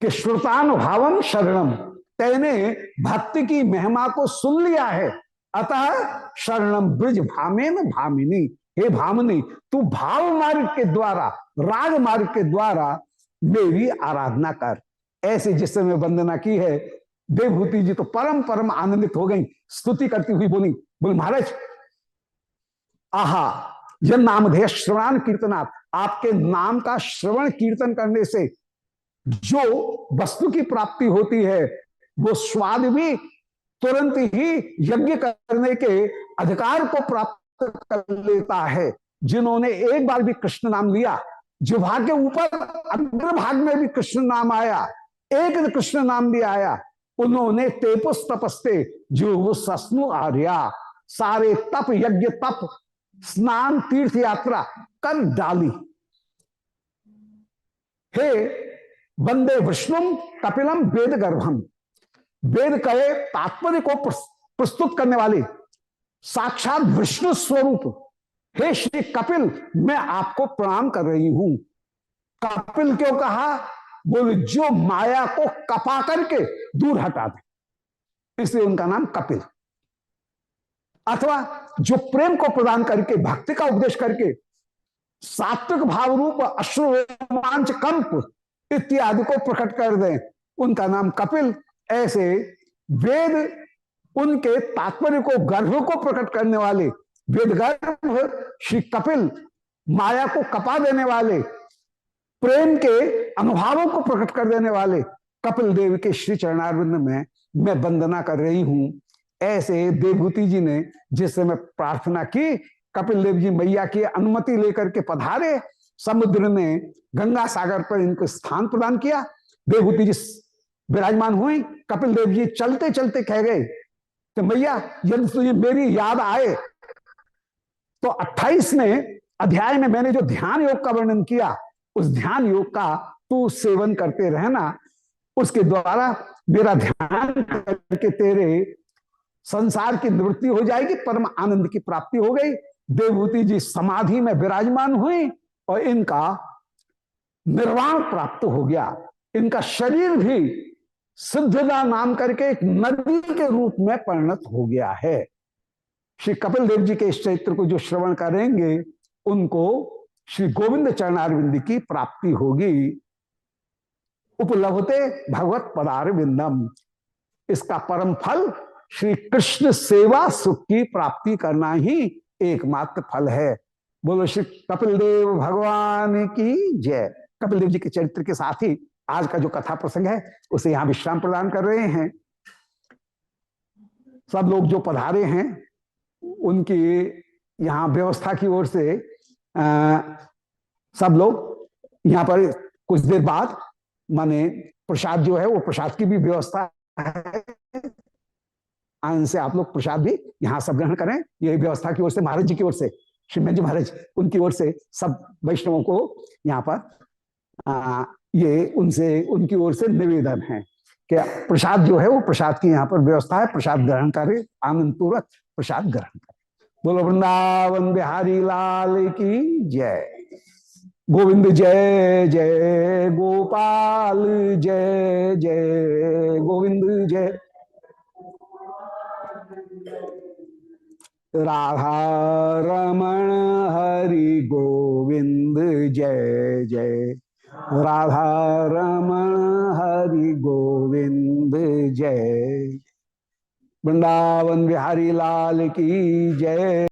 कि श्रुतानुभावम शरणम, तेने भक्ति की महिमा को सुन लिया है, अतः शरणम ब्रज भामेन भामिनी, हे भामिनी तू भाव मार्ग के द्वारा, राग मार्ग के द्वारा मेरी आराधना कर। ऐसे जिस समय वंदना की है देवभूति जी तो परम परम आनंदित हो गई, स्तुति करती हुई बोली, बोल महाराज आहा जन नामधेय श्रवण कीर्तनात्, आपके नाम का श्रवण कीर्तन करने से जो वस्तु की प्राप्ति होती है वो स्वाद भी तुरंत ही यज्ञ करने के अधिकार को प्राप्त कर लेता है। जिन्होंने एक बार भी कृष्ण नाम लिया, जिह्वा के ऊपर अग्रभाग में भी कृष्ण नाम आया, एक कृष्ण नाम भी आया, उन्होंने तेपस तपस्ते जो सस्नु आर्या, सारे तप यज्ञ तप स्नान तीर्थ यात्रा कर डाली। हे वंदे विष्णुम कपिलम वेद गर्भम, वेद कहे तात्पर्य को प्रस्तुत करने वाले साक्षात विष्णु स्वरूप, हे श्री कपिल मैं आपको प्रणाम कर रही हूं। कपिल क्यों कहा? बोले जो माया को कपा करके दूर हटा दे, इसलिए उनका नाम कपिल। अथवा जो प्रेम को प्रदान करके, भक्ति का उपदेश करके सात्विक भाव रूप अश्रु रोमांच कंप इत्यादि को प्रकट कर दें, उनका नाम कपिल। ऐसे वेद उनके तात्पर्य को, गर्भ को प्रकट करने वाले वेद गर्भ श्री कपिल, माया को कपा देने वाले, प्रेम के अनुभवों को प्रकट कर देने वाले कपिल देव के श्री चरणारविंद में मैं वंदना कर रही हूं। ऐसे देवभूति जी ने जिस समय प्रार्थना की, कपिल देव जी मैया की अनुमति लेकर के पधारे, समुद्र ने गंगा सागर पर इनको स्थान प्रदान किया, देवभूति जी विराजमान हुई। कपिल देव जी चलते चलते कह गए कि मैया यदि तुझे मेरी याद आए तो 28वें अध्याय में मैंने जो ध्यान योग का वर्णन किया, उस ध्यान योग का तू सेवन करते रहना, उसके द्वारा मेरा ध्यान करके तेरे संसार की निवृत्ति हो जाएगी, परम आनंद की प्राप्ति हो गई। देवभूति जी समाधि में विराजमान हुई और इनका निर्वाण प्राप्त हो गया। इनका शरीर भी सिद्धदा नाम करके एक नदी के रूप में परिणत हो गया है। श्री कपिल देव जी के इस चरित्र को जो श्रवण करेंगे उनको श्री गोविंद चरणारविंद की प्राप्ति होगी। उपलब्धते भगवत पदारविंदम, इसका परम फल श्री कृष्ण सेवा सुख की प्राप्ति करना ही एकमात्र फल है। बोलो श्री कपिल देव भगवान की जय। कपिल देव जी के चरित्र के साथ ही आज का जो कथा प्रसंग है उसे यहां विश्राम प्रदान कर रहे हैं। सब लोग जो पधारे हैं उनकी यहाँ व्यवस्था की ओर से सब लोग यहाँ पर कुछ देर बाद माने प्रसाद जो है वो प्रसाद की भी व्यवस्था है, आनंद से आप लोग प्रसाद भी यहाँ सब ग्रहण करें। ये व्यवस्था की ओर से महाराज जी की ओर से, श्रीमंत जी महाराज उनकी ओर से सब वैष्णवों को यहाँ पर ये उनसे उनकी ओर से निवेदन है कि प्रसाद जो है वो प्रसाद की यहाँ पर व्यवस्था है, प्रसाद ग्रहण करें, आनंद पूर्वक प्रसाद ग्रहण करें। बोलो वृंदावन बिहारी लाल की जय। गोविंद जय जय गोपाल जय जय गोविंद जय। राधा रमण हरि गोविंद गोविंद जय जय। राधा रमण हरि गोविंद जय। वृंदावन बिहारी लाल की जय।